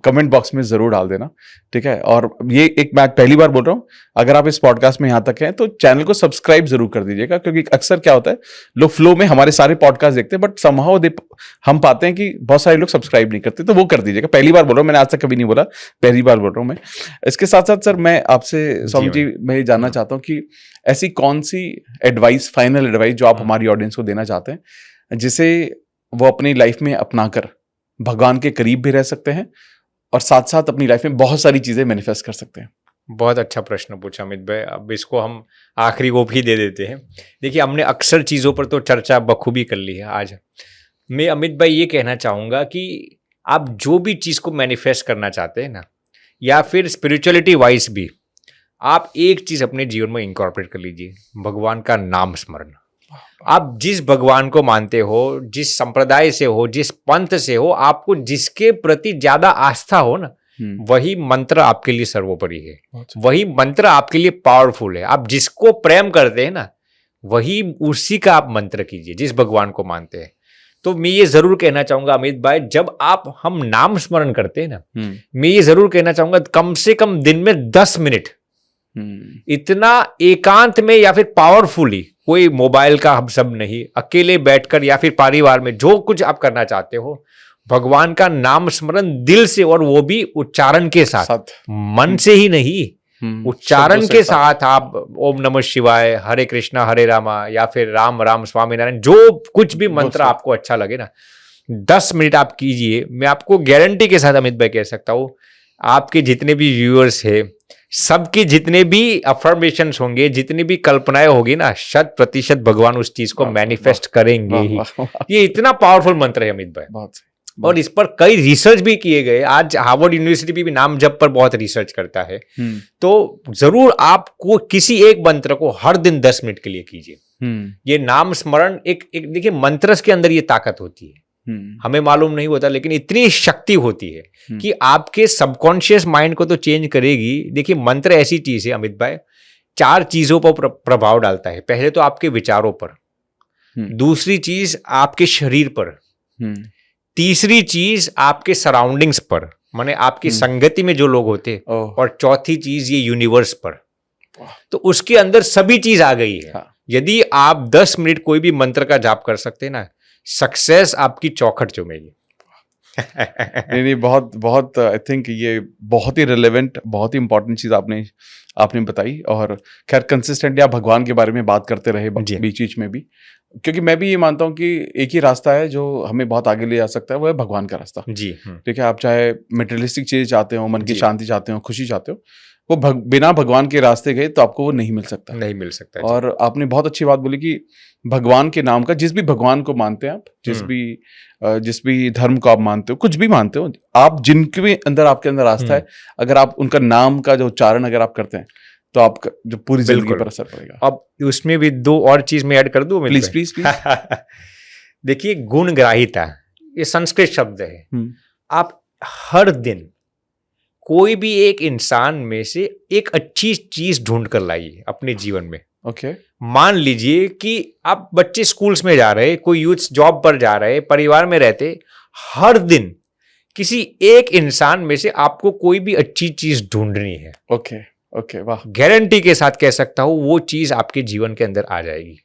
कमेंट बॉक्स में जरूर डाल देना, ठीक है। और ये एक मैं पहली बार बोल रहा हूँ, अगर आप इस पॉडकास्ट में यहाँ तक हैं तो चैनल को सब्सक्राइब जरूर कर दीजिएगा, क्योंकि अक्सर क्या होता है, लोग फ्लो में हमारे सारे पॉडकास्ट देखते हैं बट समहाउ हम पाते हैं कि बहुत सारे लोग सब्सक्राइब नहीं करते, तो वो कर दीजिएगा। पहली बार बोल रहा हूँ, मैंने आज तक कभी नहीं बोला, पहली बार बोल रहा हूँ मैं। इसके साथ साथ सर मैं आपसे स्वामी जी मैं जानना चाहता हूँ कि ऐसी कौन सी एडवाइस, फाइनल एडवाइस जो आप हमारी ऑडियंस को देना चाहते हैं, जिसे वो अपनी लाइफ में अपनाकर भगवान के करीब भी रह सकते हैं और साथ साथ अपनी लाइफ में बहुत सारी चीजें मैनिफेस्ट कर सकते हैं। बहुत अच्छा प्रश्न पूछा अमित भाई। अब इसको हम आखिरी को भी दे देते हैं। देखिए, हमने अक्सर चीज़ों पर तो चर्चा बखूबी कर ली है। आज मैं अमित भाई ये कहना चाहूँगा कि आप जो भी चीज़ को मैनिफेस्ट करना चाहते हैं ना, या फिर स्पिरिचुअलिटी वाइज भी, आप एक चीज़ अपने जीवन में इंकॉर्पोरेट कर लीजिए, भगवान का नाम स्मरण। आप जिस भगवान को मानते हो, जिस संप्रदाय से हो, जिस पंथ से हो, आपको जिसके प्रति ज्यादा आस्था हो ना, वही मंत्र आपके लिए सर्वोपरि है, वही मंत्र आपके लिए पावरफुल है। आप जिसको प्रेम करते हैं ना, वही उसी का आप मंत्र कीजिए, जिस भगवान को मानते हैं। तो मैं ये जरूर कहना चाहूंगा अमित भाई, जब हम नाम स्मरण करते हैं ना, मैं ये जरूर कहना चाहूंगा कम से कम दिन में 10 मिनट इतना एकांत में या फिर पावरफुली, कोई मोबाइल का हम सब नहीं, अकेले बैठकर या फिर परिवार में जो कुछ आप करना चाहते हो, भगवान का नाम स्मरण दिल से, और वो भी उच्चारण के साथ, मन से ही नहीं, उच्चारण के साथ आप ओम नमः शिवाय, हरे कृष्णा हरे रामा, या फिर राम राम स्वामी नारायण, जो कुछ भी मंत्र आपको अच्छा लगे ना, 10 मिनट आप कीजिए। मैं आपको गारंटी के साथ अमित भाई कह सकता हूँ, आपके जितने भी व्यूअर्स है, सबके जितने भी अफर्मेशंस होंगे, जितनी भी कल्पनाएं होगी ना, 100% भगवान उस चीज को मैनिफेस्ट करेंगे ही। ये इतना पावरफुल मंत्र है अमित भाई, और इस पर कई रिसर्च भी किए गए। आज हार्वर्ड यूनिवर्सिटी भी नाम जप पर बहुत रिसर्च करता है। तो जरूर आपको किसी एक मंत्र को हर दिन 10 मिनट के लिए कीजिए। ये नाम स्मरण एक देखिए, मंत्र के अंदर ये ताकत होती है, हमें मालूम नहीं होता, लेकिन इतनी शक्ति होती है कि आपके सबकॉन्शियस माइंड को तो चेंज करेगी। देखिए, मंत्र ऐसी चीज है अमित भाई, 4 चीजों पर प्रभाव डालता है। पहले तो आपके विचारों पर, दूसरी चीज आपके शरीर पर, तीसरी चीज आपके सराउंडिंग्स पर, माने आपकी संगति में जो लोग होते, और चौथी चीज ये यूनिवर्स पर, तो उसके अंदर सभी चीज आ गई है। हाँ। यदि आप 10 मिनट कोई भी मंत्र का जाप कर सकते हैं ना, सक्सेस आपकी चौखट चूमेगी। नहीं, बहुत आई थिंक ये बहुत ही रिलेवेंट, बहुत ही इंपॉर्टेंट चीज आपने बताई। और खैर कंसिस्टेंटली आप भगवान के बारे में बात करते रहे बीच बीच में भी, क्योंकि मैं भी ये मानता हूँ कि एक ही रास्ता है जो हमें बहुत आगे ले जा सकता है, वो है भगवान का रास्ता। जी। ठीक है, आप चाहे मटेरियलिस्टिक चीज चाहते हो, मन की शांति चाहते हो, खुशी चाहते हो, वो बिना भगवान के रास्ते गए तो आपको वो नहीं मिल सकता। नहीं मिल सकता। और आपने बहुत अच्छी बात बोली कि भगवान के नाम का, जिस भी भगवान को मानते हैं आप, जिस भी धर्म को आप मानते हो, कुछ भी मानते हो, आप जिनके भी अंदर आपके अंदर आस्था है, अगर आप उनका नाम का जो उच्चारण अगर आप करते हैं तो आपका जो पूरी जिंदगी पर असर पड़ेगा। अब उसमें भी 2 और चीज मैं ऐड कर दूं? Please please please. देखिए, गुणग्राहिता, ये संस्कृत शब्द है। आप हर दिन कोई भी एक इंसान में से एक अच्छी चीज ढूंढ कर लाइए अपने जीवन में। ओके। मान लीजिए कि आप बच्चे स्कूल्स में जा रहे, कोई यूथ जॉब पर जा रहे, परिवार में रहते, हर दिन किसी एक इंसान में से आपको कोई भी अच्छी चीज ढूंढनी है। ओके ओके, वाह। गारंटी के साथ कह सकता हूं वो चीज आपके जीवन के अंदर आ जाएगी।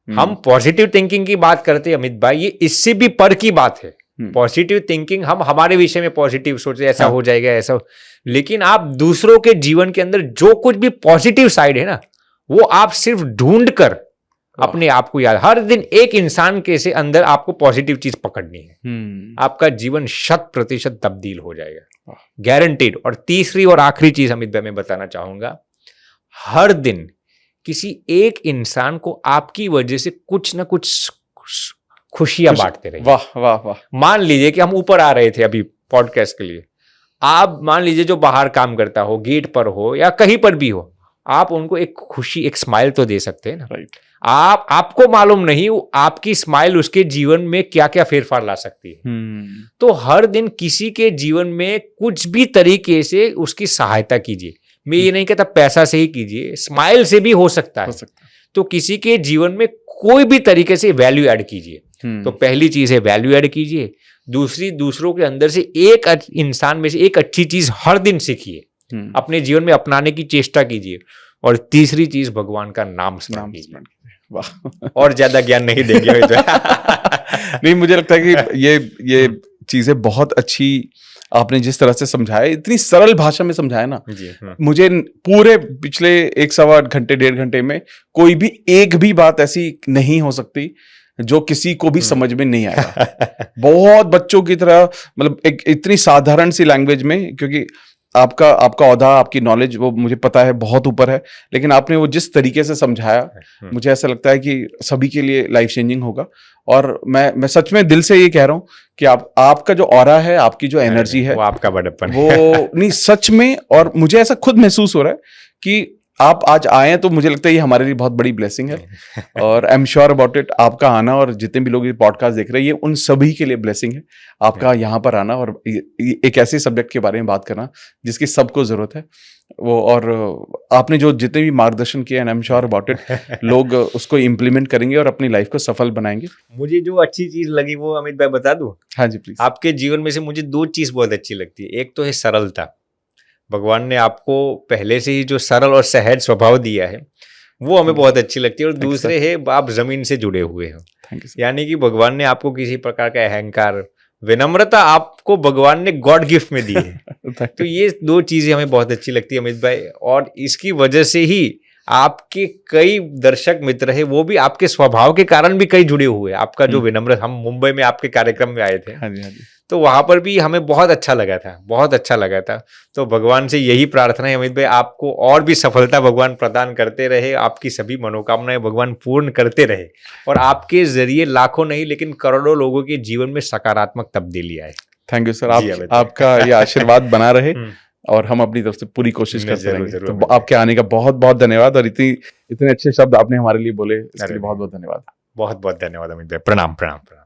हम पॉजिटिव थिंकिंग की बात करते हैं अमित भाई, ये इससे भी पर की बात है। पॉजिटिव थिंकिंग, हम हमारे विषय में पॉजिटिव सोचते, ऐसा हो जाएगा, ऐसा, लेकिन आप दूसरों के जीवन के अंदर जो कुछ भी पॉजिटिव साइड है ना, वो आप सिर्फ ढूंढ कर अपने आप को याद, हर दिन एक इंसान के से अंदर आपको पॉजिटिव चीज पकड़नी है, आपका जीवन 100% तब्दील हो जाएगा, गारंटीड। और तीसरी और आखिरी चीज अमित भाई मैं बताना चाहूंगा, हर दिन किसी एक इंसान को आपकी वजह से कुछ ना कुछ खुशियां बांटते रहिए। वाह वाह वाह। मान लीजिए कि हम ऊपर आ रहे थे अभी पॉडकास्ट के लिए, आप मान लीजिए जो बाहर काम करता हो, गेट पर हो या कहीं पर भी हो, आप उनको एक खुशी, एक स्माइल तो दे सकते हैं ना। राइट। आपको मालूम नहीं आपकी स्माइल उसके जीवन में क्या क्या फेरफार ला सकती है। तो हर दिन किसी के जीवन में कुछ भी तरीके से उसकी सहायता कीजिए। मैं ये नहीं कहता पैसा से ही कीजिए, स्माइल से भी हो सकता है। तो किसी के जीवन में कोई भी तरीके से वैल्यू ऐड कीजिए। तो पहली चीज है वैल्यू ऐड कीजिए, दूसरी दूसरों के अंदर से एक इंसान में से एक अच्छी चीज हर दिन सीखिए, अपने जीवन में अपनाने की चेष्टा कीजिए, और तीसरी चीज भगवान का नाम स्मरण कीजिए। वाह। और ज्यादा ज्ञान नहीं देंगे। नहीं, मुझे लगता है कि ये चीजें बहुत अच्छी आपने जिस तरह से समझाया, इतनी सरल भाषा में समझाया ना, मुझे पूरे पिछले 1-1.25 घंटे 1.5 घंटे में कोई भी एक भी बात ऐसी नहीं हो सकती जो किसी को भी समझ में नहीं आया। बहुत बच्चों की तरह, मतलब एक इतनी साधारण सी लैंग्वेज में, क्योंकि आपका औहदा, आपकी नॉलेज वो मुझे पता है बहुत ऊपर है, लेकिन आपने वो जिस तरीके से समझाया, मुझे ऐसा लगता है कि सभी के लिए लाइफ चेंजिंग होगा। और मैं सच में दिल से ये कह रहा हूँ कि आपका जो ऑरा है, आपकी जो एनर्जी है, वो आपका बड़प्पन वो नहीं सच में। और मुझे ऐसा खुद महसूस हो रहा है कि आप आज आए हैं, तो मुझे लगता है ये हमारे लिए बहुत बड़ी ब्लेसिंग है। और I am sure about it, आपका आना और जितने भी लोग ये पॉडकास्ट देख रहे हैं, ये उन सभी के लिए ब्लेसिंग है, आपका यहाँ पर आना और एक ऐसे सब्जेक्ट के बारे में बात करना जिसकी सबको जरूरत है वो। और आपने जो जितने भी मार्गदर्शन किया, and I am sure about it, लोग उसको इम्प्लीमेंट करेंगे और अपनी लाइफ को सफल बनाएंगे। मुझे जो अच्छी चीज लगी वो अमित भाई बता दूं? हाँ जी प्लीज। आपके जीवन में से मुझे 2 चीज बहुत अच्छी लगती है। एक तो है सरलता, भगवान ने आपको पहले से ही जो सरल और सहज स्वभाव दिया है वो हमें बहुत अच्छी लगती है। और दूसरे है आप जमीन से जुड़े हुए हो, यानी कि भगवान ने आपको किसी प्रकार का अहंकार, विनम्रता आपको भगवान ने गॉड गिफ्ट में दी है। तो ये 2 चीजें हमें बहुत अच्छी लगती है अमित भाई, और इसकी वजह से ही आपके कई दर्शक मित्र है वो भी आपके स्वभाव के कारण भी कई जुड़े हुए। आपका जो विनम्र, हम मुंबई में आपके कार्यक्रम में आए थे, हाँ जी, हाँ जी, तो वहां पर भी हमें बहुत अच्छा लगा था, बहुत अच्छा लगा था। तो भगवान से यही प्रार्थना है अमित भाई, आपको और भी सफलता भगवान प्रदान करते रहे, आपकी सभी मनोकामनाएं भगवान पूर्ण करते रहे, और आपके जरिए लाखों नहीं लेकिन करोड़ों लोगों के जीवन में सकारात्मक तब्दीली आए। थैंक यू सर, आपका ये आशीर्वाद बना रहे और हम अपनी तरफ से पूरी कोशिश करते रहेंगे। तो आपके आने का बहुत बहुत धन्यवाद, और इतने अच्छे शब्द आपने हमारे लिए बोले, इसके लिए बहुत बहुत धन्यवाद। बहुत बहुत धन्यवाद अमित भाई। प्रणाम प्रणाम प्रणाम।